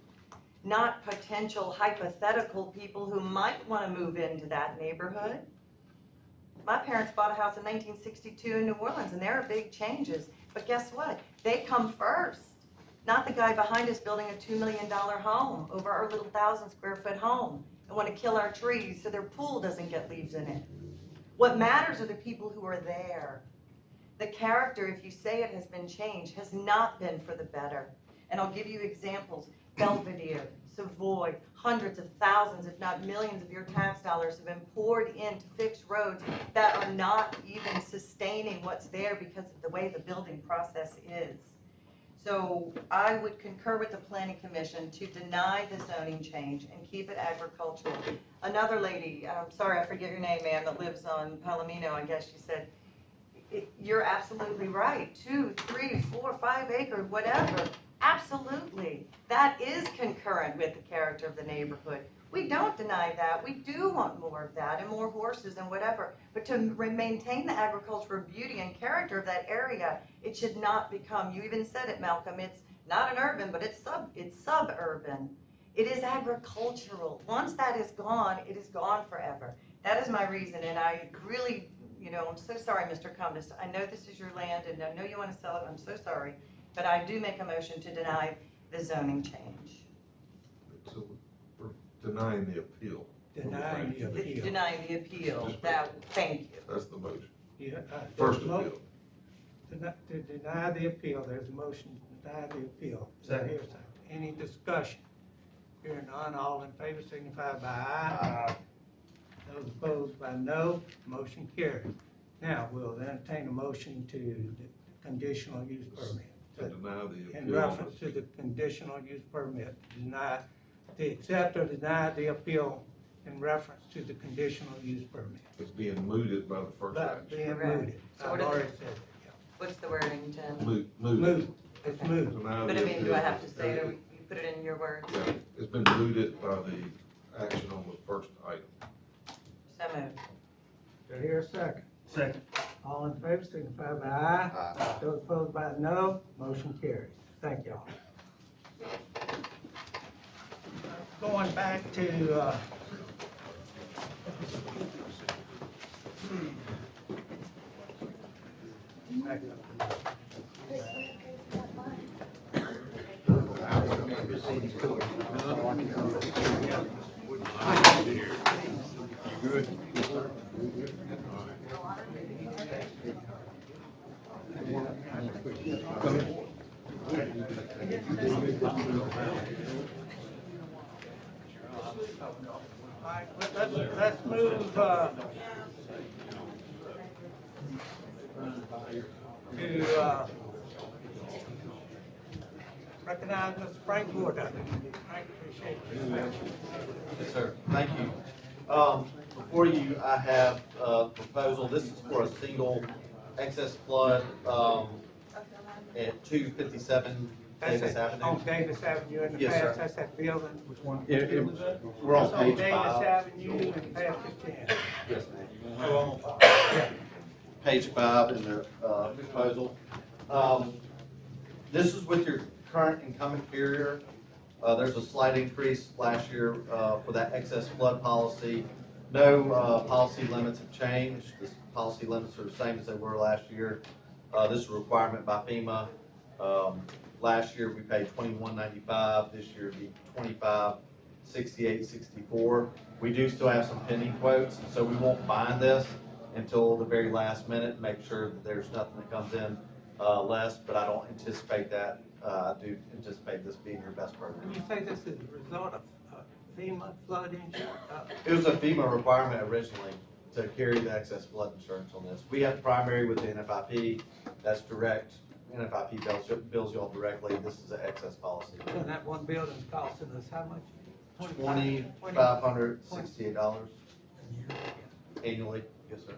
not potential hypothetical people who might want to move into that neighborhood. My parents bought a house in 1962 in New Orleans, and there are big changes. But guess what? They come first. Not the guy behind us building a $2 million home over our little 1,000-square-foot home and want to kill our trees so their pool doesn't get leaves in it. What matters are the people who are there. The character, if you say it has been changed, has not been for the better. And I'll give you examples. Belvedere, Savoy, hundreds of thousands, if not millions of your tax dollars have been poured into fixed roads that are not even sustaining what's there because of the way the building process is. So I would concur with the Planning Commission to deny the zoning change and keep it agricultural. Another lady, I'm sorry, I forget your name, ma'am, that lives on Palomino, I guess she said, you're absolutely right. 2, 3, 4, 5 acres, whatever. Absolutely. That is concurrent with the character of the neighborhood. We don't deny that. We do want more of that and more horses and whatever. But to maintain the agricultural beauty and character of that area, it should not become, you even said it, Malcolm, it's not an urban, but it's suburban. It is agricultural. Once that is gone, it is gone forever. That is my reason, and I really, I'm so sorry, Mr. Cumnus. I know this is your land, and I know you want to sell it. I'm so sorry. But I do make a motion to deny the zoning change. So we're denying the appeal. Denying the appeal. Denying the appeal. Thank you. That's the motion. Yeah, First there's a appeal. To deny the appeal, there's a motion to deny the appeal. Second. Here's any discussion? Hearing none, all in favor signify by aye. Those opposed by no, motion carries. Now, we'll entertain a motion to conditional use permit. To deny the appeal. In reference to the conditional use permit, to accept or deny the appeal in reference to the conditional use permit. It's being mooted by the first But action. being Correct. mooted. So I've what is already it? said it, yeah. What's the wording, Tim? Mooted. Moved. It's moved. Deny But the I mean, do appeal. I have to say it, or you put it in your words? Yeah, it's been mooted by the action on the first item. So moved. Do I hear a second? Second. All in favor, signify by aye. Those opposed by no, motion carries. Thank y'all. Going back to, right, let's move, to, recognize Mr. Frank Gordon. Frank, appreciate you. Yes, sir. Thank you. Before you, I have a proposal. This is for a single excess flood, at 257 Davis Avenue. On Davis Avenue in the Yes, sir. past, that's that building. Which one? We're on It's page Davis 5. Avenue and past the 10. Yes, ma'am. Page 5 in the proposal. This is with your current incumbent carrier. There's a slight increase last year for that excess flood policy. No policy limits have changed. The policy limits are the same as they were last year. This is a requirement by FEMA. Last year we paid $21.95. This year it'd be $25.68.64. We do still have some pending quotes, so we won't bind this until the very last minute. Make sure that there's nothing that comes in less, but I don't anticipate that. I do anticipate this being your best program. When you say this is a result of FEMA flood insurance? It was a FEMA requirement originally to carry the excess flood insurance on this. We have primary with the NFIP. That's direct. NFIP bills you all directly. This is an excess policy. So that one building's costing us how much? $2,568 annually. Yes, sir.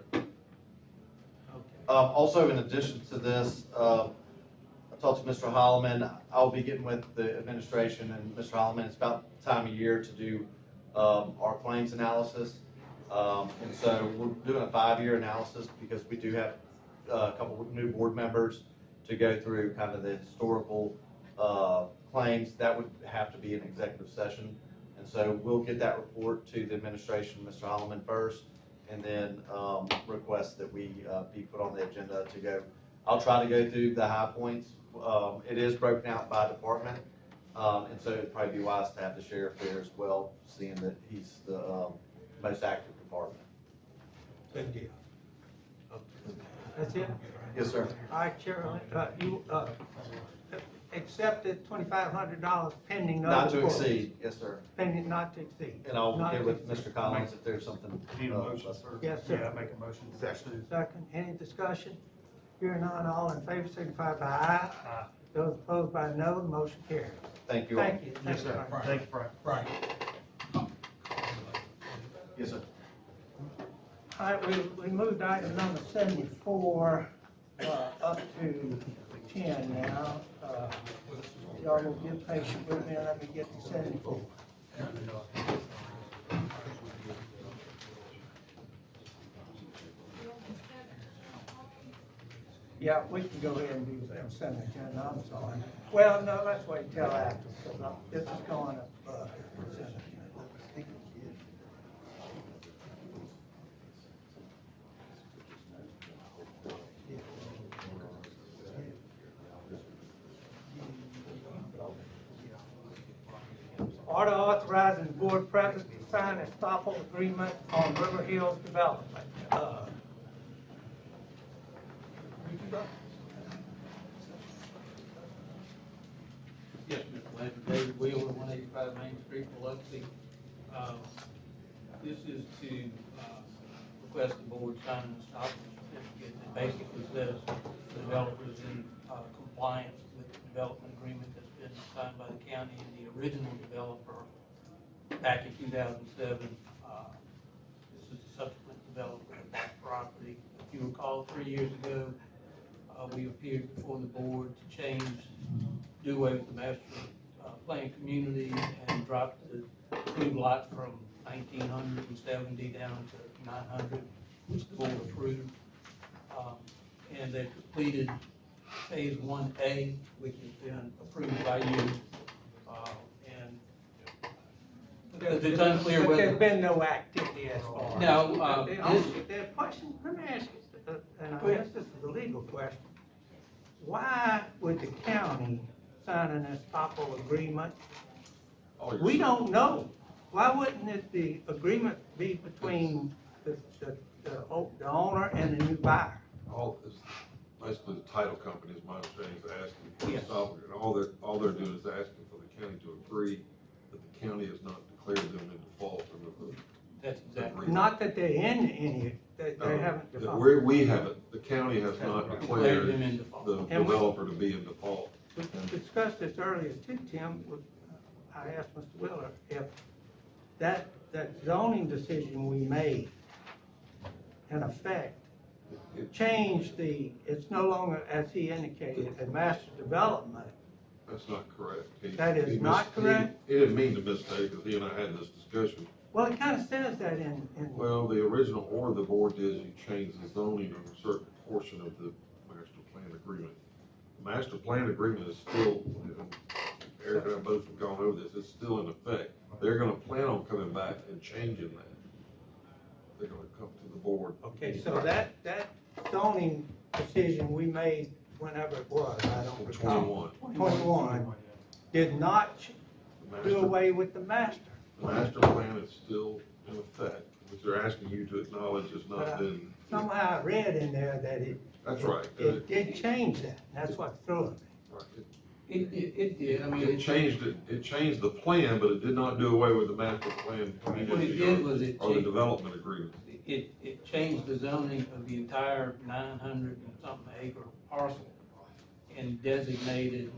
Also, in addition to this, I talked to Mr. Holloman. I'll be getting with the administration and Mr. Holloman. It's about the time of year to do our claims analysis. And so we're doing a 5-year analysis because we do have a couple of new board members to go through kind of the historical claims. That would have to be an executive session. And so we'll get that report to the administration, Mr. Holloman first, and then request that we be put on the agenda to go. I'll try to go through the high points. It is broken out by department, and so it'd probably be wise to have the sheriff there as well, seeing that he's the most active department. Good deal. That's it? Yes, sir. All right, Chairman, you accepted $2,500 pending. Not to quotes. exceed, yes, sir. Pending not to exceed. And I'll Not get to with exceed. Mr. Collins if there's something. Need a motion less. first? Yes, sir. Yeah, I make a motion. Second. Second, any discussion? Hearing none, all in favor signify by aye. Aye. Those opposed by no, the motion carries. Thank you all. Thank you. Yes, sir. Thank you, Frank. Right. Yes, sir. All right, we moved item number 74 up to 10 now. Y'all will get patient with me and let me get to 74. Yeah, we can go ahead and do the consent agenda, I'm sorry. Well, no, let's wait till after, because this is going up, consent agenda. Order authorizing the board president to sign a estoppel agreement on River Hills development. Yes, Mr. Landry, David Wheeler, 185 Main Street, Biloxi. This is to request the board sign an estoppel certificate that basically says the developer is in compliance with the development agreement that's been signed by the county and the original developer back in 2007. This is a subsequent developer of that property. If you recall, 3 years ago, we appeared before the board to do away with the master plan community and drop the approved lot from 1,970 down to 900, which the board approved. And they completed phase 1A, which has been approved by you. And it's unclear But whether there's been no activity as far. No, The question, let me ask you, and I guess this is a legal question. Why would the county sign an estoppel agreement? We don't know. Why wouldn't it, the agreement be between the owner and the new buyer? Basically, the title company, is my understanding, is asking for Yes. the stop, and all they're doing is asking for the county to agree that the county has not declared them in default under the. That's exactly. Not that they're in any, they haven't That defaulted. we haven't, the county has not declared them in default. the And we- developer to be in default. We discussed this earlier too, Tim. I asked Mr. Wheeler if that zoning decision we made, in effect, changed it's no longer, as he indicated, a master development. That's not correct. That is not correct? He didn't mean to mistake, because he and I had this discussion. Well, it kind of says that in. Well, the original order the board did is you changed the zoning of a certain portion of the master plan agreement. The master plan agreement is still, Eric and I both have gone over this, it's still in effect. They're gonna plan on coming back and changing that. They're gonna come to the board. Okay, so that zoning decision we made whenever it was, I don't recall. 21, did not do away with the master. The master plan is still in effect, which they're asking you to acknowledge has But not been. somehow I read in there that That's right. it did change that, and that's what threw me. Right. It did, I mean. It changed the plan, but it did not do away with the master plan What it community did was it or the changed- development agreement. It changed the zoning of the entire 900 and something acre parcel and designated,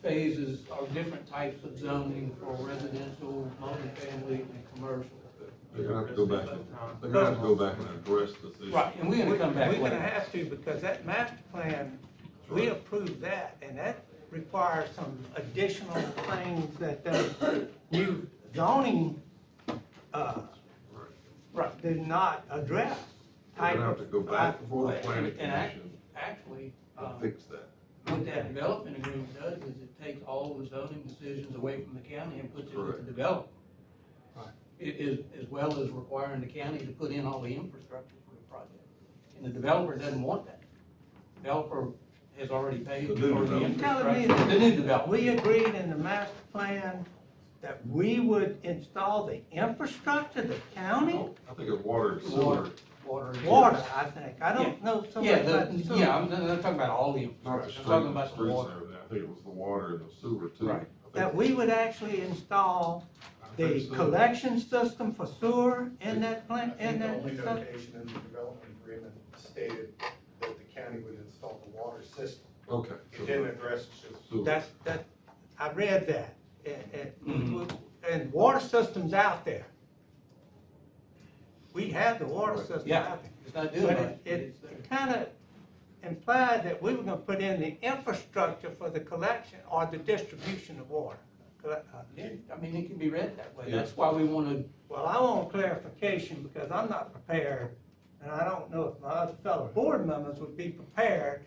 phases or different types of zoning for residential, multifamily, and commercial. They're gonna have to go back, they're gonna have to go back and address this issue. Right, and we're gonna come back We're later. gonna have to, because that master plan, we approved that, and that requires some additional things that the new zoning, did not address. They're gonna have to go back before the planning And commission actually, and fix that. what that development agreement does is it takes all the zoning decisions away from the county and puts it with the Correct. developer. It is, as well as requiring the county to put in all the infrastructure for the project. And the developer doesn't want that. Developer has already paid The for new the developer. You're telling me infrastructure. The new that developer. we agreed in the master plan that we would install the infrastructure, the county? I think it's water and sewer. Water, I think. I don't know so much Yeah, about the sewer. yeah, I'm talking about all the Not the infrastructure. I'm street, talking the about the streets water. and everything. I think it was the water and the sewer too. Right. I think- That we would actually install the think so. collection system for sewer in that plant, in The that. only notation in the development agreement stated that the county would install the water system. Okay. It didn't address the sewer. Sewer. I read that, and water systems out there. We have the water system Yeah, out there. it's not doing But much. it kind of implied that we were gonna put in the infrastructure for the collection or the distribution of water. Yeah, I mean, it can be read that way. Yeah. That's why we wanna, Well, I want clarification because I'm not prepared, and I don't know if my other fellow board members would be prepared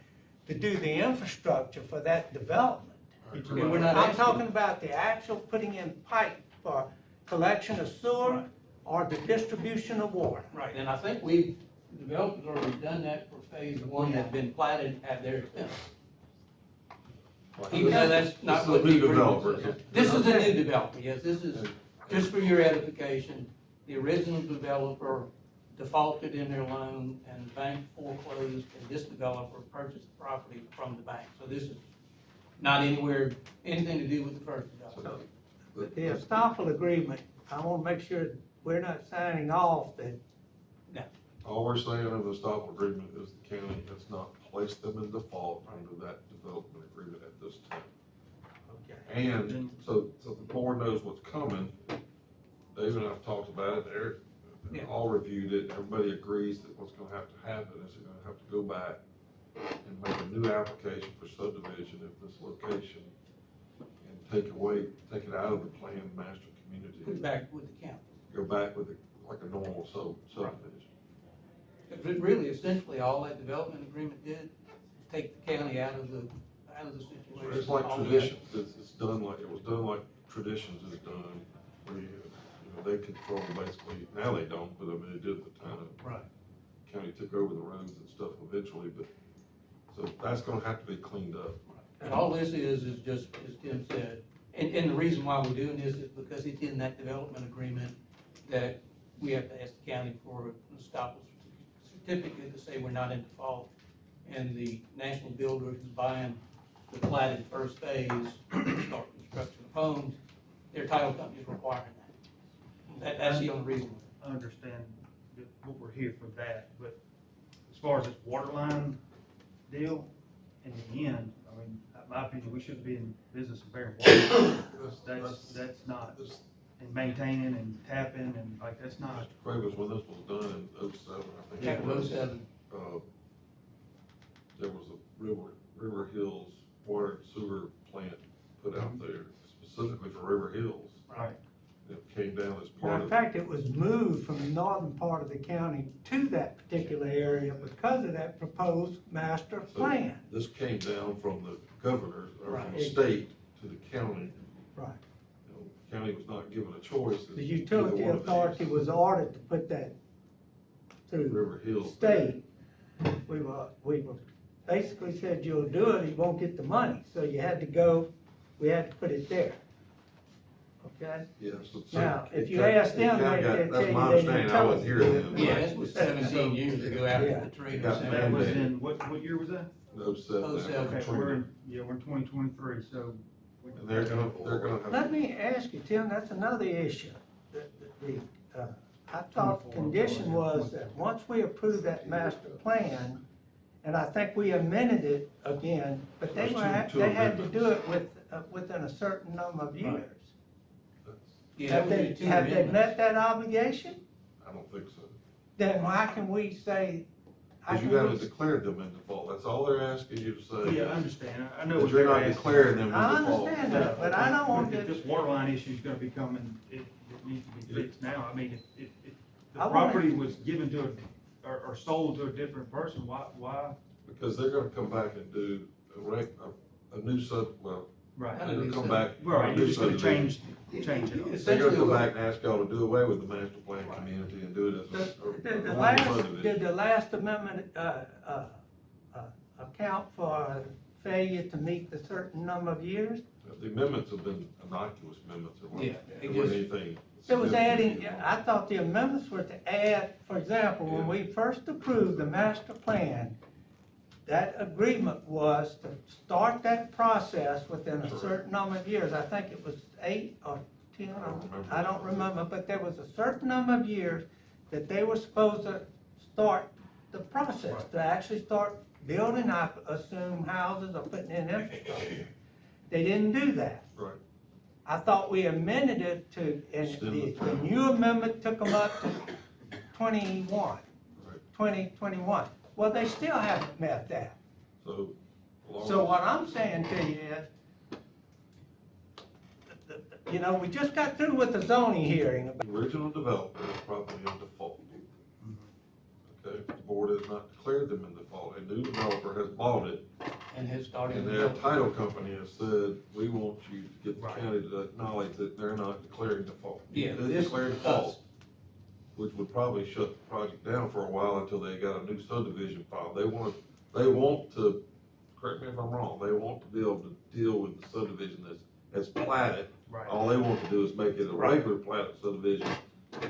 to do the infrastructure for that development. and we're not I'm asking. talking about the actual putting in pipe for collection of sewer or the distribution of water. Right, and I think the developers already done that for phase one that's been platted at their expense. Even though that's not This is what a the new agreement developer. says. This is a new developer, yes, this is, just for your edification, the original developer defaulted in their loan and the bank foreclosed and this developer purchased the property from the bank. So this is not anything to do with the first developer. The estoppel agreement, I want to make sure we're not signing off that, All we're saying in the stop agreement is the county has not placed them in default under that development agreement at this time. okay. And so the board knows what's coming. Dave and I've talked about it, Eric, all reviewed it, everybody agrees that what's gonna have to happen is they're gonna have to go back and make a new application for subdivision at this location and take it out of the planned master community. Put it back with the county. Go back with like a normal subdivision. Because really, essentially, all that development agreement did is take the county out of the situation. It's like traditions, it's done like, it was done like traditions is done, where they control basically, now they don't, but I mean, they did at the time. Right. County took over the roads and stuff eventually, but, so that's gonna have to be cleaned up. And all this is just, as Tim said, and the reason why we're doing this is because it's in that development agreement that we have to ask the county for a estoppel certificate to say we're not in default. And the national builder who's buying the platted first phase, start construction of homes, their title company's requiring that. That's the only reason. I understand what we're here for that, but as far as this water line deal, in the end, I mean, in my opinion, we shouldn't be in business of bearing water. That's not, and maintaining and tapping and like, that's not. Mr. Cravens, when this was done in '07, I think. Yeah, it was, 07. There was a River Hills water and sewer plant put out there specifically for River Hills. Right. It came down as part Matter of. of fact, it was moved from the northern part of the county to that particular area because of that proposed master So plan. This came down from the governor, or from the Right. state to the county. Right. You know, the county was not given a choice. as The either utility one of authority these. was ordered to put that through River Hills. state. We were basically said, you'll do it, you won't get the money, so you had to go, we had to put it there. Okay? Yes. So Now, if it you kinda- ask it them, kinda they got- tell that's you my they didn't understanding. I tell wasn't us here to do then. it. Yeah, this was 17 years ago after Yeah. the tree Got was the That was mandate. in, what year was that? '07. 07. Okay, we're in 2023, so. And they're gonna have. Let me ask you, Tim, that's another issue. I thought the condition was that once we approved that master plan, and I think we amended it again, but they There's two they had to amendments. do it within a certain number of years. Yeah, Have that they, was the two have they amendments. met that obligation? I don't think so. Then why can we say? Because you haven't declared them in default. That's all they're asking you to say. Yeah, I understand, I know But what you're they're not asking. declaring them in I default. understand that, but I don't want If to. this water line issue is gonna be coming, it needs to be fixed now. I mean, if the I wanna- property was given to or sold to a different person, why? Because they're gonna come back and do a new well, Right. they're gonna come back. Right, on a you're new just gonna subdivision. change it. They're gonna come back and ask y'all to do away with the master plan community and do it as Did one subdivision. did the last amendment, account for failure to meet the certain number of years? The amendments have been innocuous amendments or Yeah, whatever. it It wasn't just- anything. It was adding, significant. I thought the amendments were to add, for example, when we first approved the master plan, that agreement was to start that process within a certain number of years. I think it was 8 or 10, I don't remember, but there was a certain number of years that they were supposed to start the process, to actually start building, I assume, houses or putting in infrastructure. They didn't do that. Right. I thought we amended it to, and the new amendment took them up to 21, 2021. Well, they still haven't met that. So. So what I'm saying to you is, we just got through with the zoning hearing. The original developer is probably in default. Okay, the board has not declared them in default. A new developer has bought it, And his starting. and their title company has said, we want you to get the county to acknowledge that they're not declaring default. You Yeah, could this declare is default, us. which would probably shut the project down for a while until they got a new subdivision filed. They want to, correct me if I'm wrong, they want to be able to deal with the subdivision that's platted. Right. All they want to do is make it a regular platted subdivision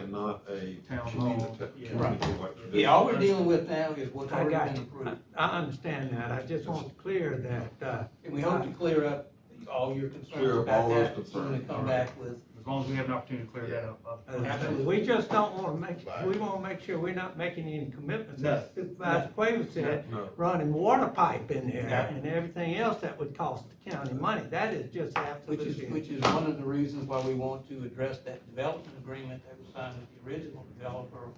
and not a Town community hall, yeah. community like traditional. Yeah, all we're dealing with now is what's I already got been you. approved. I understand that. I just want to clear that, And we hope to clear up all your concerns Clear up all about those that, concerns. when they come back with. As long as we have an opportunity to clear that up. Absolutely. we just don't want to we want to make sure we're not making any commitments, as Supervisor Quaver said, No. running water pipe in there Yeah. and everything else that would cost the county money. That is just absolutely. Which is one of the reasons why we want to address that development agreement that was signed with the original developer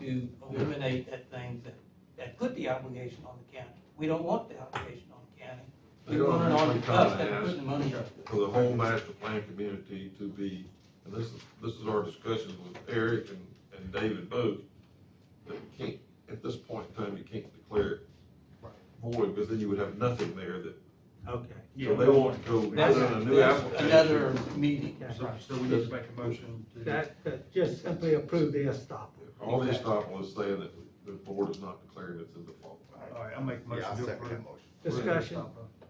to eliminate that thing that put the obligation on the county. We don't want the obligation on the county. We They're want gonna it on actually us come that's and putting the money up. for the whole master plan community to be, and this is our discussions with Eric and David both, that we can't, at this point in time, you can't declare it void, because then you would have nothing there that, Okay. so they want to go, That's- put in a new That's application. another meeting. So we need to make a motion to. That just simply approve the estoppel. All the estoppel is saying that the board is not declaring it's in default. All right, I'll make a motion to approve. Discussion,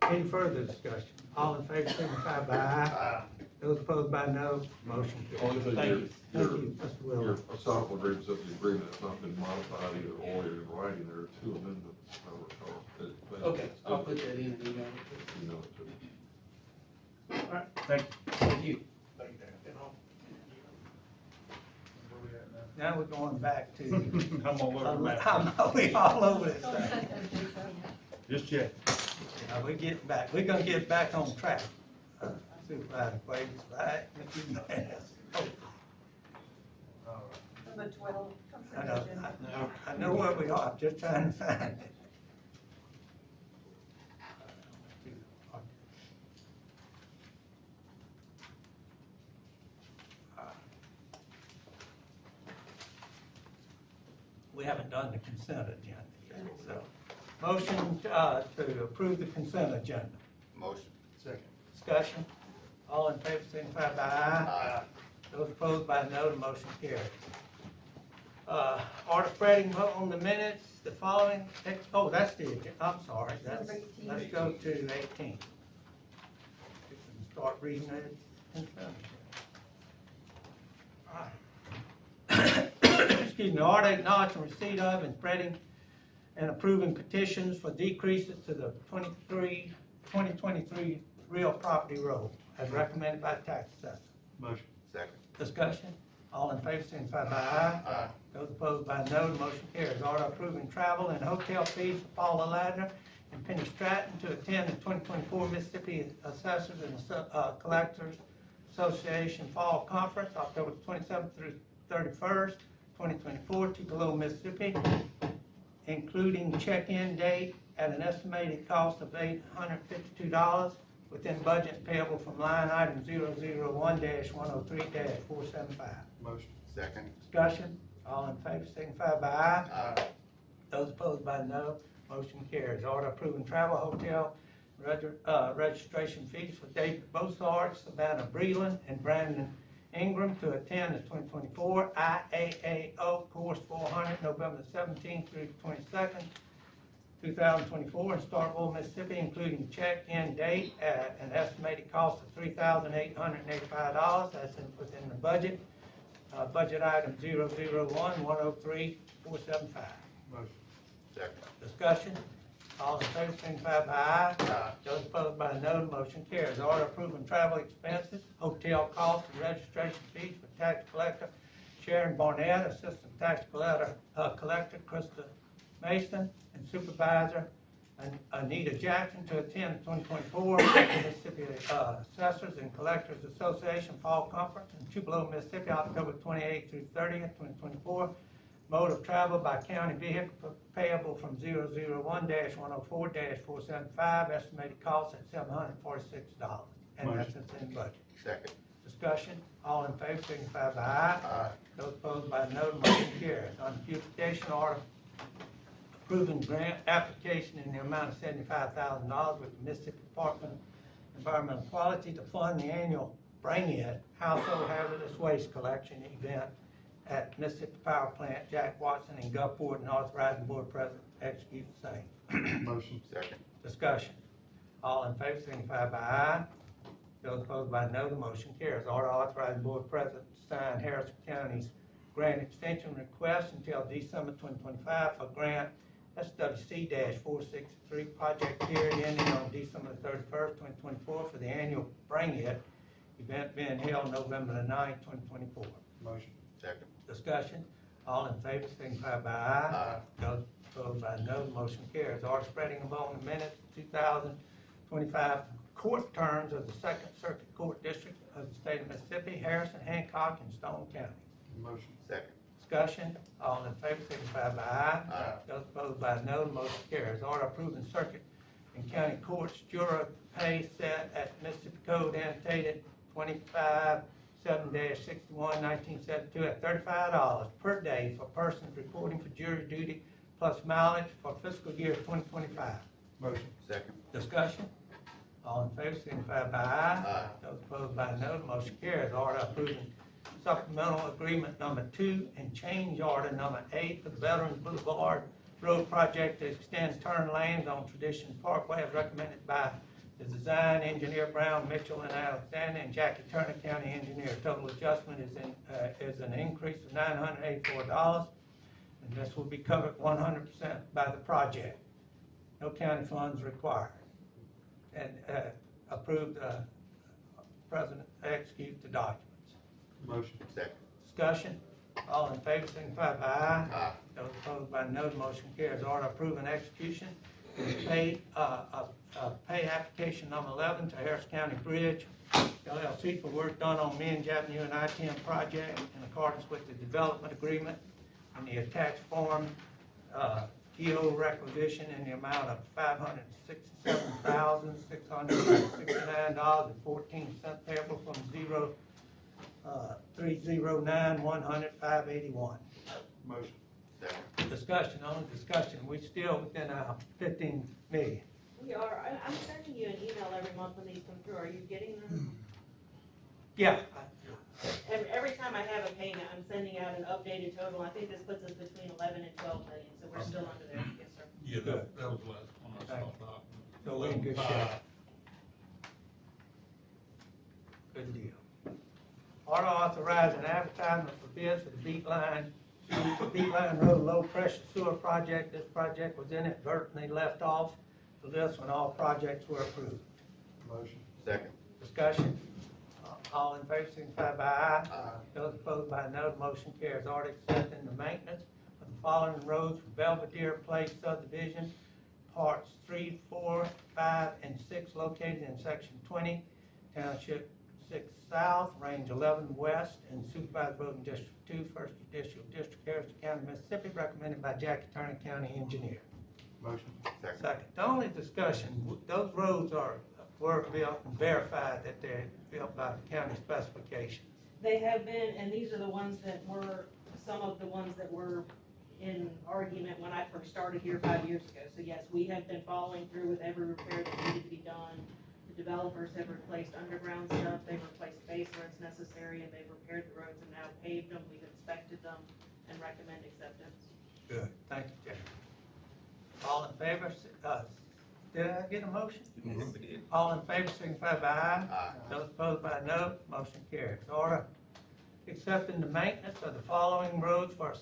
any further discussion? All in favor, signify by aye. Those opposed by no, motion Only carries. thing Thank your, you. Thank you, Mr. your Willis. estoppel agreement says the agreement has not been modified either orally or in writing. There are two amendments, if I recall. Okay, I'll put that in and email it You know, to- to you. All right, Thank you. thank you. Now we're going back to. I'm all over the map. We all over this Don't thing. shut those dates up. Just check. We're getting back, we're gonna get back on track. Supervisor Quaid, right? Number 12, I know, I know where we are, I'm just trying to find it. We haven't done the consent agenda yet, so. Motion, to approve the consent agenda. Motion. Second. Discussion, all in favor, signify by aye. Those opposed by no, the motion carries. Order spreading vote on the minutes, the following, oh, that's the, I'm sorry, that's, let's go to 18. Start reading it. Excuse me, order acknowledging receipt of and spreading and approving petitions for decreases to the 2023 real property roll as recommended by the tax assessor. Motion. Second. Discussion, all in favor, signify by aye. Aye. Those opposed by no, the motion carries. Order approving travel and hotel fees for Paula Ladner and Penny Stratton to attend the 2024 Mississippi Assessors and Collectors Association Fall Conference, October 27th through 31st, 2024, Tupelo, Mississippi, including check-in date at an estimated cost of $852 within budget payable from line item 001-103-475. Motion. Second. Discussion, all in favor, signify by aye. Aye. Those opposed by no, motion carries. Order approving travel, hotel, registration fees for David Bossart, Savannah Breland, and Brandon Ingram to attend the 2024 IAAO Course 400, November 17th through 22nd, 2024 in Starkville, Mississippi, including check-in date at an estimated cost of $3,885. That's within the budget. Budget item 001-103-475. Motion. Second. Discussion, all in favor, signify by aye. Aye. Those opposed by no, the motion carries. Order approving travel expenses, hotel costs, and registration fees for tax collector Sharon Barnett, assistant tax collector Krista Mason, and supervisor Anita Jackson to attend the 2024 Mississippi Assessors and Collectors Association Fall Conference in Tupelo, Mississippi, October 28th through 30th, 2024. Mode of travel by county vehicle payable from 001-104-475, estimated cost at $746, and that's in budget. Second. Discussion, all in favor, signify by aye. Aye. Those opposed by no, the motion carries. On beautification order, approving grant application in the amount of $75,000 with the Mississippi Department of Environmental Quality to fund the annual Bring It Household Hazardous Waste Collection event at Mississippi Power Plant, Jack Watson and Gulfport, and authorizing board president to execute the same. Motion. Second. Discussion. All in favor, signify by aye. Those opposed by no, the motion carries. Order authorizing board president to sign Harrison County's grant extension request until December 2025 for grant SWC-463 project period ending on December 31st, 2024 for the annual Bring It event being held November the 9th, 2024. Motion. Second. Discussion, all in favor, signify by aye. Aye. Those opposed by no, the motion carries. Order spreading among the minutes, 2025 court terms of the Second Circuit Court District of the State of Mississippi, Harrison, Hancock, and Stone County. Motion. Second. Discussion, all in favor, signify by aye. Aye. Those opposed by no, the motion carries. Order approving circuit and county courts juror pay set at Mississippi Code annotated 25-7-61-1972 at $35 per day for persons reporting for jury duty plus mileage for fiscal year 2025. Motion. Second. Discussion, all in favor, signify by aye. Aye. Those opposed by no, the motion carries. Order approving supplemental agreement number 2 and change order number 8 for the Veterans Boulevard Road project to extend turn lanes on Tradition Parkway as recommended by The design engineer Brown, Mitchell, and Alexander, and Jackie Turner, county engineer. Total adjustment is an increase of $984, and this will be covered 100% by the project. No county funds required. And approved, President execute the documents. Motion. Second. Discussion, all in favor, signify by aye. Aye. Those opposed by no, the motion carries. Order approving execution pay application number 11 to Harris County Bridge LLC for work done on Minge Avenue and I-10 project in accordance with the development agreement and the attached form, EO requisition in the amount of $567,669.14 payable from 309-100-581. Motion. Second. Discussion, on discussion, we still within our 15 million. We are, I'm sending you an email every month when these come through, are you getting them? Yeah. Every time I have a payment, I'm sending out an updated total, I think this puts us between 11 and 12 million, so we're still under there, yes, sir. Yeah, that was the last one I saw. So we're in good shape. Good deal. Order authorizing advertisement for bids for the Beat Line Road Low Pressure Sewer Project. This project was inadvertently left off the list when all projects were approved. Motion. Second. Discussion. All in favor, signify by aye. Aye. Those opposed by no, the motion carries. Order accepting the maintenance of the following roads for Belvedere Place subdivision, parts 3, 4, 5, and 6 located in section 20, Township 6 South, Range 11 West, and Supervisor Voting District 2, First Judicial District, Harrison County, Mississippi, recommended by Jackie Turner, County Engineer. Motion. Second. Second. The only discussion, those roads were built and verified that they're built by the county specifications. They have been, and these are the ones that were, some of the ones that were in argument when I first started here 5 years ago. So yes, we have been following through with every repair that needed to be done. The developers have replaced underground stuff, they've replaced base where it's necessary, and they've repaired the roads and now paved them. We've inspected them and recommend acceptance. Good. Thank you, Jack. All in favor, did I get a motion? All in favor, signify by aye. Aye. Those opposed by no, motion carries. Order accepting the maintenance of the following roads for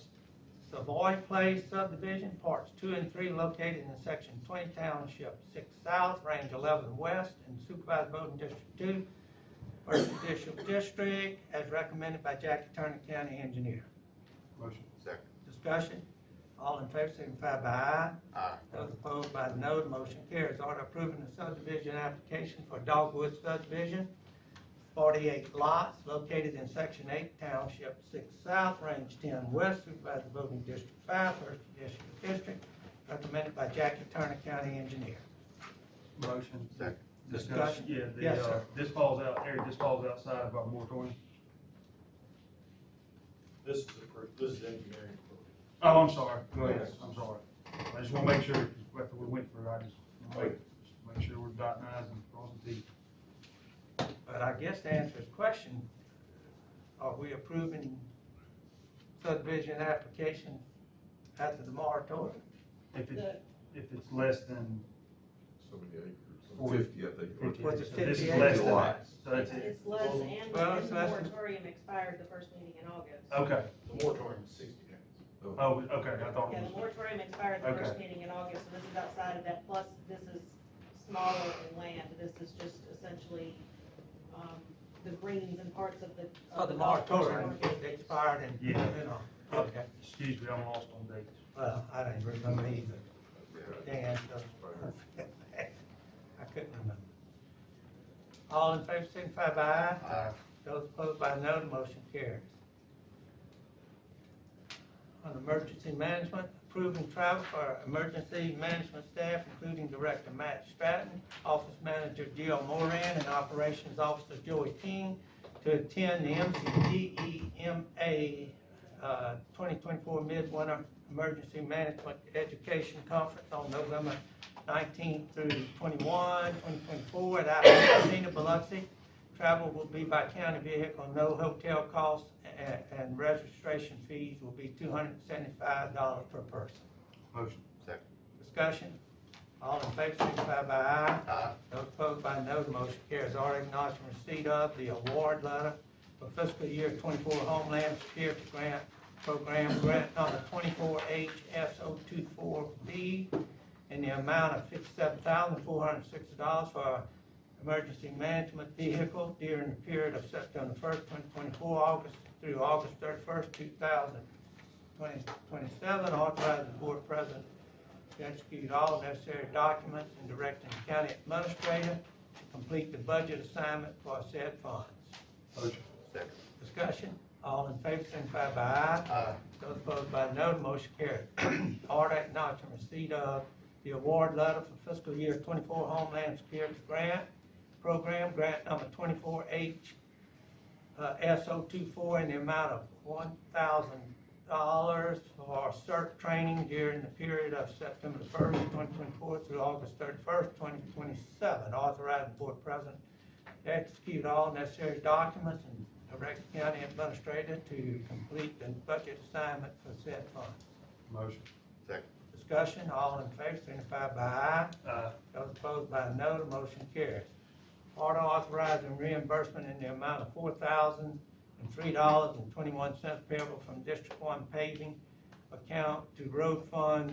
Savoy Place subdivision, parts 2 and 3 located in section 20, Township 6 South, Range 11 West, and Supervisor Voting District 2, First Judicial District, as recommended by Jackie Turner, County Engineer. Motion. Second. Discussion. All in favor, signify by aye. Aye. Those opposed by no, the motion carries. Order approving the subdivision application for Dogwood subdivision, 48 lots located in section 8, Township 6 South, Range 10 West, Supervisor Voting District 5, First Judicial District, recommended by Jackie Turner, County Engineer. Motion. Second. Discussion. Yeah, Yes, sir. this falls outside of our moratorium. This is engineering. Oh, I'm sorry, go ahead, I'm sorry. I just wanna make sure, after we went through, I just wanna make sure we're dotting i's and crossing t's. But I guess to answer his question, are we approving subdivision application after the moratorium? If it's less than So many acres, 40. 50, I think. 50 Was it acres, so this is 50 less acres? than that, so that's it. It's less, and Well, the so that's- moratorium expired the first meeting in August. Okay, The moratorium is 60 days. oh, okay, I thought Yeah, it the was, moratorium expired the first Okay. meeting in August, so this is outside of that, plus this is smaller in land. This is just essentially, the greens and parts of the. Oh, of the golf course moratorium market. expired and, Yeah. okay. excuse me, I'm lost on dates. Well, I didn't remember either. Dan, so I couldn't remember. All in favor, signify by aye. Aye. Those opposed by no, the motion carries. On emergency management, approving travel for emergency management staff, including Director Matt Stratton, Office Manager Gil Moran, and Operations Officer Joey King to attend the MCDEMA 2024 Midwinter Emergency Management Education Conference on November 19th through 21, 2024 at Alpena, Biloxi. Travel will be by county vehicle, no hotel costs, and registration fees will be $275 per person. Motion. Second. Discussion? All in favor, signify by aye. Aye. Those opposed by no, the motion carries. Order acknowledging receipt of the award letter for fiscal year 24 Homeland Security Grant Program, grant number 24HSO24B, in the amount of $57,460 for emergency management vehicle during the period of September 1st, 2024, August through August 31st, 2027, authorizing the board president to execute all necessary documents and directing the county administrator to complete the budget assignment for said funds. Motion. Second. Discussion, all in favor, signify by aye. Aye. Those opposed by no, the motion carries. Order acknowledging receipt of the award letter for fiscal year 24 Homeland Security Grant Program, grant number 24HSO24 in the amount of $1,000 for CERT training during the period of September 1st, 2024 through August 31st, 2027, authorizing the board president to execute all necessary documents and direct the county administrator to complete the budget assignment for said funds. Motion. Second. Discussion, all in favor, signify by aye. Aye. Those opposed by no, the motion carries. Order authorizing reimbursement in the amount of $4,003.21 payable from District 1 paving account to Road Fund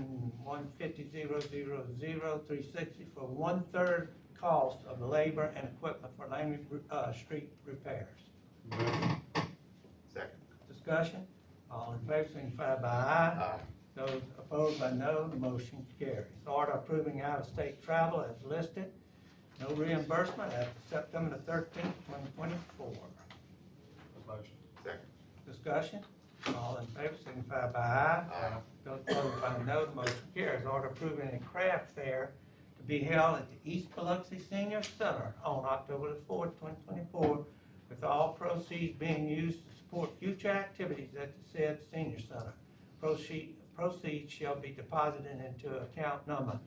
150,000,360 for 1/3 cost of the labor and equipment for Langley Street repairs. Second. Discussion, all in favor, signify by aye. Aye. Those opposed by no, the motion carries. Order approving out-of-state travel as listed. No reimbursement after September the 13th, 2024. Motion. Second. Discussion, all in favor, signify by aye. Aye. Those opposed by no, the motion carries. Order approving a craft fair to be held at the East Biloxi Senior Center on October the 4th, 2024, with all proceeds being used to support future activities at the said senior center. Proceeds shall be deposited into account number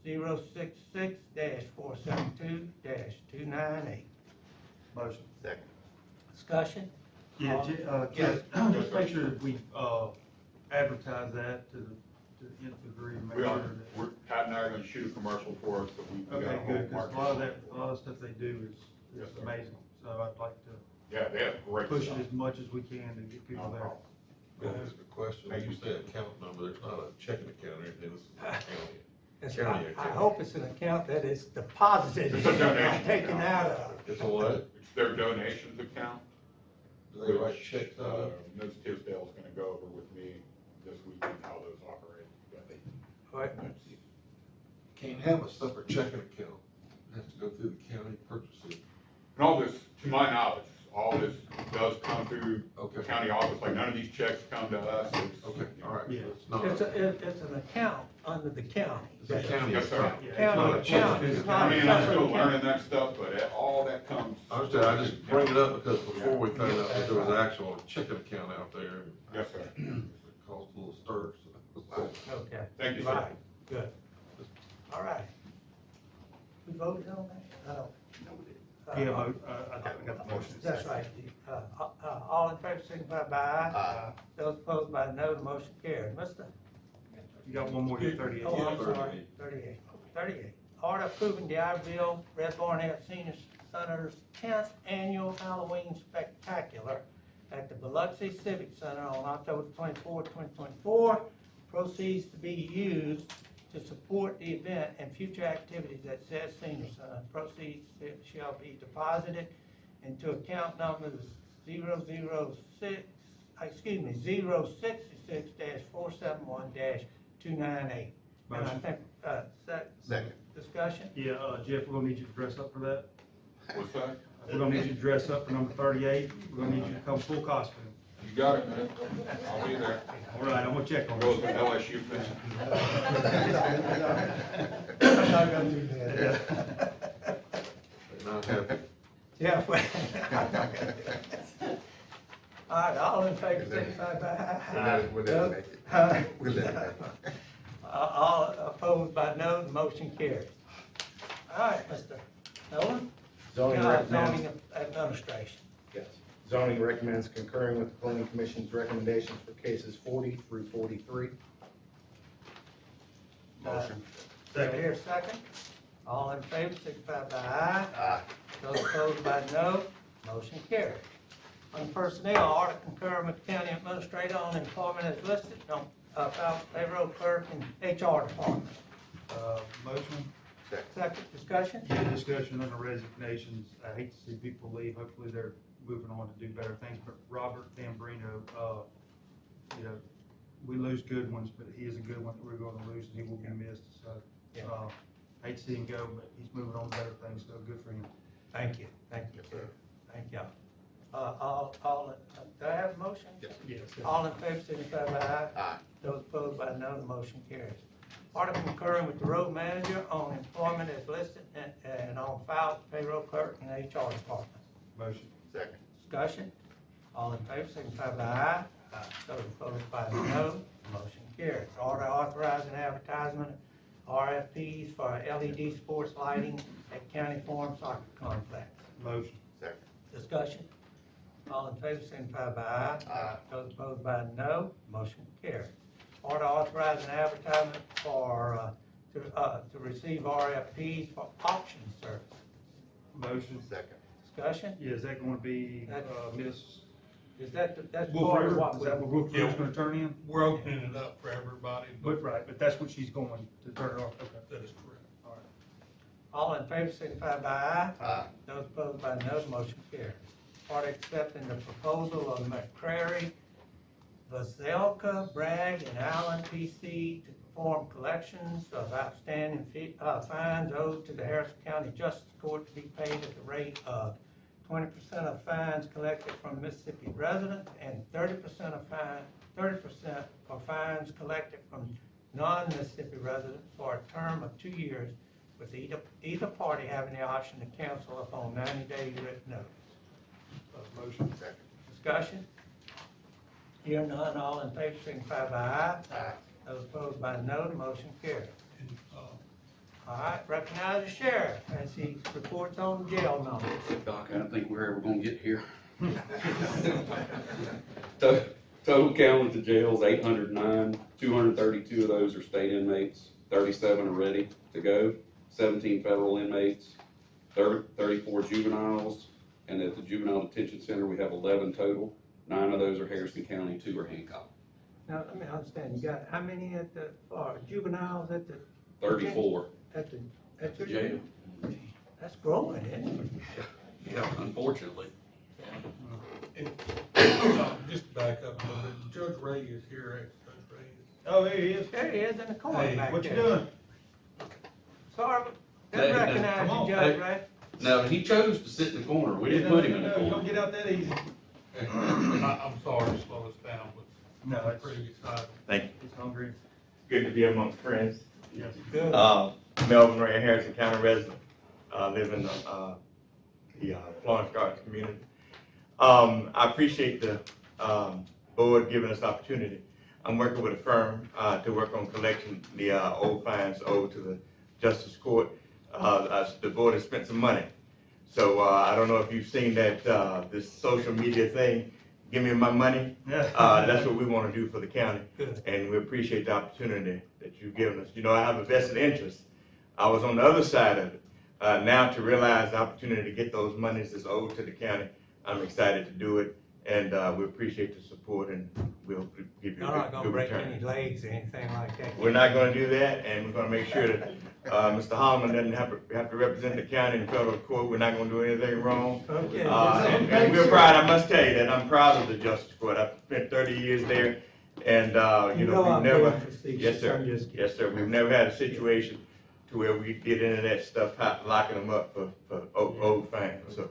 066-472-298. Motion. Second. Discussion? Yeah, All- Jeff, just make sure that we, advertise that to the nth degree, and make We sure are, that. Pat and I are gonna shoot a commercial for us, but we got Okay, a whole good, because market. a lot of stuff they do is Yes, sir. amazing, so I'd like to Yeah, they have great push it stuff. as much as we can to get people No there. problem. Can I ask a question? When you say account number, there's not a checking account or anything, this is an county. It's- County I account. hope it's an account that is deposited, It's a donation not taken account. out of. It's a what? It's their donations account. Do they write which, checks out of? Ms. Tisdale's gonna go over with me this weekend how those operate. What? Can't have a separate checking account. It has to go through the county purchasing. And all this, to my knowledge, all this does come through the Okay. county office, like none of these checks come to us. It's- Okay, all right. Yeah. It's not. It's an account under the county. It's a county Yes, sir. account. Yeah, it's County not a check. account, it's not I a mean, I'm separate still account. learning that stuff, but all that comes. I understand, I just bring it up because before we found out that there was an actual checking account out there. Yes, sir. It caused a little stir, so. Okay. Thank you, sir. Right, good. All right. We voted on that? I don't. Yeah, I got the motion. That's right. All in favor, signify by aye. Aye. Those opposed by no, the motion carries. Mister? You got one more, you're 38. Oh, I'm sorry, 38. Order approving the Iberville Red Barnett Senior Center's 10th Annual Halloween Spectacular at the Biloxi Civic Center on October 24, 2024. Proceeds to be used to support the event and future activities at said senior center. Proceeds shall be deposited into account numbers 066-471-298. And I Motion. think, Second. discussion? Yeah, Jeff, we're gonna need you to dress up for that. What's that? We're gonna need you to dress up for number 38. We're gonna need you to come full costume. You got it, man. I'll be there. All right, I'm gonna check on Goes it. with LSU fan. I'm not gonna do that. Not happy. Yeah. All right, all in favor, signify by aye. We'll let it make it. Huh? We'll let it make it. All opposed by no, the motion carries. All right, Mr. Nolan? Zoning recommends, Zoning administration. yes. Zoning recommends concurring with the planning commission's recommendations for cases 40 through 43. Motion. Do I hear a second? All in favor, signify by aye. Aye. Those opposed by no, motion carries. On personnel, order concurring with the county administrator on employment as listed on file payroll clerk and HR department. Motion. Second discussion? Yeah, discussion on the resignations. I hate to see people leave. Hopefully they're moving on to do better things. But Robert Tamburino, you know, we lose good ones, but he is a good one that we're going to lose, and he will be missed. So, hate to see him go, but he's moving on to better things. So good for him. Thank you, thank you, sir. Thank y'all. Do I have a motion? Yes. All in favor, signify by aye. Aye. Those opposed by no, the motion carries. Order concurring with the road manager on employment as listed and on file payroll clerk and HR department. Motion. Second. Discussion? All in favor, signify by aye. Aye. Those opposed by no, motion carries. Order authorizing advertisement of RFPs for LED sports lighting at County Farm Soccer Complex. Motion. Second. Discussion? All in favor, signify by aye. Aye. Those opposed by no, motion carries. Order authorizing advertisement for, to receive RFPs for auction services. Motion. Second. Discussion? Yeah, is that going to be, Miss Is that's Wolf part of River? what? Is that what Wolf River's going to turn in? We're opening it up for everybody, But, right, but that's what she's going to turn it off. Okay. that is correct. All right. All in favor, signify by aye. Aye. Those opposed by no, the motion carries. Order accepting the proposal of McCrary, Vazelka, Bragg, and Allen PC to perform collections of outstanding fines owed to the Harrison County Justice Court to be paid at the rate of 20% of fines collected from Mississippi residents and 30% for fines collected from non-Mississippi residents for a term of 2 years, with either party having the option to cancel upon 90-day written notice. Motion. Second. Discussion? Hearing none, all in favor, signify by aye. Aye. Those opposed by no, the motion carries. And, All right, recognize the sheriff as he reports on jail numbers. Doc, I don't think we're ever gonna get here. Total count at the jails, 809, 232 of those are state inmates, 37 are ready to go, 17 federal inmates, 34 juveniles, and at the juvenile detention center, we have 11 total. 9 of those are Harrison County, 2 are Hancock. Now, let me understand, you got how many at the, juveniles at the? 34 At the jail. That's growing, isn't it? Yeah, unfortunately. just to back up a little bit, Judge Ray is here, Judge Ray is. Oh, there he is. There he is in the corner Hey, back there. What you doing? Sorry, Hey, didn't come recognize on, you, Judge hey. Ray. No, he chose to sit in the corner. We didn't put him in the You corner. don't get out that easy. I'm sorry to slow us down, but No, the it's, previous item. Thank you. it's hungry. Good to be amongst friends. Yes. Good. Melvin Ray, Harrison County resident, live in the Florence Gardens community. I appreciate the board giving us the opportunity. I'm working with a firm to work on collecting the old fines owed to the Justice Court. The board has spent some money. So I don't know if you've seen that this social media thing, give me my money. That's what we want to do for the county. Good. And we appreciate the opportunity that you've given us. You know, I have a vested interest. I was on the other side of it. Now to realize the opportunity to get those monies that's owed to the county, I'm excited to do it. And we appreciate the support, and we'll give you You're not a gonna good break return. any legs or anything like that. We're not gonna do that, and we're gonna make sure that Mr. Holloman doesn't have to represent the county in federal court. We're not gonna do anything wrong. Okay. And we're proud, I must tell you that I'm proud of the Justice Court. I've spent 30 years there, and, you know, I'm we've never, being facetious. yes, sir. I'm just kidding. Yes, sir. We've never had a situation to where we get into that stuff, locking them up for old fines. So,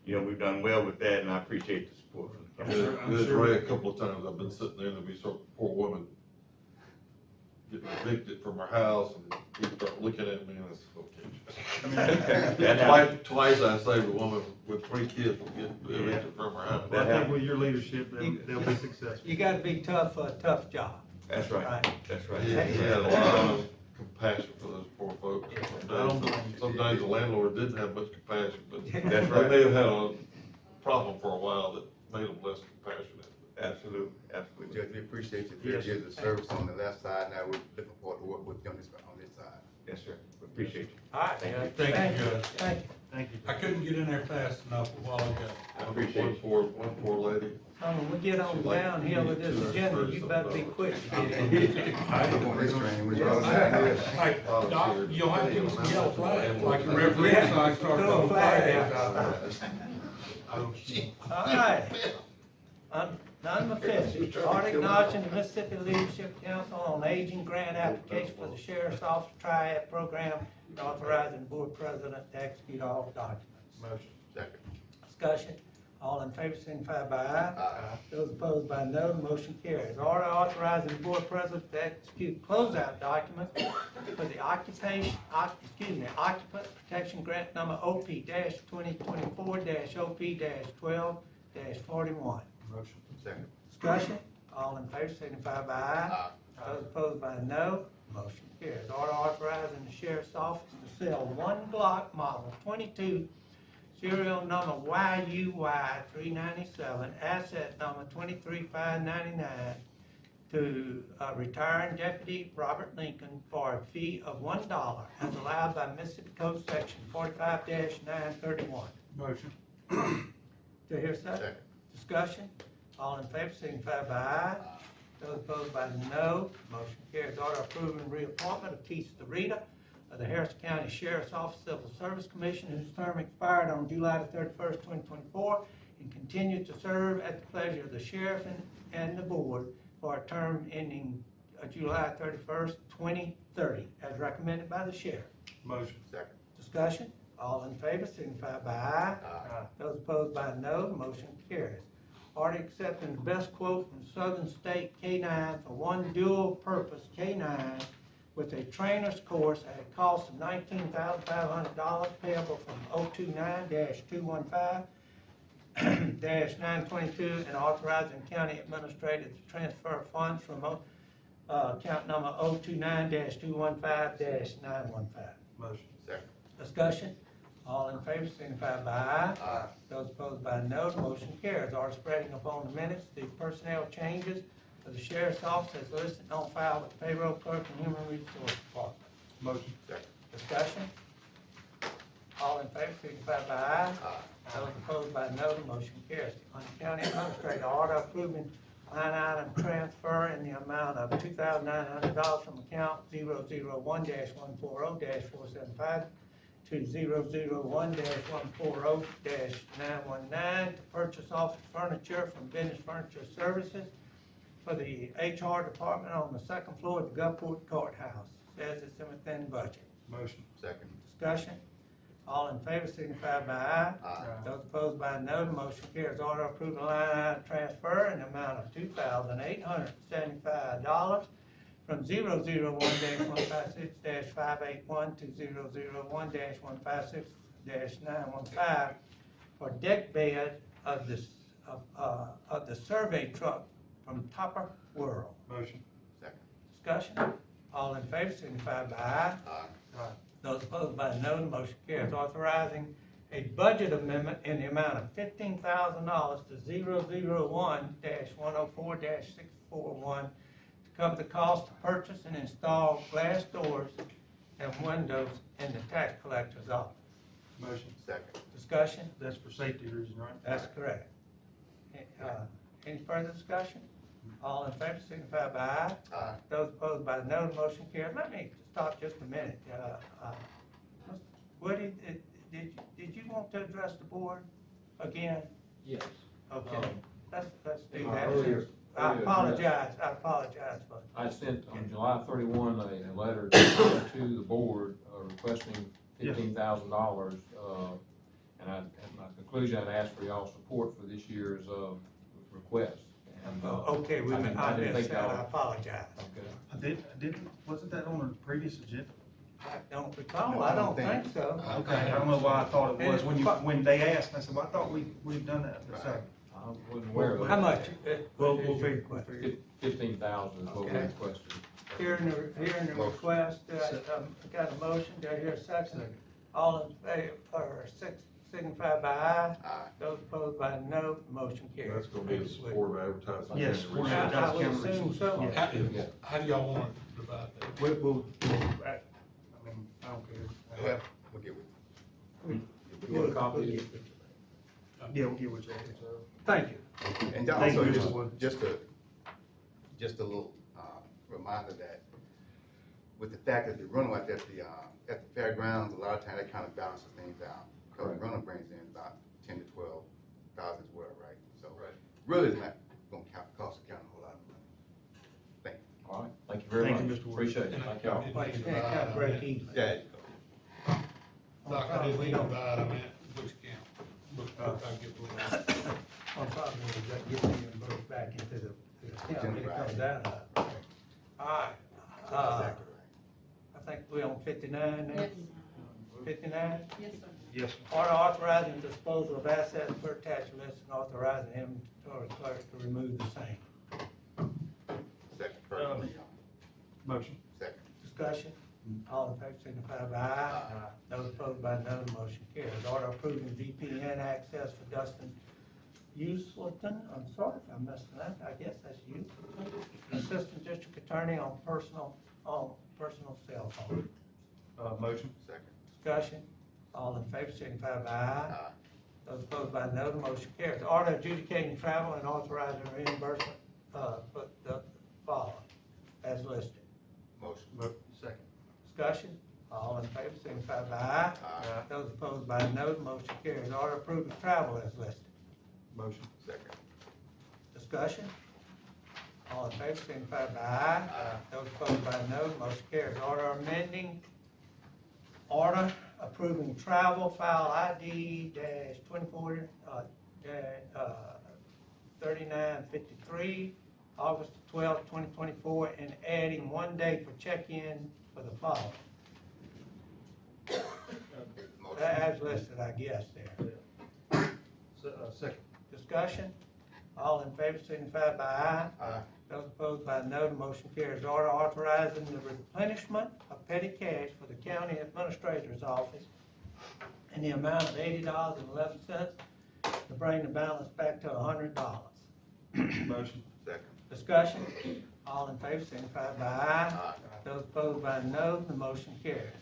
you know, we've done well with that, and I appreciate the support from the county. There's Ray, a couple of times I've been sitting there and there'll be some poor woman getting evicted from her house and people start looking at me and it's okay. Twice I saved a woman with 3 kids from getting evicted from her house. I think with your leadership, they'll be successful. You gotta be tough for a tough job. That's right. That's right. He had a lot of compassion for those poor folks. Sometimes the landlord didn't have much compassion, but That's right. they may have had a problem for a while that made them less compassionate. Absolutely, absolutely. Judge, we appreciate your 30 years of service on the left side. Now we're looking forward to work with you on this side. Yes, sir. Appreciate you. All right, Thank you. Judge. Thank you, Judge. Thank you. Thank you. I couldn't get in there fast enough a while ago. I appreciate you. One poor lady. When we get on downhill with this agenda, you better be quick to get in. Like, Doc, you don't have to give us some yellow flags, like the referee, so I start Throw a throwing flag flags out. out. All right. Number 50, order acknowledging the Mississippi Leadership Council on Aging grant application for the Sheriff's Office Triad Program and authorizing the board president to execute all documents. Motion. Second. Discussion. All in favor, signify by aye. Aye. Those opposed by no, the motion carries. Order authorizing the board president to execute closeout documents for the occupant protection grant number OP-2024-OP-12-41. Motion. Second. Discussion. All in favor, signify by aye. Those opposed by no, motion carries. Order authorizing the sheriff's office to sell one Glock Model 22 serial number YUY-397, asset number 23599 to retiring Deputy Robert Lincoln for a fee of $1 as allowed by Mississippi Code Section 45-931. Motion. Do I hear a second? Discussion. All in favor, signify by aye. Those opposed by no, motion carries. Order approving reappointment of Keith Starita of the Harrison County Sheriff's Office Civil Service Commission, whose term expired on July the 31st, 2024, and continued to serve at the pleasure of the sheriff and the board for a term ending July 31st, 2030, as recommended by the sheriff. Motion. Second. Discussion. All in favor, signify by aye. Aye. Those opposed by no, motion carries. Order accepting the best quote from Southern State K-9 for one dual-purpose K-9 with a trainer's course at a cost of $19,500 payable from 029-215-922 and authorizing county administrator to transfer funds from account number 029-215-915. Motion. Second. Discussion. All in favor, signify by aye. Aye. Those opposed by no, the motion carries. Order spreading upon the minutes the personnel changes for the sheriff's office as listed on file with the payroll clerk and human resource department. Motion. Second. Discussion. All in favor, signify by aye. Aye. Those opposed by no, the motion carries. On the county administrator, order approving line item transfer in the amount of $2,900 from account 001-140-475 to 001-140-919 to purchase office furniture from Business Furniture Services for the HR department on the second floor of the Gulfport Courthouse. Says it's within budget. Motion. Second. Discussion. All in favor, signify by aye. Aye. Those opposed by no, the motion carries. Order approving line item transfer in the amount of $2,875 from 001-156-581 to 001-156-915 for deck bed of the survey truck from Topper World. Motion. Second. Discussion. All in favor, signify by aye. Aye. Those opposed by no, the motion carries. Authorizing a budget amendment in the amount of $15,000 to 001-104-641 to cover the cost to purchase and install glass doors and windows in the tax collector's office. Motion. Second. Discussion? That's for safety reasons, right? That's correct. Any further discussion? All in favor, signify by aye. Aye. Those opposed by no, the motion carries. Let me stop just a minute. Woody, did you want to address the board again? Yes. Okay, let's do in my that. earlier I address- apologize for. I sent on July 31 a letter to the board requesting $15,000. And at my conclusion, I'd asked for y'all's support for this year's request. And, Okay, I didn't think I apologize. Okay. Wasn't that on the previous agenda? I don't recall, I don't think so. Okay, I don't know why I thought it was, when they asked, I said, well, I thought we'd done that, so. I wasn't aware of it. How much? We'll figure. 15,000 is what we Okay. requested. Hearing the request, I got a motion, do I hear a second? All in favor, signify by aye. Aye. Those opposed by no, motion carries. That's gonna be the support of advertising. Yes, support of I advertising. would assume so. Yeah. How do y'all want to divide that? We'll, I mean, I don't care. Well, we'll get with you. You want a copy? Yeah, we'll get with you. Thank you. And Thank you, also, Mr. Wood. just a little, reminder that with the fact that the runway at the fairgrounds, a lot of times that kind of balances things out. Cause the runner brings in about 10 to 12,000 as well, right? So really it's not gonna cost the county a whole lot of money. Thank you. All right, thank you very Thank you, much. Mr. Wood. Appreciate it, thank y'all. Like, you can't kind of break even. Yeah. Like I didn't divide, I meant which count. Look, I get the little. One problem is that getting them both back into the account, when it comes out of. All right, I think we're on 59 now. 59? Yes, sir. Yes, sir. Order authorizing disposal of assets per attached list and authorizing inventory clerk to remove the same. Second, first. Motion. Second. Discussion, all in favor signify by aye. Those opposed by no, the motion carries. Order approving VPN access for Dustin Usleton, I'm sorry if I'm messing that, I guess that's you. Assistant District Attorney on personal cell phone. Motion. Second. Discussion, all in favor signify by aye. Those opposed by no, the motion carries. Order adjudicating travel and authorizing reimbursement, for the following, as listed. Motion. Second. Discussion, all in favor signify by aye. Those opposed by no, the motion carries. Order approving travel as listed. Motion. Second. Discussion, all in favor signify by aye. Those opposed by no, the motion carries. Order amending order approving travel file ID -24 3953, August 12, 2024, and adding one day for check-in for the following. As listed, I guess there. Second. Discussion, all in favor signify by aye. Those opposed by no, the motion carries. Order authorizing the replenishment of petty cash for the county administrator's office in the amount of $80.11 to bring the balance back to $100. Motion. Second. Discussion, all in favor signify by aye. Those opposed by no, the motion carries.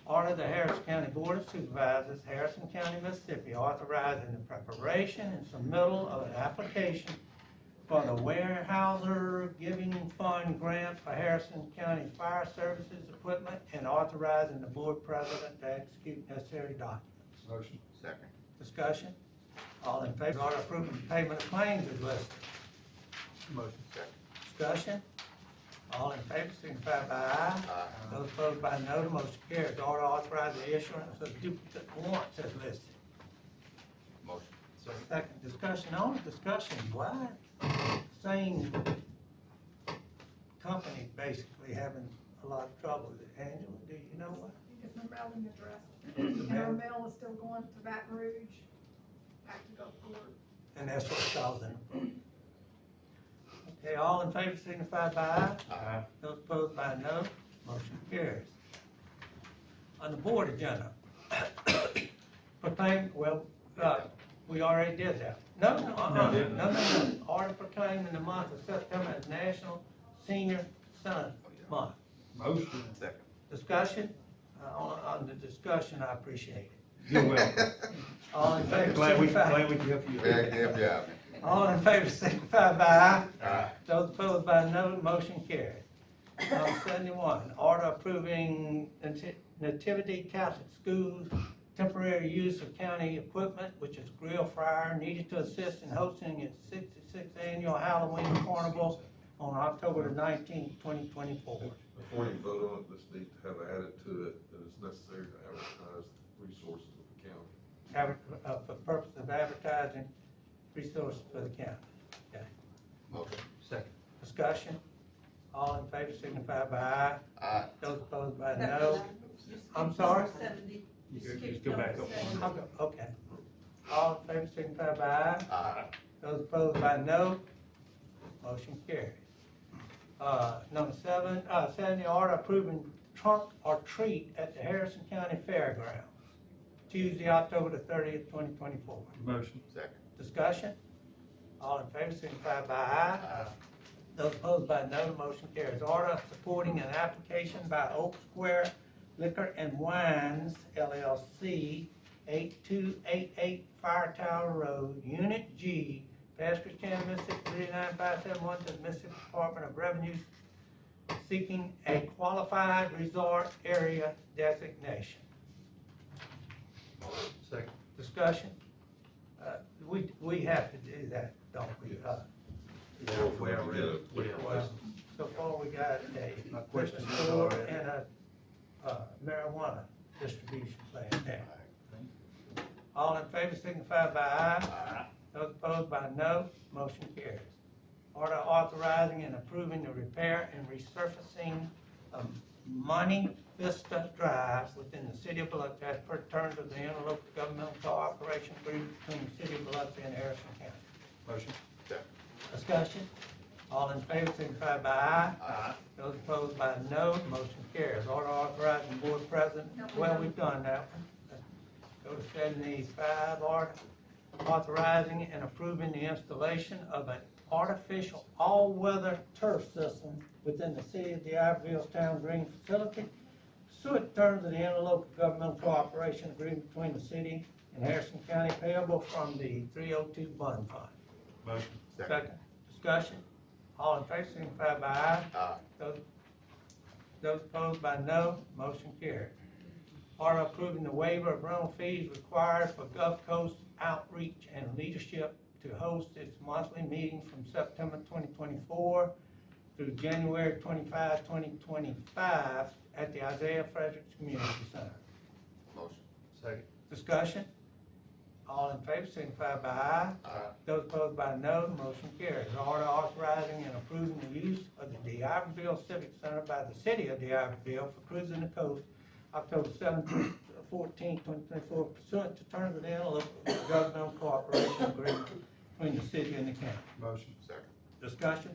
Order the Harrison County Board of Supervisors, Harrison County, Mississippi, authorizing the preparation and submittal of an application for the Weyerhaeuser Giving Fund grant for Harrison County Fire Services equipment and authorizing the board president to execute necessary documents. Motion. Second. Discussion, all in favor, order approving the payment of claims is listed. Motion. Second. Discussion, all in favor, signify by aye. Those opposed by no, the motion carries. Order authorizing the issuance of duplicate warrants as listed. Motion. Second discussion, on discussion, why same company basically having a lot of trouble with it? Angela, do you know what? It's the mailing address. And our mail is still going to Baton Rouge, back to Gulfport. And that's what's causing the problem. Okay, all in favor signify by aye. Those opposed by no, motion carries. On the board agenda, proclaim, well, we already did that. No. Order proclaiming the month of September as National Senior Son Month. Motion. Second. Discussion, on the discussion, I appreciate it. You're welcome. All in favor Glad we signify. can help you. Glad to help you out, man. All in favor signify by aye. Those opposed by no, motion carries. 71, order approving Nativity Catholic Schools temporary use of county equipment, which is grill fryer, needed to assist in hosting its 66th annual Halloween carnival on October the 19th, 2024. Before you vote on it, this needs to have added to it that it's necessary to advertise resources of the county. For the purpose of advertising resources for the county. Okay. Motion. Second. Discussion, all in favor signify by aye. Aye. Those opposed by no. I'm sorry? Just go back up. Okay. All in favor signify by aye. Aye. Those opposed by no. Motion carries. Number 70, order approving trunk or treat at the Harrison County Fairgrounds, Tuesday, October the 30th, 2024. Motion. Second. Discussion, all in favor signify by aye. Those opposed by no, the motion carries. Order supporting an application by Oak Square Liquor and Wines LLC, 8288 Fire Tower Road, Unit G, Pasco-Chan, Mississippi 39571, to the Mississippi Department of Revenue, seeking a qualified resort area designation. Second. Discussion? We have to do that, don't we? Well, so far we got My a question liquor is store already- and a marijuana distribution plant there. All in favor signify by aye. Those opposed by no, motion carries. Order authorizing and approving the repair and resurfacing of Monte Vista Drive within the city of Biloxi as per terms of the interlocal governmental cooperation agreement between the city of Biloxi and Harrison County. Motion. Discussion? All in favor signify by aye. Aye. Those opposed by no, motion carries. Order authorizing board president, well, we've done that one. Let's go to 75, order authorizing and approving the installation of an artificial all-weather turf system within the city of DeIverville's town green facility, pursuant to terms of the interlocal governmental cooperation agreement between the city and Harrison County, payable from the 302 bond fund. Motion. Second. Discussion? All in favor signify by aye. Aye. Those opposed by no, motion carried. Order approving the waiver of rental fees required for Gulf Coast Outreach and Leadership to host its monthly meeting from September 2024 through January 25, 2025 at the Isaiah Fredericks Community Center. Motion. Second. Discussion? All in favor signify by aye. Aye. Those opposed by no, motion carries. Order authorizing and approving the use of the DeIverville Civic Center by the city of DeIverville for cruising the coast October 17th, 14th, 2024, pursuant to terms of the interlocal governmental cooperation agreement between the city and the county. Motion. Second. Discussion?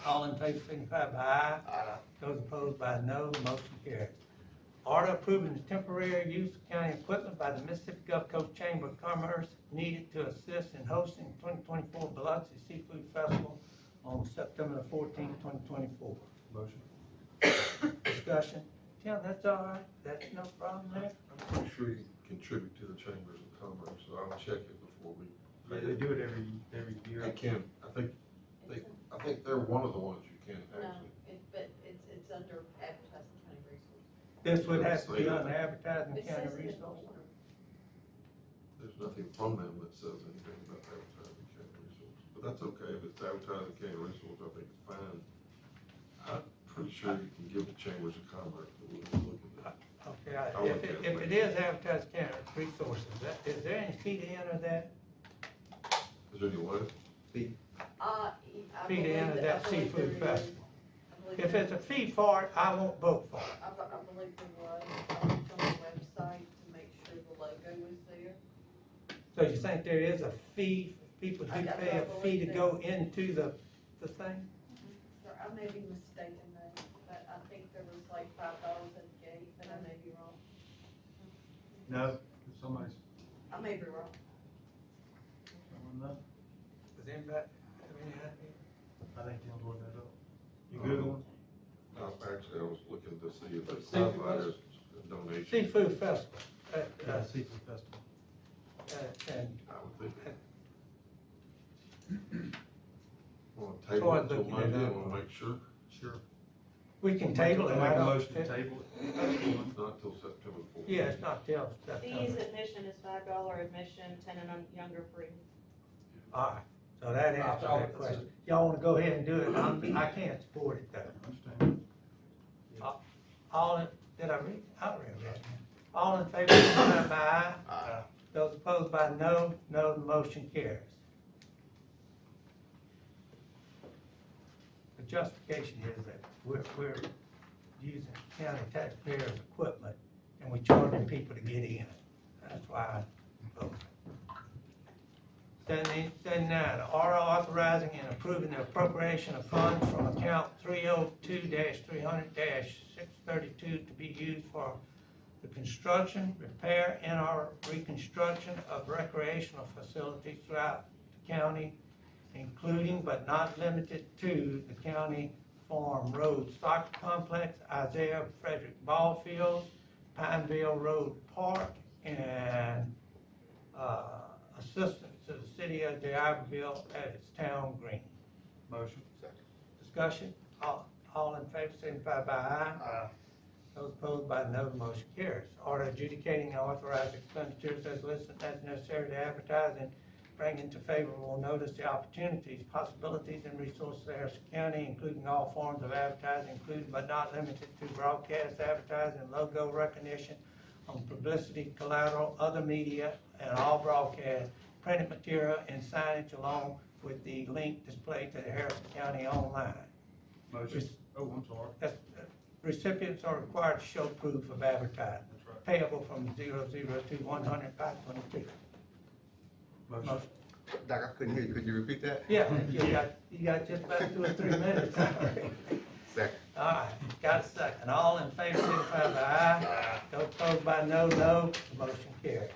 All in favor signify by aye. Aye. Those opposed by no, motion carries. Order approving the temporary use of county equipment by the Mississippi Gulf Coast Chamber of Commerce needed to assist in hosting the 2024 Biloxi Seafood Festival on September 14, 2024. Motion. Discussion? Tim, that's all right. That's no problem there. I'm pretty sure you can contribute to the Chambers of Commerce, so I'll check it before we. Yeah, they do it every year. I can, I think they're one of the ones you can actually. But it's under advertising county resources. This would have to be under advertising county resources. There's nothing from them that says anything about advertising county resources, but that's okay, if it's advertising county resources, I think it's fine. I'm pretty sure you can give the Chambers of Commerce, but we'll look at that. Okay, if it is advertising county resources, is there any fee to enter that? Is there any what? Fee I to believe enter I that believe seafood there is. festival? I believe If there it's a fee for it, I won't vote for it. I believe there was. I looked on the website to make sure the logo was there. So you think there is a fee, people do pay a fee to go into the thing? Sir, I may be mistaken though, but I think there was like $5 at the gate, but I may be wrong. No, somebody's, I may be wrong. someone knows. Does anybody have any idea? I think Tim's working that up. You Googling? Actually, I was looking to see if it's Seafood highlighters, donation. Seafood festival. Yeah, seafood festival. And I would think. Want to Troy table it until looking it Monday, I up. want to make sure, Sure. we can table it. Make I a don't- motion to table it. it's not till September 4th. Yeah, it's not till Fees, September. admission is $5, admission, 10 and younger free. All right, so that answers that question. Y'all wanna go ahead and do it? I can't support it though. Understand. All in, did I read? I read that. All in favor, signify by aye. Aye. Those opposed by no, the motion carries. The justification is that we're using county taxpayers' equipment and we're charging people to get in. That's why I vote. 79, order authorizing and approving the appropriation of funds from account 302-300-632 to be used for the construction, repair, and/or reconstruction of recreational facilities throughout the county, including but not limited to the county Farm Road Soccer Complex, Isaiah Frederick Ball Field, Pineville Road Park, and, assistance to the city of DeIverville at its town green. Motion. Discussion, all in favor, signify by aye. Aye. Those opposed by no, the motion carries. Order adjudicating and authorizing expenditures as listed as necessary to advertise and bring into favorable notice the opportunities, possibilities, and resources of Harrison County, including all forms of advertising, including but not limited to broadcast advertising, logo recognition on publicity, collateral, other media, and all broadcast, printed material, and signage along with the link displayed to the Harrison County online. Motion. Oh, I'm sorry. Recipients are required to show proof of advertising. That's right. Payable from 00 to 100 522. Motion. Doc, I couldn't hear you. Could you repeat that? Yeah, you got just about 2 or 3 minutes. Second. All right, got a second. All in favor, signify by aye. Those opposed by no, the motion carries.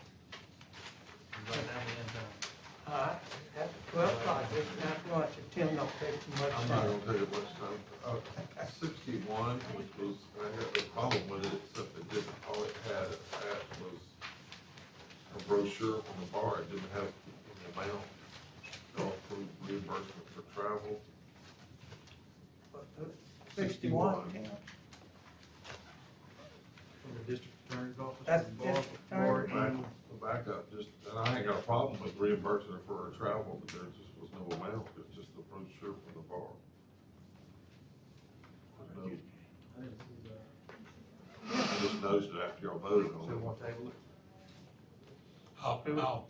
All right, that's 12 o'clock. It's not too much. Tim don't take too much I'm not time. gonna take up much time. 61, which was, I had no problem with it, except it didn't, all it had attached was a brochure from the bar. It didn't have the amount. No approved reimbursement for travel. 61, Tim. From the district attorney's office. That's from Bar- district Bar attorney. and- Back up, just, and I ain't got a problem with reimbursing her for her travel, but there just was no amount. It's just the brochure from the bar. There's no- I didn't see that. I just noticed it after y'all voted on So it. we'll table it?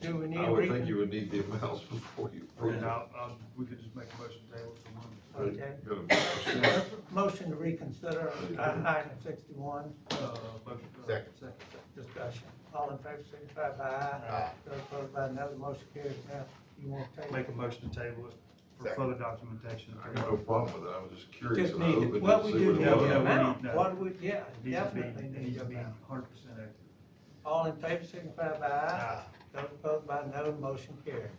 Do we need I a would think you would need the amounts before you approve And it. we could just make a motion to table it for Monday. Okay. Got a- Motion to reconsider item 61. Motion. Second. Discussion. All in favor, signify by aye. Those opposed by no, the motion carries. Now, you want to take? Make a motion to table it for Second. further documentation. I got no problem with it. I was just curious. Just and I need, opened it well, to we see do what need it was. the Yeah, we amount. need that. What would, yeah, It needs to be, definitely it need needs the to be amount. 100% accurate. All in favor, signify by aye. Those opposed by no, motion carries.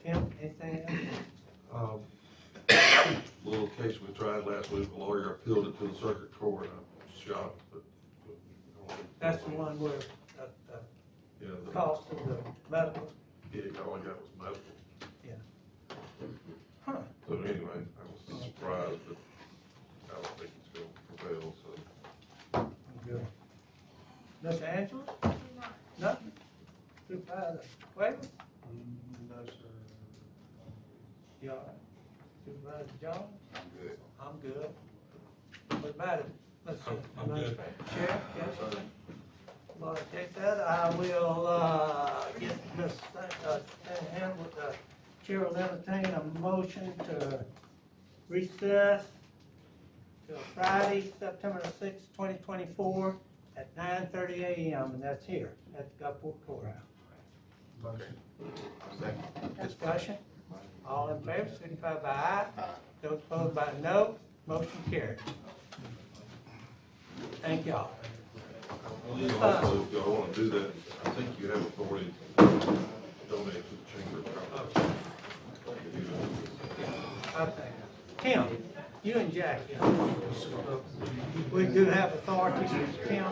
Tim, anything else? Little case we tried last week, a lawyer appealed it to the circuit court. I'm shocked, but. That's the one where, Yeah, the, cost of the medical, yeah, all I got was medical. huh? So anyway, I was surprised, but I don't think it's gonna prevail, so. Good. Ms. Angela? Nothing? Supervisor Wade? No, sir. You all right? Supervisor Jones? I'm good. I'm good. What about it? Let's see. I'm good. Chair, yes, sir. Well, take that, I will, get Ms. Stanton with the chair will entertain a motion to recess till Friday, September the 6th, 2024 at 9:30 a.m. and that's here at the Gulfport Courthouse. Motion. Second. Discussion? All in favor, signify by aye. Those opposed by no, motion carries. Thank y'all. Also, if y'all wanna do that, I think you have authority to donate to the Chamber of Commerce. I think. Tim, you and Jack, we do have authority, Tim.